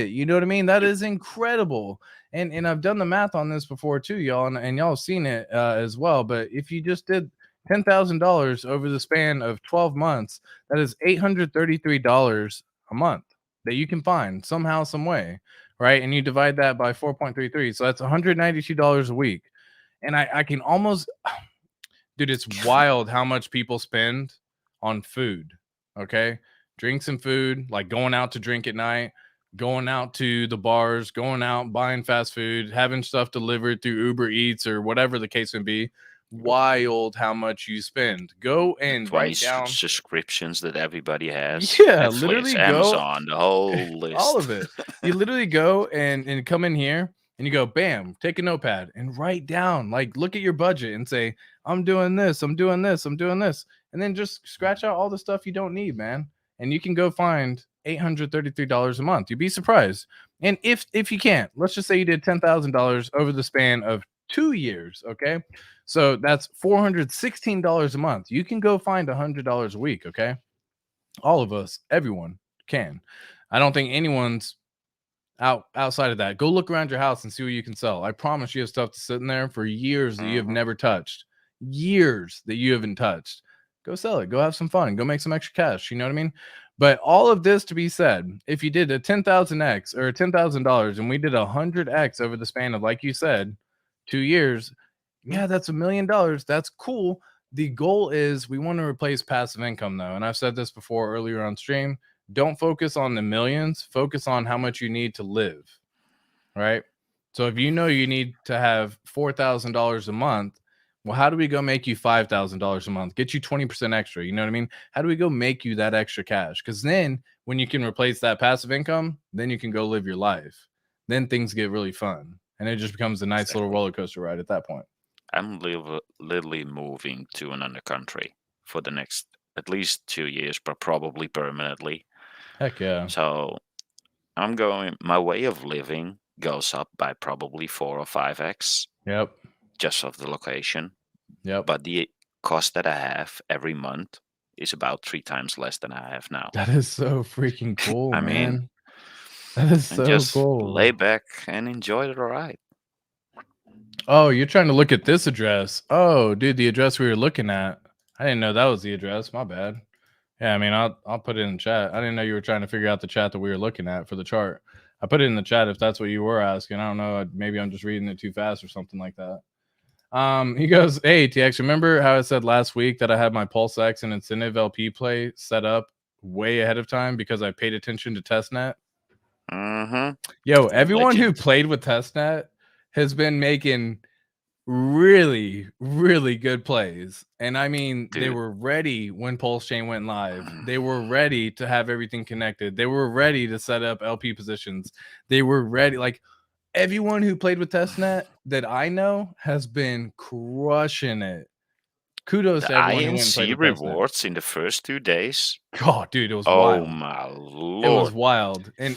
You know what I mean? That is incredible. And I've done the math on this before too, y'all, and y'all have seen it as well. But if you just did $10,000 over the span of 12 months, that is $833 a month that you can find somehow, some way, right? And you divide that by 4.33, so that's $192 a week. And I can almost, dude, it's wild how much people spend on food. Okay, drinks and food, like going out to drink at night, going out to the bars, going out, buying fast food, having stuff delivered through Uber Eats or whatever the case may be. Wild how much you spend. Go and write down subscriptions that everybody has. Yeah, Netflix, literally Amazon, the whole list. All of it. You literally go and come in here and you go, bam, take a notepad and write down, like, look at your budget and say, I'm doing this, I'm doing this, I'm doing this. And then just scratch out all the stuff you don't need, man. And you can go find $833 a month. You'd be surprised. And if you can't, let's just say you did $10,000 over the span of 2 years, okay? So that's $416 a month. You can go find $100 a week, okay? All of us, everyone can. I don't think anyone's outside of that. Go look around your house and see what you can sell. I promise you have stuff to sit in there for years that you have never touched. Years that you haven't touched. Go sell it. Go have some fun. Go make some extra cash. You know what I mean? But all of this to be said, if you did a 10,000x or $10,000 and we did 100x over the span of, like you said, 2 years, yeah, that's $1 million. That's cool. The goal is we want to replace passive income, though. And I've said this before earlier on stream. Don't focus on the millions. Focus on how much you need to live, right? So if you know you need to have $4,000 a month, well, how do we go make you $5,000 a month? Get you 20% extra. You know what I mean? How do we go make you that extra cash? Because then when you can replace that passive income, then you can go live your life. Then things get really fun. And it just becomes a nice little roller coaster ride at that point. I'm literally moving to another country for the next at least 2 years, but probably permanently. Heck yeah. So my way of living goes up by probably 4 or 5x. Yep. Just of the location. Yep. But the cost that I have every month is about 3 times less than I have now. That is so freaking cool, I man. mean, that is so just cool. Lay back and enjoy the ride. Oh, you're trying to look at this address. Oh, dude, the address we were looking at. I didn't know that was the address. My bad. Yeah, I mean, I'll put it in the chat. I didn't know you were trying to figure out the chat that we were looking at for the chart. I put it in the chat if that's what you were asking. I don't know. Maybe I'm just reading it too fast or something like that. He goes, hey, TX, remember how I said last week that I had my PulseX and incentive LP play set up way ahead of time because I paid attention to testnet? Yo, everyone who played with testnet has been making really, really good plays. And I mean, they were ready when PulseChain went live. They were ready to have everything connected. They were ready to set up LP positions. They were ready. Like, everyone who played with testnet that I know has been crushing it. Kudos to everyone who went and played with rewards in the first 2 days. Oh, dude, it was wild. Oh my lord, it was wild. And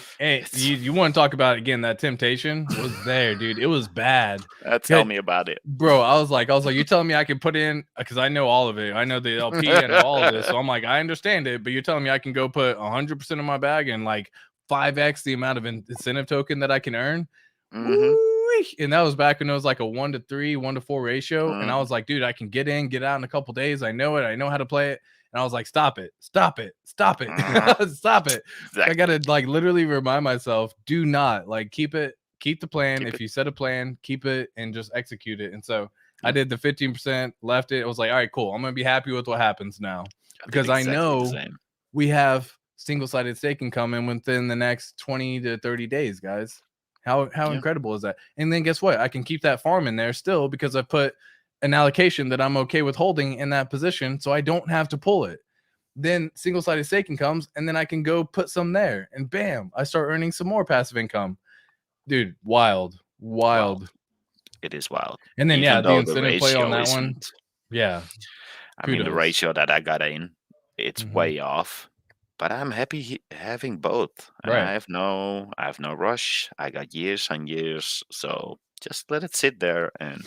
you want to talk about it again? That temptation was there, dude. It was bad. Tell me about it, bro. I was like, you're telling me I can put in, because I know all of it. I know the LP and all of this. So I'm like, I understand it, but you're telling me I can go put 100% of my bag and like 5x the amount of incentive token that I can earn. Mhm. And that was back when it was like a 1-to-3, 1-to-4 ratio. And I Mhm. was like, dude, I can get in, get out in a couple days. I know it. I know how to play it. And I was like, stop it, stop it, stop it, stop it. I Exactly. gotta like literally remind myself, do not like keep the plan. Keep If it. you set a plan, keep it and just execute it. And so I Yeah. did the 15%, left it. It was like, all right, cool. I'm gonna be happy with what happens now. I did Because I exactly the know same. we have single-sided staking coming within the next 20 to 30 days, guys. How Yeah. incredible is that? And then guess what? I can keep that farm in there still because I put an allocation that I'm okay with holding in that position, so I don't have to pull it. Then single-sided staking comes, and then I can go put some there, and bam, I start earning some more passive income. Dude, wild. It is wild. And then Even yeah, the though the incentive play on ratio that one, isn't. yeah. I mean, the Kudos. ratio that I got in, it's Mhm. way off. But I'm happy having both. And Right. I have no rush. I got years and years. So just let it sit there and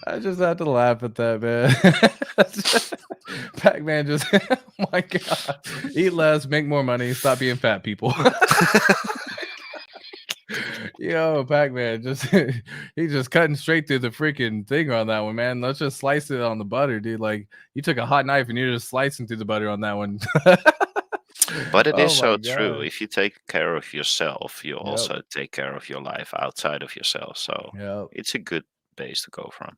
I just have to laugh at that, man. Pac-Man just, oh my God. Eat less, make more money, stop being fat people. Yo, Pac-Man, he's just cutting straight through the freaking thing on that one, man. Let's just slice it on the butter, dude. Like you took a hot knife and you're just slicing through the butter on that one. But it is Oh so my true. God. If you take care of yourself, you Yep. also take care of your life outside of yourself. So Yep. it's a good base to go from.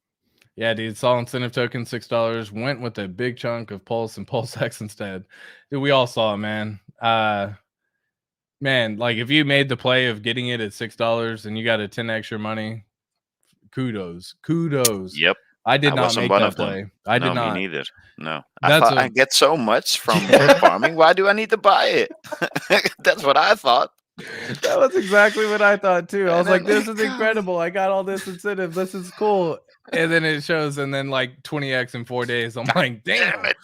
Yeah, dude. Saw incentive token $6. Went with a big chunk of Pulse and PulseX instead. Dude, we all saw it, man. Man, like if you made the play of getting it at $6 and you got a 10 extra money, kudos. Yep. I did I not wasn't make one that of them. play. I did No, me not. neither. No. I That's thought I a get so much from farming. Why do I need to buy it? That's what I thought. that was exactly what I thought too. I was And like, then this it is got me. incredible. I got all this incentive. This is cool. And then it shows, and then like 20x in 4 days. I'm like, Damn it.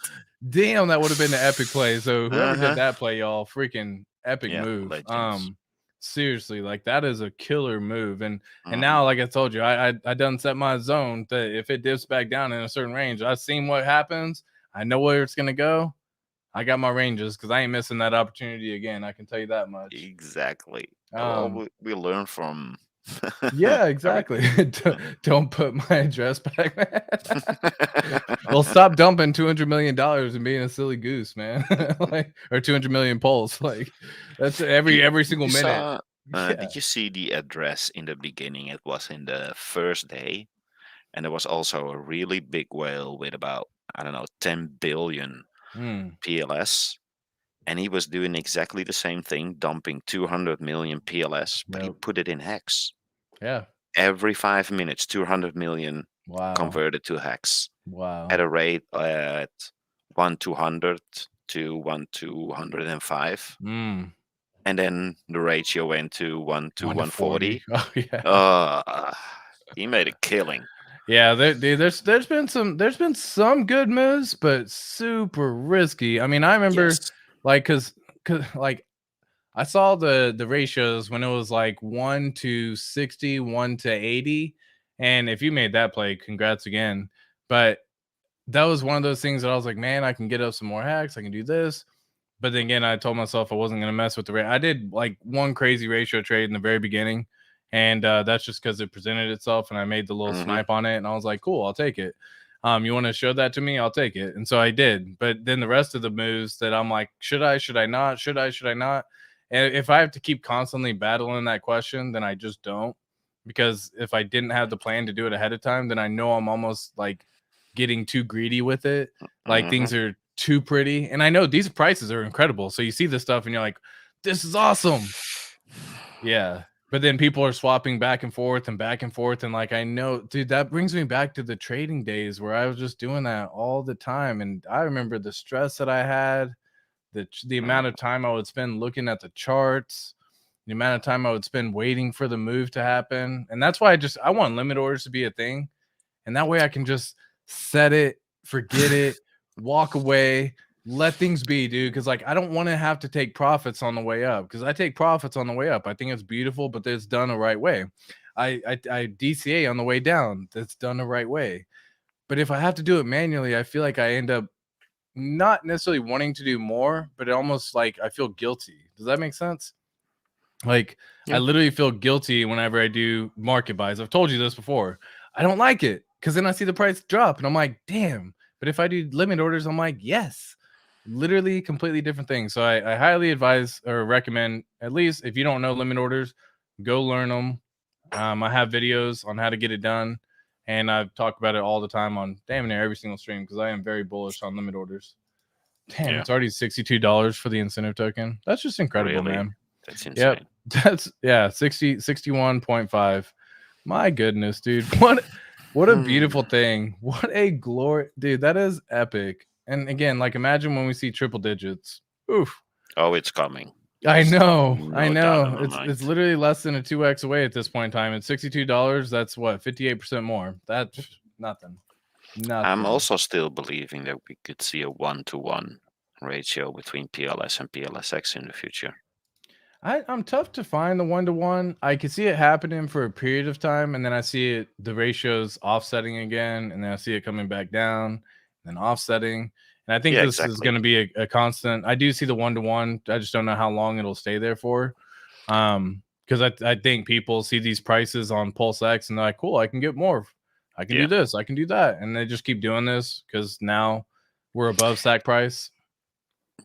damn, that would have been an epic play. So whoever Uh-huh. did that play, y'all, freaking epic Yeah, move. legends. Seriously, like that is a killer move. And Mhm. now, like I told you, I done set my zone that if it dips back down in a certain range, I've seen what happens. I know where it's gonna go. I got my ranges because I ain't missing that opportunity again. I can tell you that much. Exactly. Well, Um, we learn from yeah, everything. exactly. Don't put my address back, man. Well, stop dumping $200 million and being a silly goose, man. Like, or 200 million polls. Like, that's every single You minute. saw, Yeah. did you see the address in the beginning? It was in the first day, and there was also a really big whale with about, I don't know, 10 billion Mm, PLS. And he was doing exactly the same thing, dumping 200 million PLS, but he yep. put it in HEX. Yeah. Every 5 minutes, 200 million Wow. converted to HEX Wow. at a rate at 1/200 to 1/205. Mm. And then the ratio went to 1/140. Oh yeah. He made a killing. Yeah, there's been some good moves, but super risky. I mean, I remember Yes. like cause like I saw the ratios when it was like 1 to 60, 1 to 80. And if you made that play, congrats again. But that was one of those things that I was like, man, I can get up some more hacks, I can do this. But then again, I told myself I wasn't gonna mess with the rate. I did like one crazy ratio trade in the very beginning. And that's just because it presented itself and I made the little Mhm. snipe on it and I was like, cool, I'll take it. You want to show that to me? I'll take it. And so I did. But then the rest of the moves that I'm like, should I not? Should I not? And if I have to keep constantly battling that question, then I just don't. Because if I didn't have the plan to do it ahead of time, then I know I'm almost like getting too greedy with it. Like things are too pretty. And I know these prices are incredible. So you see this stuff and you're like, this is awesome. Yeah. But then people are swapping back and forth. And like, I know, dude, that brings me back to the trading days where I was just doing that all the time. And I remember the stress that I had, the amount of time I would spend looking at the charts, the amount of time I would spend waiting for the move to happen. And that's why I want limit orders to be a thing. And that way I can just set it, forget it, walk away, let things be, dude. Because like I don't want to have to take profits on the way up. Because I take profits on the way up. I think it's beautiful, but it's done the right way. I DCA on the way down. That's done the right way. But if I have to do it manually, I feel like I end up not necessarily wanting to do more, but it almost like I feel guilty. Does that make sense? Like I literally feel guilty whenever I do market buys. I've told you this before. I don't like it because then I see the price drop and I'm like, damn. But if I do limit orders, I'm like, yes. Literally completely different things. So I highly advise or recommend, at least if you don't know limit orders, go learn them. I have videos on how to get it done. And I've talked about it all the time on damn near every single stream because I am very bullish on limit orders. Damn, it's already $62 for the incentive token. That's just incredible, man. That's insane. Yep. That's 61.5. My goodness, dude. What a beautiful thing. What a glory, dude. That is epic. And again, like imagine when we see triple digits. Oof. Oh, it's coming. I know. No It's literally less than a 2x away at this point in time. It's $62. That's what, 58% more. That's nothing. I'm also still believing that we could see a 1-to-1 ratio between PLS and PLSX in the future. I'm tough to find the 1-to-1. I could see it happening for a period of time, and then I see it, the ratios offsetting again, and then I see it coming back down, and then offsetting. And I think this is going to be a constant. I do see the 1-to-1. I just don't know how long it'll stay there for. Because I think people see these prices on PulseX and they're like, cool, I can get more. I can do this. I can do that. And they just keep doing this because now we're above stack price.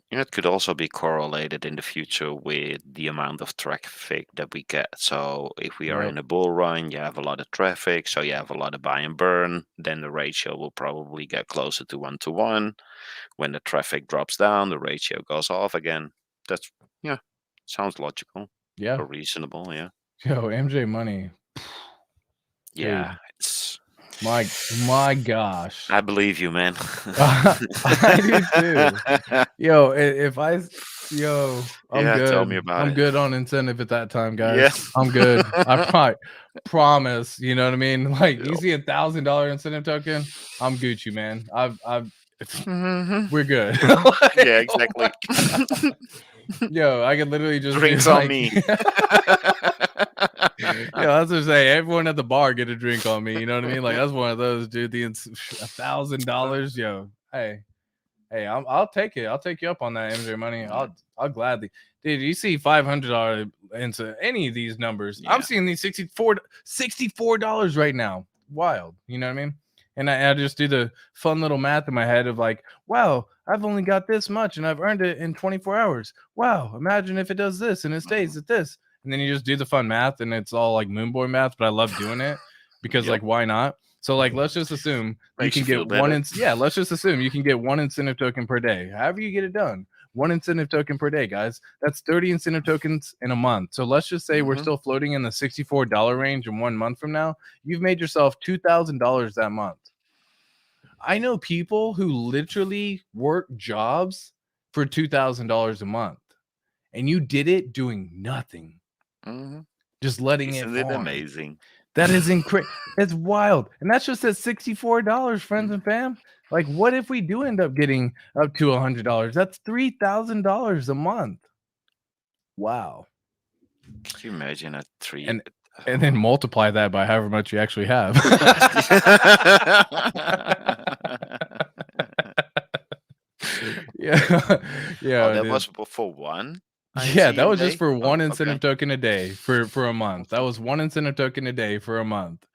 It could also be correlated in the future with the amount of traffic that we get. So if we are in a bull run, you have a lot of traffic, so you have a lot of buy and burn, then the ratio will probably get closer to 1-to-1. When the traffic drops down, the ratio goes off again. That's, sounds logical. Yeah. Or reasonable, yeah. Yo, MJ Money. Yeah, dude. it's... My gosh. I believe you, man. I do too. Yo, I'm good. Tell me about I'm it. good on incentive at that time, guys. Yeah. I'm good. I promise. You know what I mean? Like you see $1,000 incentive token, I'm Gucci, man. We're good. Yeah, exactly. Yo, I could literally just drinks on me. Yeah, that's what I'm saying. Everyone at the bar get a drink on me. You know what I mean? Like that's one of those, dude. The $1,000, yo. Hey, I'll take it. I'll take you up on that, MJ Money. I'll gladly, dude. You see $500 into any of these numbers? Yeah. I'm seeing these $64 right now. Wild. You know what I mean? And I just do the fun little math in my head of like, wow, I've only got this much and I've earned it in 24 hours. Wow, imagine if it does this and it stays at this. And then you just do the fun math and it's all like Moonboy math, but I love doing it because like, why not? So like, let's just assume you can get let's just assume you can get one incentive token per day. However you get it done, one incentive token per day, guys. That's 30 incentive tokens in a month. So let's just say we're still floating in the $64 range in 1 month from now. You've made yourself $2,000 that month. I know people who literally work jobs for $2,000 a month, and you did it doing nothing. Just letting Isn't it amazing? That is incredible. It's wild. And that's just at $64, friends and fam. Like, what if we do end up getting up to $100? That's $3,000 a month. Wow. Can you imagine a three? And then multiply that by however much you actually have. Yeah. Oh, that was for one? Yeah, that was just for one incentive token a day for a month. That was one incentive token a day for a month.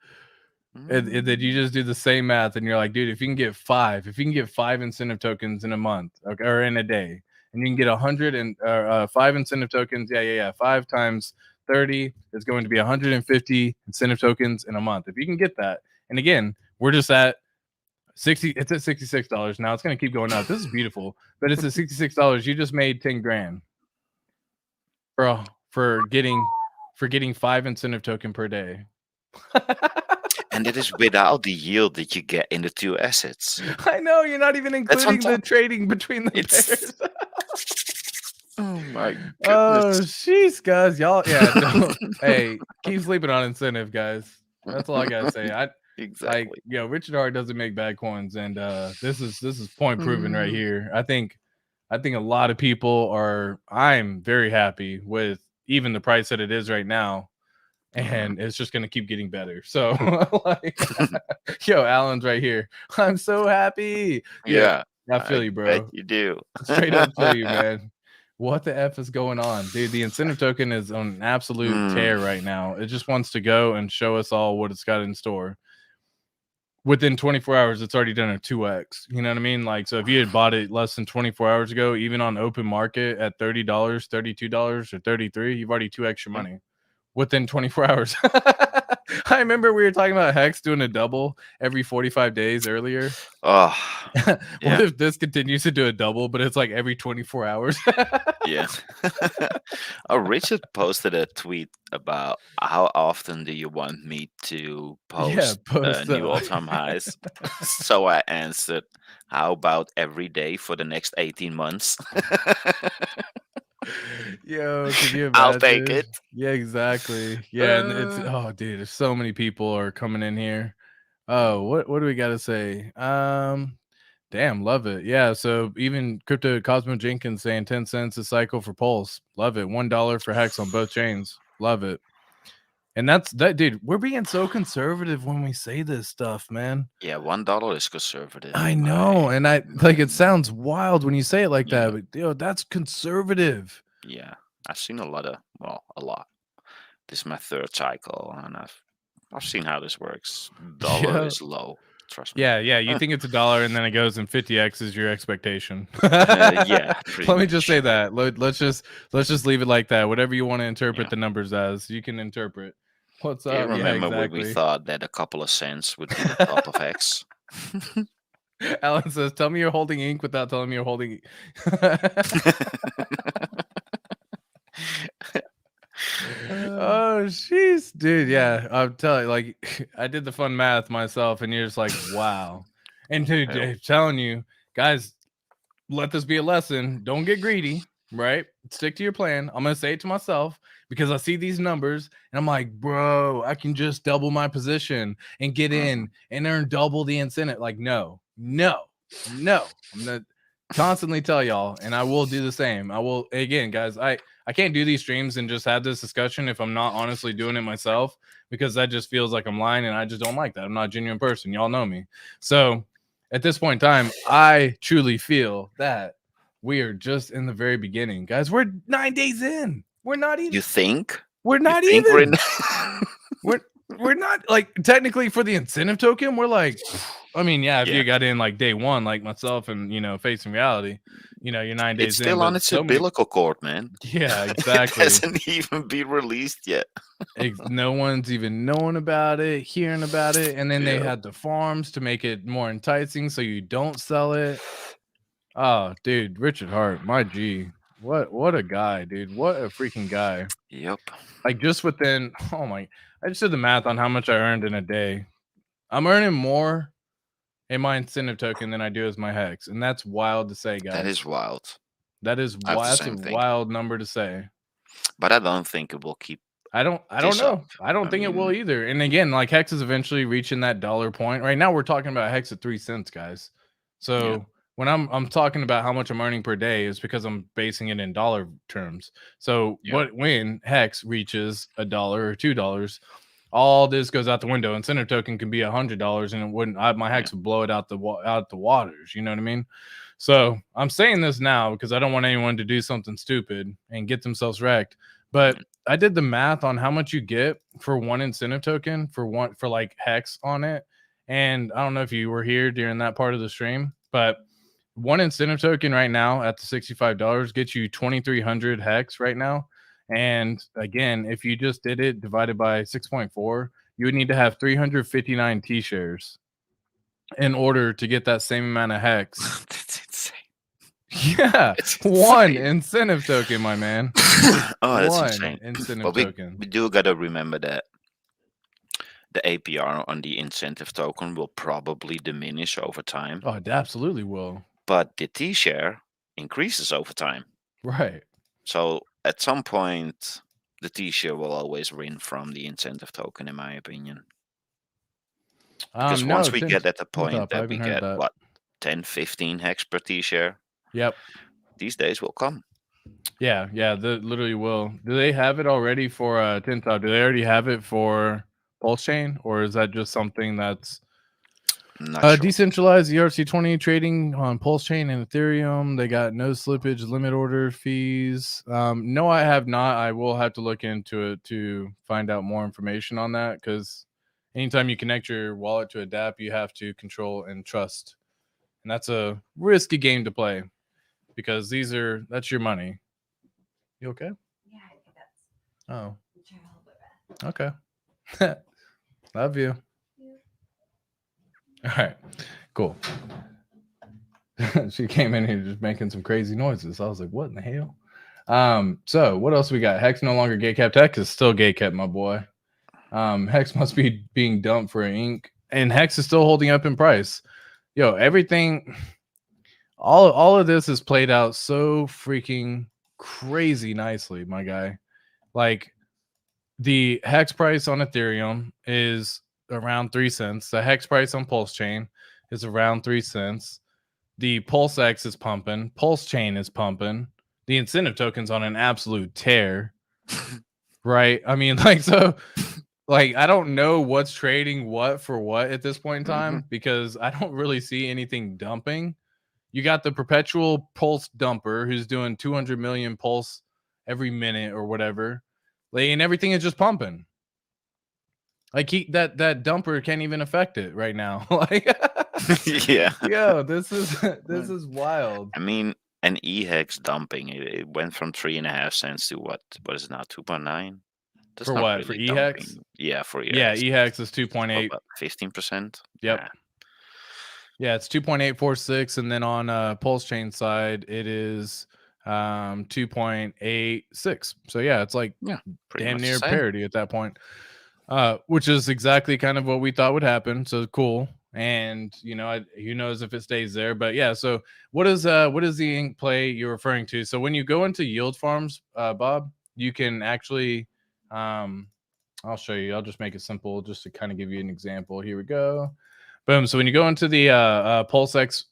And then you just do the same math and you're like, dude, if you can get five incentive tokens in a month, okay, or in a day, and you can get 5 incentive tokens, 5 times 30 is going to be 150 incentive tokens in a month. If you can get that, and again, we're just at 60. It's at $66 now. It's going to keep going up. This is beautiful, but it's at $66. You just made 10 grand. Bro, for getting 5 incentive token per day. And it is without the yield that you get in the two assets. I know, you're not even including the trading between the pairs. Oh my goodness. Oh, jeez, guys. Y'all, hey, keep sleeping on incentive, guys. That's all I gotta say. Exactly. Richard Hart doesn't make bad coins, and this is point proven right here. I think a lot of people are. I'm very happy with even the price that it is right now, and it's just gonna keep getting better. So like, yo, Alan's right here. I'm so happy. Yeah, I feel you, bet bro. you do. Straight up feel you, man. What the F is going on, dude? The incentive token is on an absolute tear right now. It just wants to go and show us all what it's got in store. Within 24 hours, it's already done a 2x. You know what I mean? Like, so if you had bought it less than 24 hours ago, even on open market at $30, $32, or $33, you've already 2x your money within 24 hours. I remember we were talking about HEX doing a double every 45 days earlier. Oh, what if this continues to do a double, but it's like every 24 hours? yeah. Oh, Richard posted a tweet about how often do you want me to post new all-time highs? So I answered, how about every day for the next 18 months? Yo, can you imagine? I'll take it. Yeah, exactly. Yeah, and it's dude, there's so many people are coming in here. Oh, what do we got to say? Damn, love it. Yeah, so even Crypto Cosmo Jenkins saying 10 cents a cycle for Pulse. Love it. $1 for HEX on both chains. Love it. And that's that, dude. We're being so conservative when we say this stuff, man. Yeah, $1 is conservative. I know, and I like it sounds wild when you say it like that, but that's conservative. Yeah, I've seen a lot. This is my third cycle, and I've seen how this works. Dollar is low. Trust me. Yeah. You think it's $1 and then it goes and 50x is your expectation. Yeah. Let me just say that. Let's just leave it like that. Whatever you want to interpret the numbers as, you can interpret. What's up? Do you remember when we thought that a couple of cents would be the top of HEX? Alan says, "Tell me you're holding ink without telling me you're holding." Oh, jeez, dude. Yeah, I'm telling you, like, I did the fun math myself, and you're just like, wow. And dude, I'm telling you, guys, let this be a lesson. Don't get greedy, right? Stick to your plan. I'm gonna say it to myself because I see these numbers, and I'm like, bro, I can just double my position and get in and earn double the incentive. Like, no. I'm gonna constantly tell y'all, and I will do the same. I will, again, guys, I can't do these streams and just have this discussion if I'm not honestly doing it myself, because that just feels like I'm lying, and I just don't like that. I'm not a genuine person. Y'all know me. So at this point in time, I truly feel that we are just in the very beginning, guys. We're 9 days in. We're not even. You think? We're not even. We're not, like, technically for the incentive token. We're like, I mean, if you got in like day one, like myself, and facing reality, you're 9 days in. It's still on its umbilical cord, man. Yeah, exactly. It hasn't even been released yet. No one's even knowing about it, hearing about it, and then they had the farms to make it more enticing so you don't sell it. Oh, dude, Richard Hart, my G. What a guy, dude. What a freaking guy. Yep. Like, just within, I just did the math on how much I earned in a day. I'm earning more in my incentive token than I do as my HEX, and that's wild to say, guys. That is wild. That's a wild number to say. But I don't think it will keep. I don't know. I don't think it will either. And again, like, HEX is eventually reaching that dollar point. Right now, we're talking about HEX at 3 cents, guys. So when I'm talking about how much I'm earning per day, is because I'm basing it in dollar terms. So when HEX reaches $1 or $2, all this goes out the window. Incentive token can be $100, and it wouldn't. My HEX would blow it out the waters. You know what I mean? So I'm saying this now because I don't want anyone to do something stupid and get themselves wrecked. But I did the math on how much you get for one incentive token for like HEX on it. And I don't know if you were here during that part of the stream, but one incentive token right now at the $65 gets you 2,300 HEX right now. And again, if you just did it divided by 6.4, you would need to have 359 T shares in order to get that same amount of HEX. That's insane. Yeah, one incentive token, my man. That's insane. Incentive token. We do gotta remember that the APR on the incentive token will probably diminish over time. Oh, it absolutely will. But the T share increases over time. Right. So at some point, the T share will always win from the incentive token, in my opinion. Because once we get at the point that we get 10, 15 HEX per T share, yep, these days will come. Yeah, they literally will. Do they have it already for Tinta? Do they already have it for PulseChain, or is that just something that's Not sure. decentralized ERC20 trading on PulseChain and Ethereum? They got no slippage limit order fees. No, I have not. I will have to look into it to find out more information on that, because anytime you connect your wallet to a DApp, you have to control and trust, and that's a risky game to play because that's your money. You okay? Yeah, I think that's. Oh, Try a little bit okay. Love you. All right, cool. She came in here just making some crazy noises. I was like, what in the hell? So what else we got? Hex no longer gatekept. Hex is still gatekept, my boy. Hex must be being dumped for ink, and Hex is still holding up in price. Yo, everything, all of this is played out so freaking crazy nicely, my guy. Like, the Hex price on Ethereum is around 3 cents. The Hex price on PulseChain is around 3 cents. The PulseX is pumping. PulseChain is pumping. The incentive token's on an absolute tear. Right? I mean, like, so, like, I don't know what's trading what for what at this point in time, because I don't really see anything dumping. You got the perpetual pulse dumper who's doing 200 million pulse every minute or whatever. Like, and everything is just pumping. Like, that dumper can't even affect it right now. Like, yeah. Yo, this is wild. I mean, an EHEX dumping, it went from 3.5 cents to what is it now, 2.9? For what? For EHEX? Yeah, for EHEX. Yeah, EHEX is 2.8. 15%. Yep. Yeah, it's 2.846, and then on PulseChain side, it is 2.86. So yeah, it's like damn near parity at that point. Which is exactly kind of what we thought would happen. So cool. And who knows if it stays there, but yeah. So what is the ink play you're referring to? So when you go into yield farms, Bob, you can actually, I'll show you. I'll just make it simple just to kind of give you an example. Here we go. Boom. So when you go into the PulseX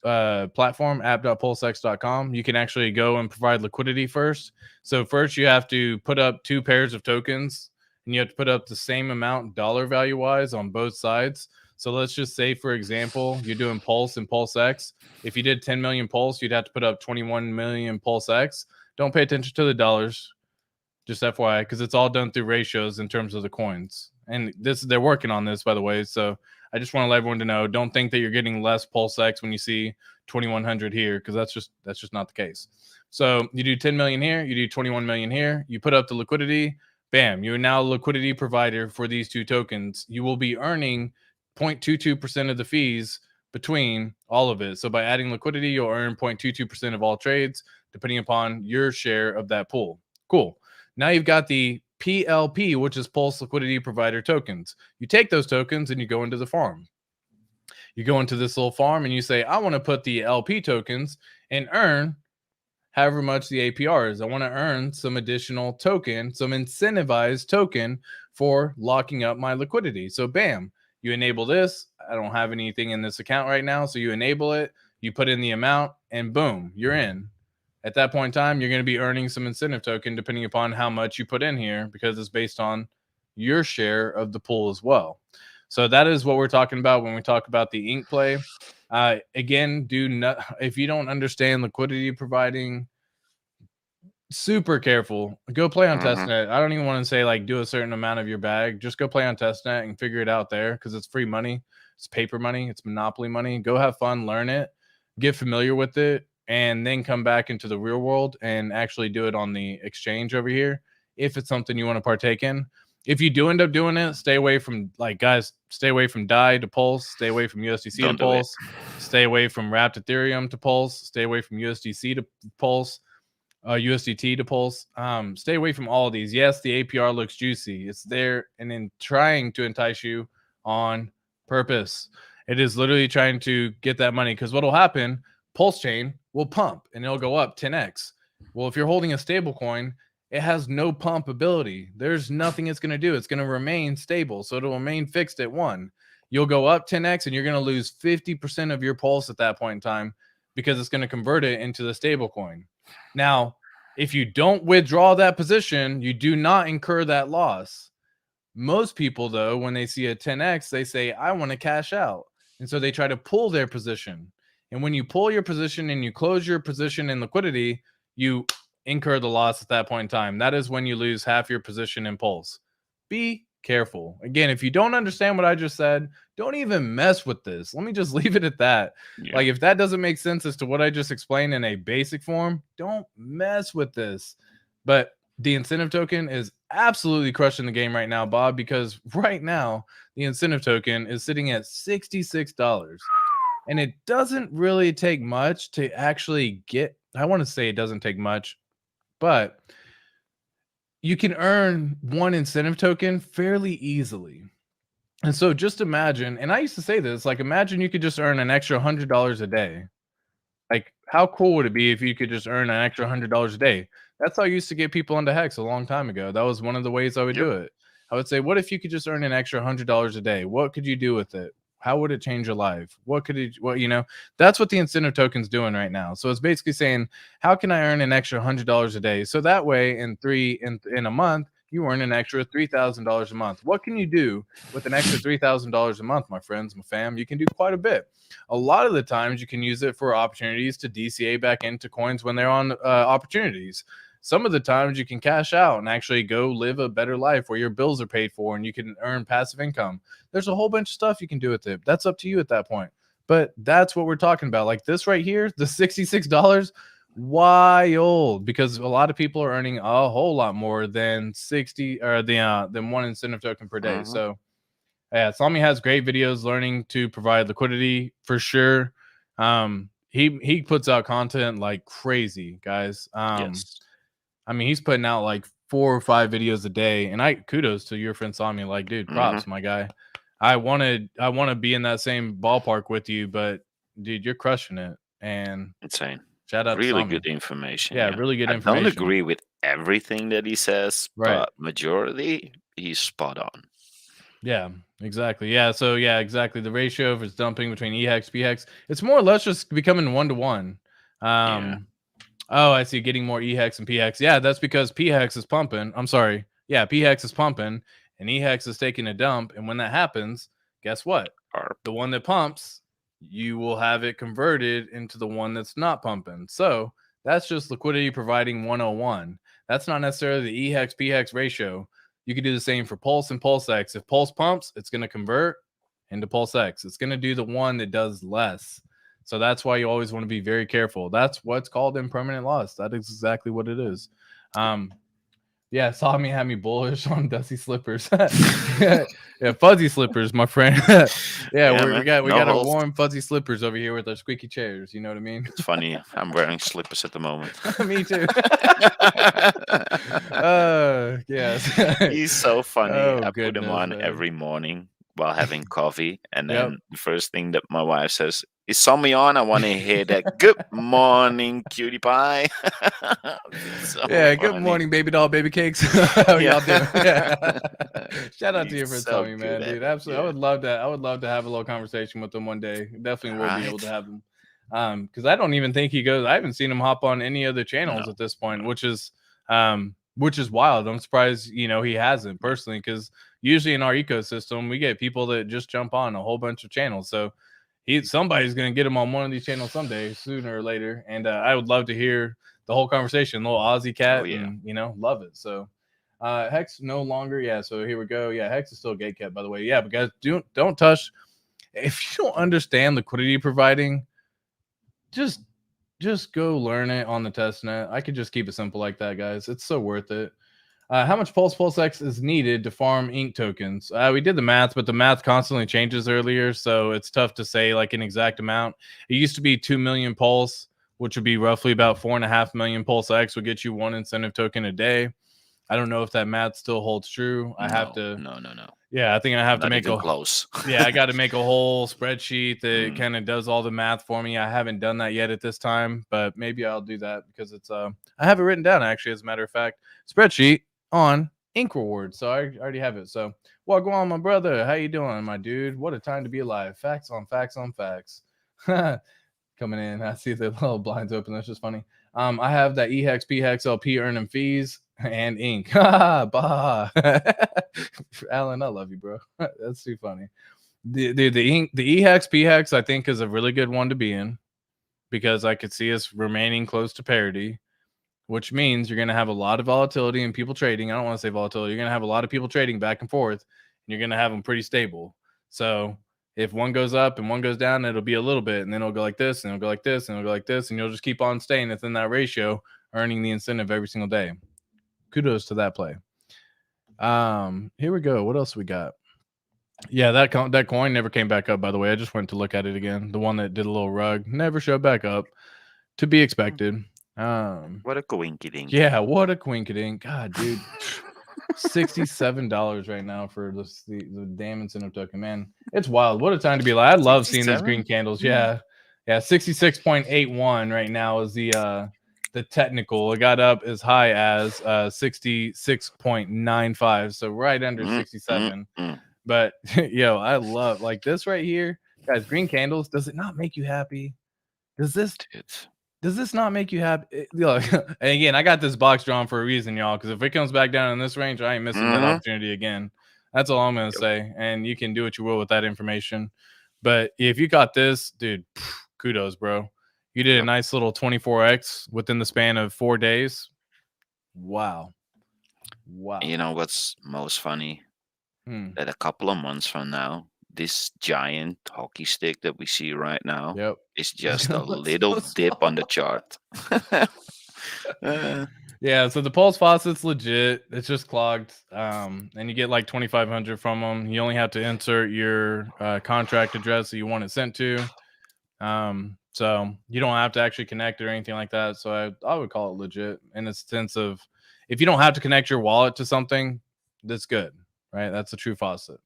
platform, app.pulsex.com, you can actually go and provide liquidity first. So first you have to put up 2 pairs of tokens, and you have to put up the same amount dollar value wise on both sides. So let's just say, for example, you're doing Pulse and PulseX. If you did 10 million Pulse, you'd have to put up 21 million PulseX. Don't pay attention to the dollars, just FYI, because it's all done through ratios in terms of the coins. And they're working on this, by the way. So I just want to let everyone to know, don't think that you're getting less PulseX when you see 2100 here, because that's just not the case. So you do 10 million here, you do 21 million here, you put up the liquidity. Bam, you're now a liquidity provider for these 2 tokens. You will be earning 0.22% of the fees between all of it. So by adding liquidity, you'll earn 0.22% of all trades, depending upon your share of that pool. Cool. Now you've got the PLP, which is Pulse Liquidity Provider tokens. You take those tokens and you go into the farm. You go into this little farm and you say, I want to put the LP tokens and earn however much the APR is. I want to earn some additional token, some incentivized token for locking up my liquidity. So bam, you enable this. I don't have anything in this account right now. So you enable it, you put in the amount, and boom, you're in. At that point in time, you're going to be earning some incentive token depending upon how much you put in here, because it's based on your share of the pool as well. So that is what we're talking about when we talk about the ink play. Again, if you don't understand liquidity providing, super careful. Go play on testnet. I don't even want to say like do a certain amount of your bag. Just go play on testnet and figure it out there, because it's free money. It's paper money. It's monopoly money. Go have fun, learn it, get familiar with it, and then come back into the real world and actually do it on the exchange over here if it's something you want to partake in. If you do end up doing it, stay away from, like, guys, stay away from DAI to Pulse, stay away from USDC to Pulse, stay away from wrapped Ethereum to Pulse, stay away from USDC to Pulse, USDT to Pulse. Stay away from all of these. Yes, the APR looks juicy. It's there and in trying to entice you on purpose. It is literally trying to get that money, because what will happen, PulseChain will pump and it'll go up 10x. Well, if you're holding a stable coin, it has no pump ability. There's nothing it's going to do. It's going to remain stable. So it'll remain fixed at 1. You'll go up 10x and you're going to lose 50% of your pulse at that point in time, because it's going to convert it into the stable coin. Now, If you don't withdraw that position, you do not incur that loss. Most people, though, when they see a 10x, they say, I want to cash out. And so they try to pull their position. And when you pull your position and you close your position in liquidity, you incur the loss at that point in time. That is when you lose half your position in Pulse. Be careful. Again, if you don't understand what I just said, don't even mess with this. Let me just leave it at that. Yeah. Like, if that doesn't make sense as to what I just explained in a basic form, don't mess with this. But the incentive token is absolutely crushing the game right now, Bob, because right now the incentive token is sitting at $66. And it doesn't really take much to actually get, I want to say it doesn't take much, but you can earn one incentive token fairly easily. And so just imagine, and I used to say this, like, imagine you could just earn an extra $100 a day. Like, how cool would it be if you could just earn an extra $100 a day? That's how I used to get people into HEX a long time ago. That was one of the ways I would do it. I would say, what if you could just earn an extra $100 a day? What could you do with it? How would it change your life? What could it, what, you know, that's what the incentive token's doing right now. So it's basically saying, how can I earn an extra $100 a day? So that way in a month, you earn an extra $3,000 a month. What can you do with an extra $3,000 a month, my friends, my fam? You can do quite a bit. A lot of the times you can use it for opportunities to DCA back into coins when they're on opportunities. Some of the times you can cash out and actually go live a better life where your bills are paid for and you can earn passive income. There's a whole bunch of stuff you can do with it. That's up to you at that point. But that's what we're talking about. Like this right here, the $66, wild, because a lot of people are earning a whole lot more than 60 or than one incentive token per day. So yeah, Sami has great videos learning to provide liquidity for sure. He puts out content like crazy, guys. Yes. I mean, he's putting out like 4 or 5 videos a day, and I kudos to your friend Sami. Like, dude, props, my guy. I want to be in that same ballpark with you, but dude, you're crushing it. And insane. Shout out really to good information. Yeah, really good I information. don't agree with everything that he says, Right. but majority he's spot on. Yeah, exactly. Yeah, so yeah, exactly. The ratio of its dumping between EHEX, PHEX, it's more or less just becoming 1-to-1. Oh, I see. Getting more EHEX and PHEX. Yeah, that's because PHEX is pumping. I'm sorry. Yeah, PHEX is pumping and EHEX is taking a dump. And when that happens, guess what? The one that pumps, you will have it converted into the one that's not pumping. So that's just liquidity providing 101. That's not necessarily the EHEX PHEX ratio. You could do the same for Pulse and PulseX. If Pulse pumps, it's going to convert into PulseX. It's going to do the one that does less. So that's why you always want to be very careful. That's what's called impermanent loss. That is exactly what it is. Yeah, Sami had me bullish on Dusty Slippers. Yeah, fuzzy slippers, my friend. we got our warm fuzzy slippers over here with our squeaky chairs. You know what I mean? It's funny. I'm wearing slippers at the moment. Me too. Yes. He's so funny. I put him on man. every morning while having coffee, and then the first thing that my wife says, "Is Sami on? I want to hear that. Good morning, cutie pie." Yeah, good morning, baby doll, baby cakes. How y'all doing? Yeah. Shout out to your friend Sami, man, dude. Absolutely, I would love that. I would love to have a little conversation with him one day. Definitely will be able to have him. Because I don't even think he goes. I haven't seen him hop on any other channels at this point, which is wild. I'm surprised, he hasn't personally, because usually in our ecosystem we get people that just jump on a whole bunch of channels. So somebody's gonna get him on one of these channels someday, sooner or later. And I would love to hear the whole conversation. Little Aussie cat, and love it. So Hex no longer. Yeah. So here we go. Yeah, Hex is still gate kept, by the way. Yeah, but guys, don't touch. If you don't understand liquidity providing, just go learn it on the testnet. I could just keep it simple like that, guys. It's so worth it. How much PulseX is needed to farm ink tokens? We did the math, but the math constantly changes earlier, so it's tough to say like an exact amount. It used to be 2 million Pulse, which would be roughly about 4.5 million PulseX would get you one incentive token a day. I don't know if that math still holds true. I have to. No. Yeah, I think I have to make close. Yeah, I got to make a whole spreadsheet that kind of does all the math for me. I haven't done that yet at this time, but maybe I'll do that because it's I have it written down actually, as a matter of fact. Spreadsheet on ink rewards. So I already have it. So go on, my brother. How you doing, my dude? What a time to be alive. Facts on facts on facts. coming in. I see the little blinds open. That's just funny. I have that EHEX, PHEX, LP earning fees and ink. Bah. Alan, I love you, bro. That's too funny. The EHEX, PHEX, I think is a really good one to be in because I could see us remaining close to parity, which means you're going to have a lot of volatility and people trading. I don't want to say volatility. You're going to have a lot of people trading back and forth, and you're going to have them pretty stable. So if one goes up and one goes down, it'll be a little bit, and then it'll go like this, and it'll go like this, and it'll go like this, and you'll just keep on staying within that ratio, earning the incentive every single day. Kudos to that play. Here we go. What else we got? Yeah, that coin never came back up, by the way. I just went to look at it again. The one that did a little rug never showed back up. To be expected. What a coinkydink. Yeah, what a quinkydink. God, dude. $67 right now for the damn incentive token, man. It's wild. What a time to be alive. I love seeing these green candles. Yeah. 66.81 right now is the technical. It got up as high as 66.95, so right under 67. But yo, I love like this right here, guys. Green candles. Does it not make you happy? Does this not make you happy? Look, and again, I got this box drawn for a reason, y'all, because if it comes back down in this range, I ain't missing that opportunity again. That's all I'm going to say. And you can do what you will with that information. But if you got this, dude, kudos, bro. You did a nice little 24x within the span of 4 days. Wow. You know what's most funny? That a couple of months from now, this giant hockey stick that we see right now is just a little dip on the chart. Yeah, so the pulse faucet's legit. It's just clogged, and you get like 2,500 from them. You only have to insert your contract address that you want it sent to, so you don't have to actually connect it or anything like that. So I would call it legit in the sense of if you don't have to connect your wallet to something, that's good, right? That's a true faucet.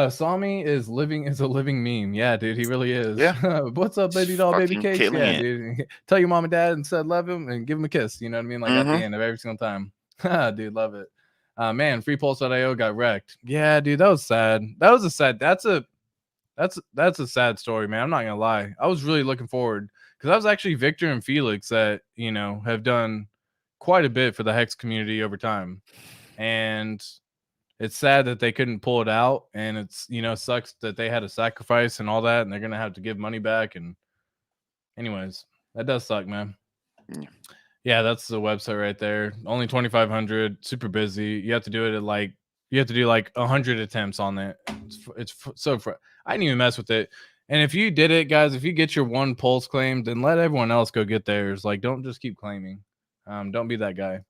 Sami is a living meme. Yeah, dude, he really is. Yeah. What's up, baby doll, baby cakes? Yeah, dude. Tell your mom and dad and said love him and give him a kiss. You know what I mean? Like at the end of every single time. Dude, love it. Man, freepulse.io got wrecked. Yeah, dude, that was sad. That's a sad story, man. I'm not gonna lie. I was really looking forward because I was actually Victor and Felix that have done quite a bit for the HEX community over time, and it's sad that they couldn't pull it out, and it's sucks that they had a sacrifice and all that, and they're gonna have to give money back. And anyways, that does suck, man. Yeah, that's the website right there. Only 2,500. Super busy. You have to do it at like 100 attempts on it. It's so I didn't even mess with it. And if you did it, guys, if you get your one pulse claim, then let everyone else go get theirs. Like, don't just keep claiming. Don't be that guy.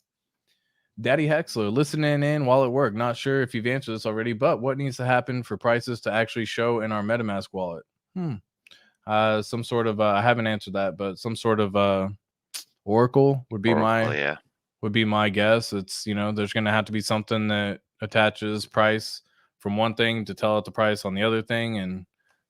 Daddy Hexler, listening in while at work. Not sure if you've answered this already, but what needs to happen for prices to actually show in our MetaMask wallet? Some sort of I haven't answered that, but some sort of Oracle would be my guess. It's there's gonna have to be something that attaches price from one thing to tell it the price on the other thing, and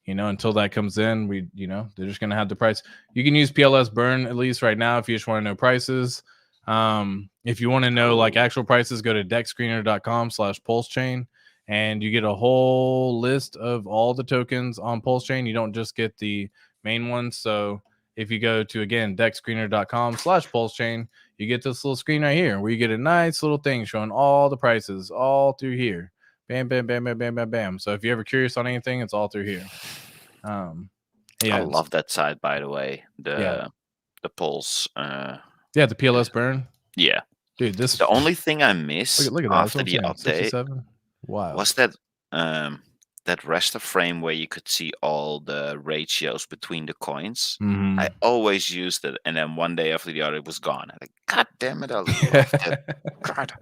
until that comes in, they're just gonna have the price. You can use PLS burn at least right now if you just want to know prices. If you want to know like actual prices, go to dexscreener.com/PulseChain, and you get a whole list of all the tokens on PulseChain. You don't just get the main ones. So if you go to again dexscreener.com/PulseChain, you get this little screen right here where you get a nice little thing showing all the prices all through here. Bam, bam, bam, bam, bam, bam, bam. So if you're ever curious on anything, it's all through here. I love that site, by the way. The Pulse. The PLS burn. Yeah, dude. The only thing I missed look at after the update was that that raster frame where you could see all the ratios between the coins. I always used it, and then one day after the other, it was gone. I'm like, God damn it! I loved it. God.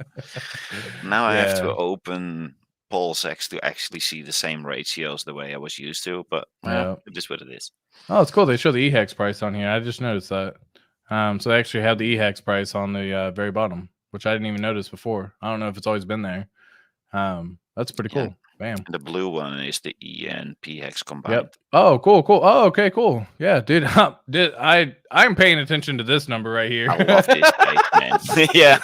Now I have to open PulseX to actually see the same ratios the way I was used to. But it is what it is. Oh, it's cool. They show the EHEX price on here. I just noticed that. So they actually have the EHEX price on the very bottom, which I didn't even notice before. I don't know if it's always been there. That's pretty cool. Bam. The blue one is the E and P hex combined. Yep. Oh, cool. Oh, okay, cool. Yeah, dude. I'm paying attention to this number right here. I love this page, man. Yeah.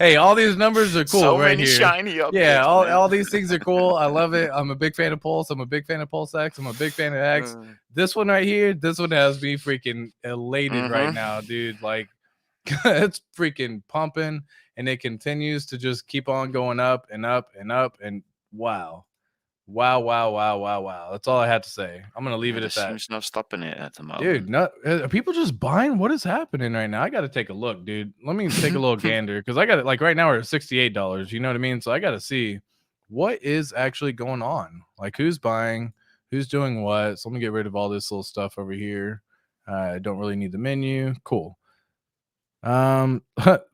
Hey, all these numbers are cool So right many here. shiny updates. Yeah, man. all these things are cool. I love it. I'm a big fan of Pulse. I'm a big fan of PulseX. I'm a big fan of X. This one right here, this one has me freaking elated right now, dude. Like, it's freaking pumping, and it continues to just keep on going up and up and up. And wow. That's all I had to say. I'm gonna leave it at that. There's no stopping it at the moment, dude. Are people just buying? What is happening right now? I got to take a look, dude. Let me take a little gander, because I got it. Like right now we're at $68. You know what I mean? So I got to see what is actually going on. Like who's buying, who's doing what. So let me get rid of all this little stuff over here. I don't really need the menu. Cool.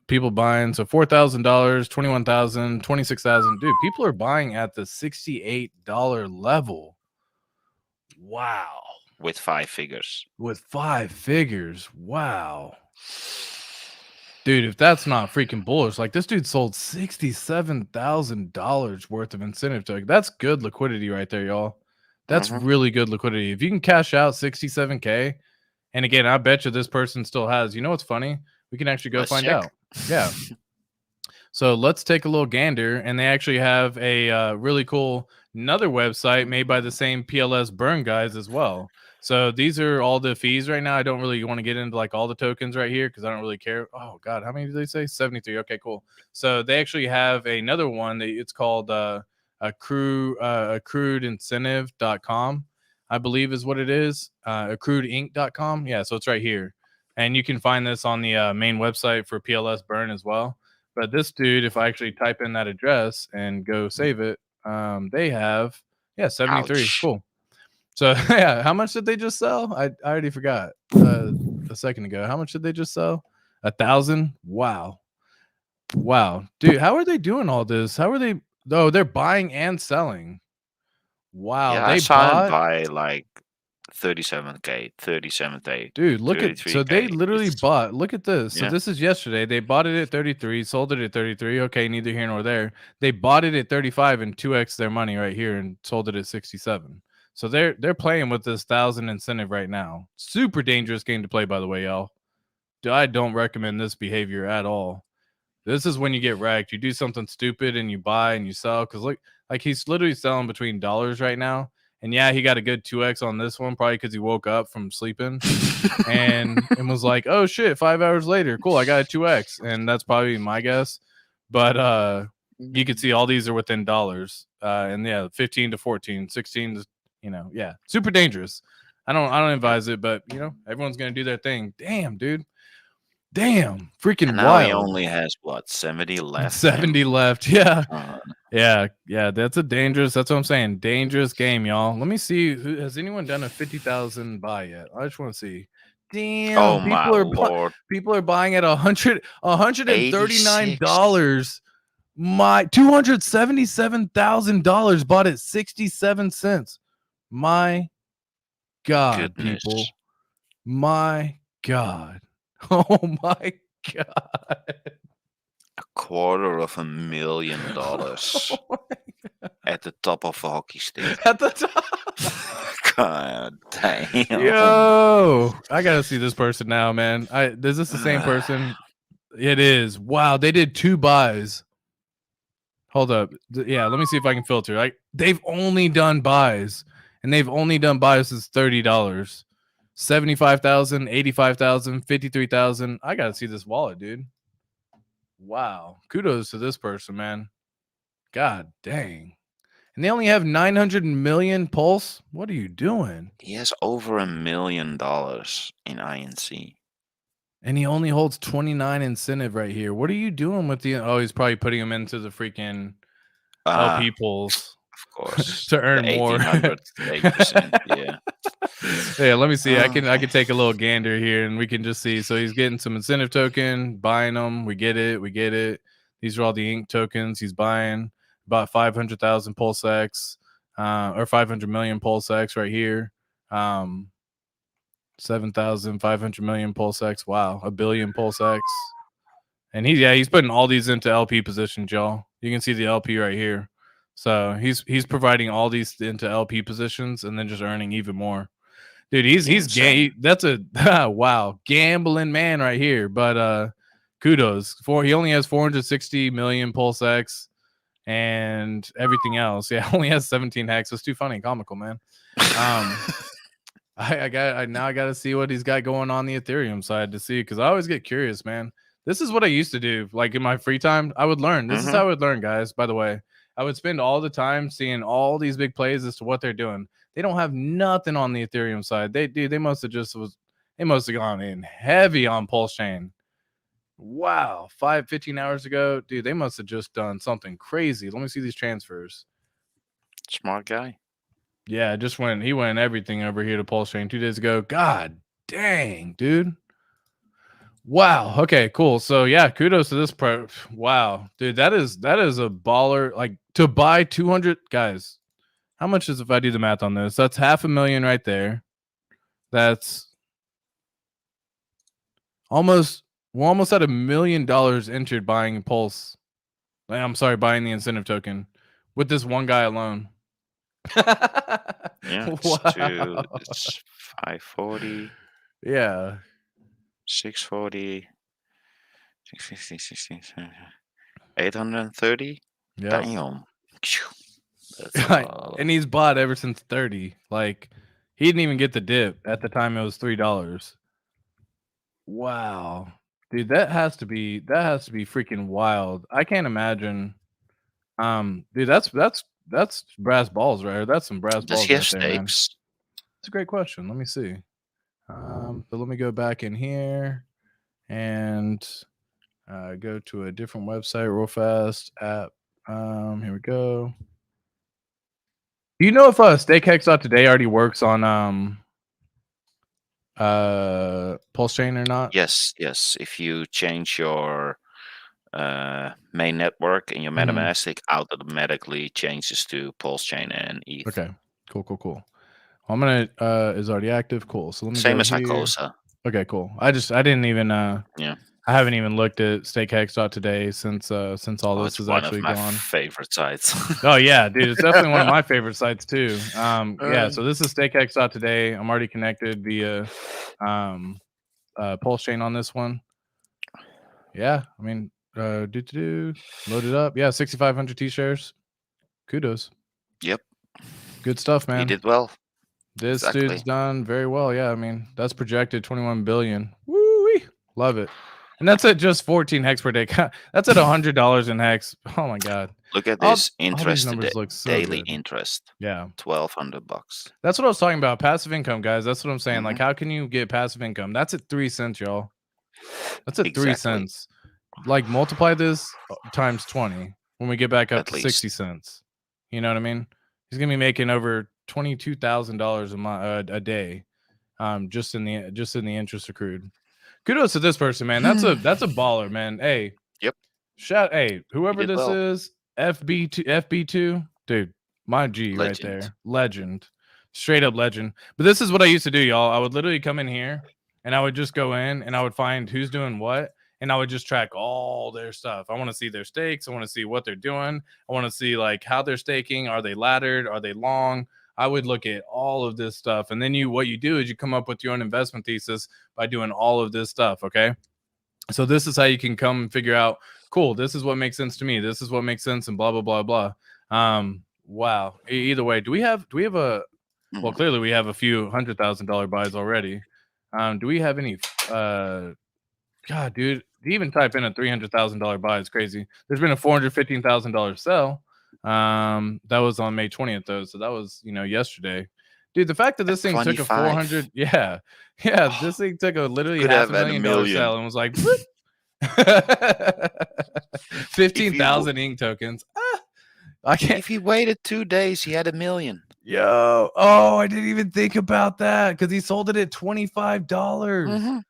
People buying. So $4,000, $21,000, $26,000. Dude, people are buying at the $68 level. Wow. with 5 figures. With 5 figures. Wow. Dude, if that's not freaking bullish, like this dude sold $67,000 worth of incentive token. That's good liquidity right there, y'all. That's really good liquidity. If you can cash out 67K, and again, I bet you this person still has. You know what's funny? We can actually go find out. Yeah. So let's take a little gander, and they actually have a really cool another website made by the same PLS burn guys as well. So these are all the fees right now. I don't really want to get into like all the tokens right here because I don't really care. Oh God, how many did they say? 73. Okay, cool. So they actually have another one that it's called accruedincentive.com, I believe is what it is. Accruedinc.com. Yeah, so it's right here. And you can find this on the main website for PLS burn as well. But this dude, if I actually type in that address and go save it, they have 73. Ouch. Cool. So yeah, how much did they just sell? I already forgot a second ago. How much did they just sell? 1,000. Wow, dude. How are they doing all this? How are they? Oh, they're buying and selling. Wow, Yeah, they I saw bought him buy like 37K, 37K. dude, look at so they 33K. literally It's- bought. Look at this. So Yeah. this is yesterday. They bought it at 33, sold it at 33. Okay, neither here nor there. They bought it at 35 and 2x their money right here and sold it at 67. So they're playing with this 1,000 incentive right now. Super dangerous game to play, by the way, y'all. I don't recommend this behavior at all. This is when you get wrecked. You do something stupid and you buy and you sell. Because look, like he's literally selling between dollars right now. And yeah, he got a good 2x on this one, probably because he woke up from sleeping and was like, oh shit, 5 hours later. Cool, I got a 2x. And that's probably my guess. But you can see all these are within dollars. And yeah, 15 to 14, 16 to, super dangerous. I don't advise it, but everyone's gonna do their thing. Damn, dude. Damn, freaking And now wild. he only has what, 70 left. 70 left. Yeah. Uh, Yeah, that's what I'm saying. Dangerous game, y'all. Let me see. Has anyone done a 50,000 buy yet? I just want to see. Damn, oh my lord. people are buying at $139. My $277,000 bought at 67 cents. My God, Goodness. people. My God. Oh my God. $250,000 at the top of a hockey stick. At the top. God damn. Yo, I gotta see this person now, man. Is this the same person? It is. Wow, they did 2 buys. Hold up. Yeah, let me see if I can filter. Like they've only done buys, and they've only done buys since $30. 75,000, 85,000, 53,000. I gotta see this wallet, dude. Wow. Kudos to this person, man. God dang. And they only have 900 million pulse. What are you doing? He has over $1 million in INC. And he only holds 29 incentive right here. What are you doing with the? Oh, he's probably putting them into the freaking LP pulls. Of course. To earn more. 8%. Yeah. Yeah, let me see. I can take a little gander here and we can just see. So he's getting some incentive token, buying them. We get it. These are all the ink tokens he's buying. About 500,000 PulseX, or 500 million PulseX right here. 7,500 million PulseX. Wow, 1 billion PulseX. And he's putting all these into LP positions, y'all. You can see the LP right here. So he's providing all these into LP positions and then just earning even more. Dude, that's a wow, gambling man right here. But kudos. He only has 460 million PulseX and everything else. Yeah, only has 17 HEX. It's too funny, comical, man. I got to see what he's got going on the Ethereum side to see, because I always get curious, man. This is what I used to do. Like in my free time, I would learn. This is how I would learn, guys. By the way, I would spend all the time seeing all these big plays as to what they're doing. They don't have nothing on the Ethereum side. They must have gone in heavy on PulseChain. Wow, 15 hours ago, dude, they must have just done something crazy. Let me see these transfers. Smart guy. Yeah, he went everything over here to PulseChain 2 days ago. God dang, dude. Wow. Okay, cool. So yeah, kudos to this pro. Wow, dude, that is a baller. Like, to buy 200 guys. How much is, if I do the math on this? That's $500,000 right there. That's we're almost at $1 million entered buying Pulse. I'm sorry, buying the incentive token with this one guy alone. Yeah, Wow. it's 540. Yeah. 640. 660, 830. Yeah. Damn. That's And he's bought ever since 30. Like, he didn't even get the dip at the time. It was $3. Wow, dude, that has to be freaking wild. I can't imagine. Dude, that's brass balls, right? That's some brass Does balls he right have there, man. stakes? That's a great question. Let me see. So let me go back in here and go to a different website real fast. Here we go. Do you know if StakeHex.today already works on PulseChain or not? Yes. If you change your main network in your MetaMask, it automatically changes to PulseChain and ETH. Okay, cool. I'm gonna is already active. Cool. So let me Same go as here. Icosa. Okay, cool. I didn't even Yeah. I haven't even looked at StakeHex.today since all this is actually one of my gone. favorite sites. Oh yeah, dude, it's definitely one of my favorite sites too. Yeah, so this is StakeHex.today. I'm already connected via PulseChain on this one. Yeah, I mean, load it up. Yeah, 6,500 T-shares. Kudos. Yep. Good stuff, man. He did well. This Exactly. dude's done very well. Yeah, I mean, that's projected 21 billion. Woo-wee. Love it. And that's at just 14 hex per day. That's at $100 in hex. Oh my god. Look at this All these interest numbers look so daily good. interest. Yeah. $1,200. That's what I was talking about. Passive income, guys. That's what I'm saying. Like, how can you get passive income? That's at 3 cents, y'all. That's at 3 cents. Like, multiply this times 20 when we get back up to 60 cents. You know what I mean? He's gonna be making over $22,000 a day, just in the interest accrued. Kudos to this person, man. That's a baller, man. Hey, yep. Hey, whoever this is, FB2, dude, my G right there, legend, straight up legend. But this is what I used to do, y'all. I would literally come in here and I would just go in and I would find who's doing what. And I would just track all their stuff. I want to see their stakes. I want to see what they're doing. I want to see like how they're staking. Are they laddered? Are they long? I would look at all of this stuff. And then what you do is you come up with your own investment thesis by doing all of this stuff. Okay. So this is how you can come and figure out, cool, this is what makes sense to me. This is what makes sense, and blah, blah, blah, blah. Wow. Either way, do we have a, well, clearly we have a few $100,000 buys already. Do we have any, God, dude, to even type in a $300,000 buy is crazy. There's been a $415,000 sell. That was on May 20th though, so that was yesterday. Dude, the fact that this thing took a 400, this thing took a literally $500,000 sell and was like 15,000 ink tokens. I can't. If he waited 2 days, he had $1 million. Yo, oh, I didn't even think about that because he sold it at $25.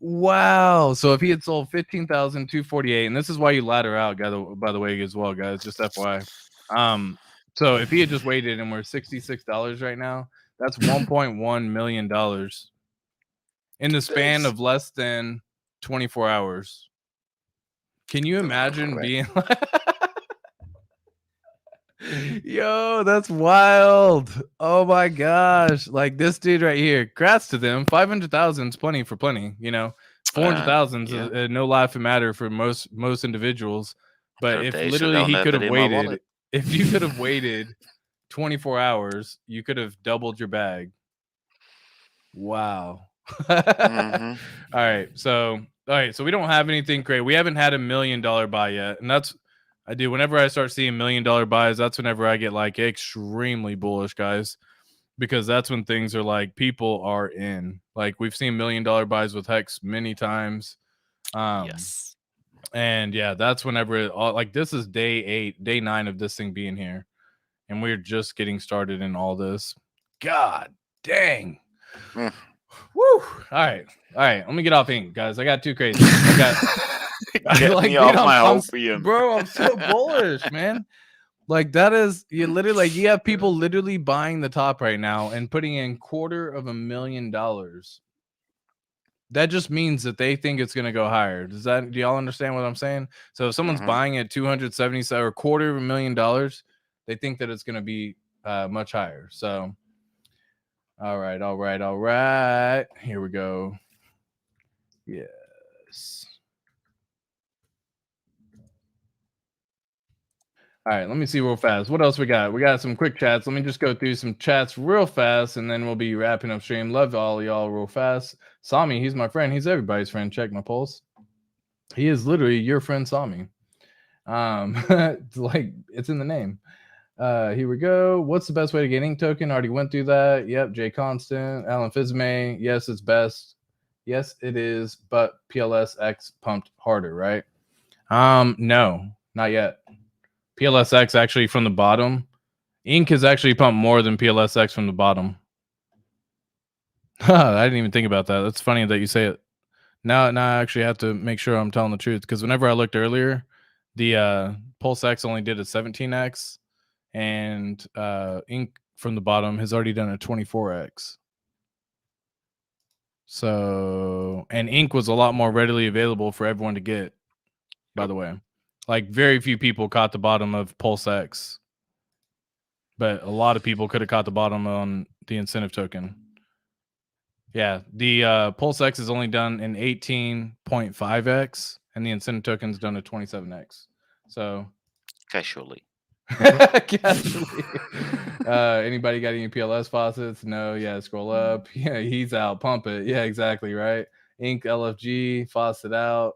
Wow. So if he had sold 15,248, and this is why you ladder out, by the way, as well, guys, just FYI. So if he had just waited and we're $66 right now, that's $1.1 million in the span of less than 24 hours. Can you imagine Correct. being Yo, that's wild. Oh my gosh. Like this dude right here. Congrats to them. 500,000 is plenty for plenty, you know. 400,000 yeah. is no laughing matter for most individuals. But There are if days literally I don't he have could it have in my waited, wallet. if you could have waited 24 hours, you could have doubled your bag. Wow. Mhm. All right. So we don't have anything great. We haven't had $1 million buy yet. And that's I do whenever I start seeing $1 million buys, that's whenever I get like extremely bullish, guys. Because that's when things are like people are in. Like we've seen $1 million buys with HEX many times. Yes. And yeah, that's whenever it all like this is day 8, day 9 of this thing being here. And we're just getting started in all this. God dang. Mm. Woo. All right. Let me get off ink, guys. I got too crazy. Get me off my opium. Bro, I'm so bullish, man. Like that is you literally like you have people literally buying the top right now and putting in $250,000. That just means that they think it's gonna go higher. Do y'all understand what I'm saying? So if someone's buying at 277 or $250,000, they think that it's gonna be much higher. So all right. Here we go. Yes. All right, let me see real fast. What else we got? We got some quick chats. Let me just go through some chats real fast, and then we'll be wrapping up stream. Love all y'all real fast. Sami, he's my friend. He's everybody's friend. Check my pulse. He is literally your friend, Sami. Like it's in the name. Here we go. What's the best way to get ink token? Already went through that. Yep. Jay Constant, Alan Fizme. Yes, it's best. Yes, it is. But PLSX pumped harder, right? No, not yet. PLSX actually from the bottom. Ink is actually pumped more than PLSX from the bottom. I didn't even think about that. That's funny that you say it. Now I actually have to make sure I'm telling the truth because whenever I looked earlier, the PulseX only did a 17x, and Ink from the bottom has already done a 24x. So, and Ink was a lot more readily available for everyone to get, by the way. Like very few people caught the bottom of PulseX, but a lot of people could have caught the bottom on the incentive token. Yeah, the PulseX is only done in 18.5x, and the incentive token's done at 27x. So Casually. Casually. Anybody got any PLS faucets? No. Yeah, scroll up. Yeah, he's out. Pump it. Yeah, exactly right. Ink LFG faucet out.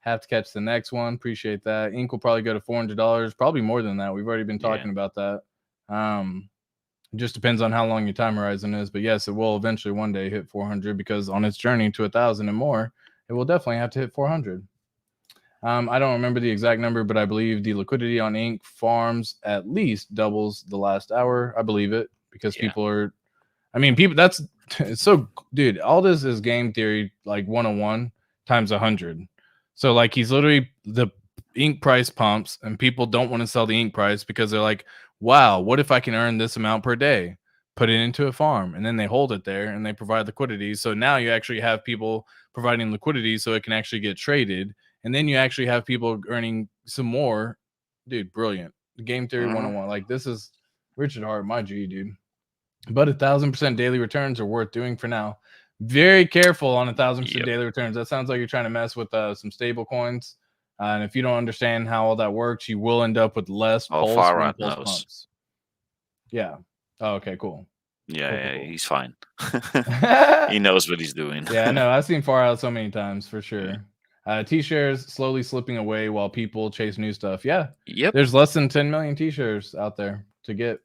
Have to catch the next one. Appreciate that. Ink will probably go to $400. Probably more than that. We've already been talking about that. It just depends on how long your time horizon is. But yes, it will eventually one day hit 400 because on its journey to 1,000 and more, it will definitely have to hit 400. I don't remember the exact number, but I believe the liquidity on Ink farms at least doubles the last hour. I believe it because people are, I mean, people, that's it's so, dude, all this is game theory, like 101 times 100. So like he's literally the Ink price pumps and people don't want to sell the Ink price because they're like, wow, what if I can earn this amount per day? Put it into a farm, and then they hold it there and they provide liquidity. So now you actually have people providing liquidity so it can actually get traded. And then you actually have people earning some more. Dude, brilliant. Game theory 101. Like this is Richard Hart, my G, dude. But 1,000% daily returns are worth doing for now. Very careful on 1,000% daily returns. That sounds like you're trying to mess with some stable coins. And if you don't understand how all that works, you will end up with less pulse when pulse pumps. Yeah. Oh, okay, cool. Yeah, cool. He's fine. He knows what he's doing. Yeah, I know. I've seen Far Out so many times for sure. T-shares slowly slipping away while people chase new stuff. Yeah. Yep. There's less than 10 million T-shares out there to get.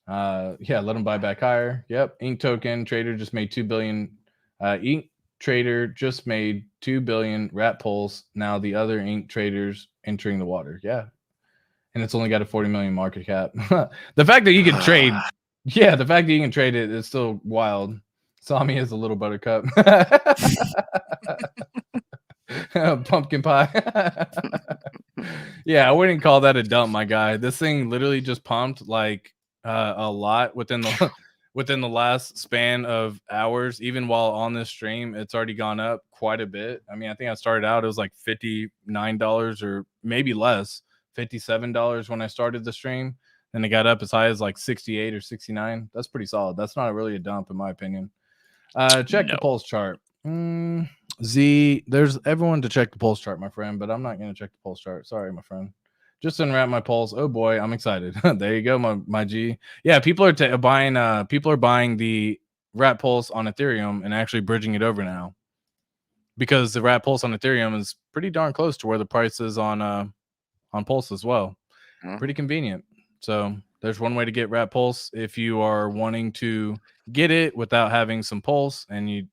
Yeah, let them buy back higher. Yep. Ink token trader just made 2 billion. Ink trader just made 2 billion rat pulse. Now the other Ink traders entering the water. Yeah. And it's only got a 40 million market cap. The fact that you can trade, the fact that you can trade it is still wild. Sami is a little buttercup. Pumpkin pie. Yeah, I wouldn't call that a dump, my guy. This thing literally just pumped like a lot within within the last span of hours, even while on this stream, it's already gone up quite a bit. I mean, I think I started out, it was like $59 or maybe less, $57 when I started the stream. And it got up as high as like 68 or 69. That's pretty solid. That's not really a dump in my opinion. Check the pulse chart. Z, there's everyone to check the pulse chart, my friend, but I'm not going to check the pulse chart. Sorry, my friend. Just unwrap my pulse. Oh boy, I'm excited. There you go, my G. Yeah, people are buying the rat pulse on Ethereum and actually bridging it over now, because the rat pulse on Ethereum is pretty darn close to where the price is on Pulse as well. Pretty convenient. So there's one way to get rat pulse if you are wanting to get it without having some pulse, and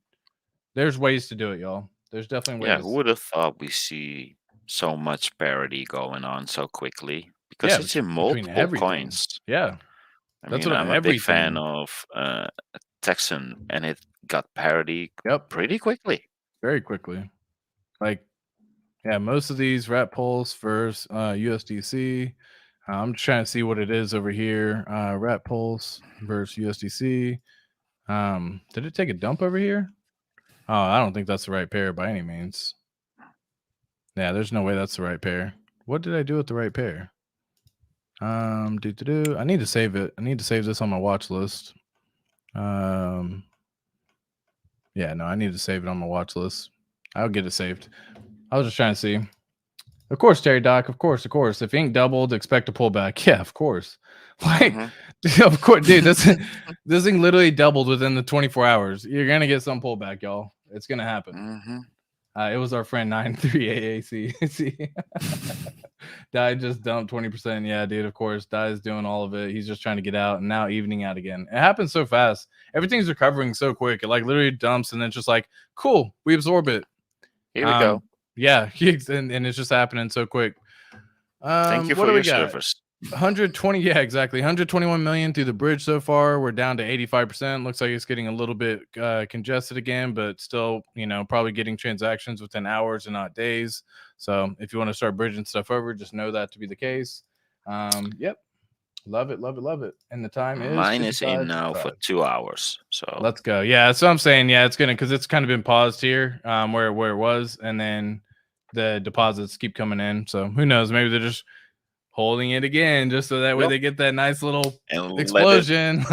there's ways to do it, y'all. There's definitely ways. Yeah, who would have thought we see so much parity going on so quickly? Because it's in multiple coins. Yeah. I'm a big fan of Texan, and it got parity pretty quickly. Very quickly. Like, yeah, most of these rat pulse versus USDC. I'm just trying to see what it is over here. Rat pulse versus USDC. Did it take a dump over here? Oh, I don't think that's the right pair by any means. Yeah, there's no way that's the right pair. What did I do with the right pair? I need to save it. I need to save this on my watch list. Yeah, no, I need to save it on my watch list. I'll get it saved. I was just trying to see. Of course, Terry Doc. Of course. If ink doubled, expect a pullback. Yeah, of course. Like, of course, dude. This thing literally doubled within the 24 hours. You're gonna get some pullback, y'all. It's gonna happen. It was our friend 93AAC. Dye just dumped 20%. Yeah, dude. Of course, Dye's doing all of it. He's just trying to get out, and now evening out again. It happens so fast. Everything's recovering so quick. It like literally dumps, and then just like, cool, we absorb it. Here we go. Yeah, and it's just happening so quick. Thank you for your service. 120, yeah, exactly. 121 million through the bridge so far. We're down to 85%. Looks like it's getting a little bit congested again, but still, probably getting transactions within hours and not days. So if you want to start bridging stuff over, just know that to be the case. Yep. Love it. And the time is mine is in now for 2 hours. So let's go. Yeah, so I'm saying, yeah, it's gonna, because it's kind of been paused here, where it was, and then the deposits keep coming in. So who knows? Maybe they're just holding it again, just so that way they get that nice little explosion.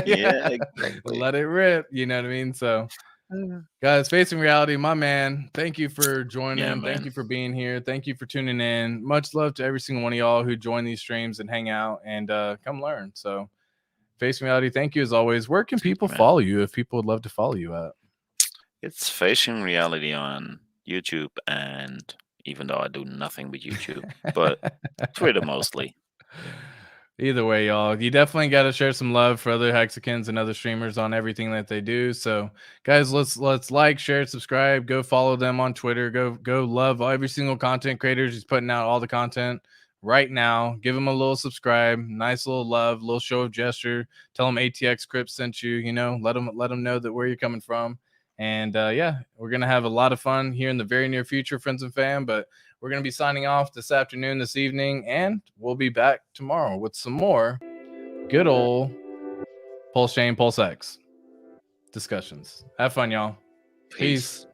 Yeah, exactly. Let it rip. You know what I mean? So, guys, facing reality, my man. Thank you for joining. Yeah, thank you for being here. Thank you for tuning in. Much love to every single one of y'all who join these streams and hang out and come learn. So, facing reality, thank you as always. Where can people follow you if people would love to follow you at? It's Facing Reality on YouTube, and even though I do nothing with YouTube, but Twitter mostly. Either way, y'all, you definitely got to share some love for other Hexicans and other streamers on everything that they do. So, guys, let's like, share, subscribe, go follow them on Twitter. Go love every single content creator who's putting out all the content right now. Give them a little subscribe, nice little love, little show of gesture. Tell them ATX Crypt sent you. Let them know that where you're coming from. And yeah, we're going to have a lot of fun here in the very near future, friends and fam. But we're going to be signing off this afternoon, this evening, and we'll be back tomorrow with some more good old PulseChain, PulseX discussions. Have fun, y'all. Peace.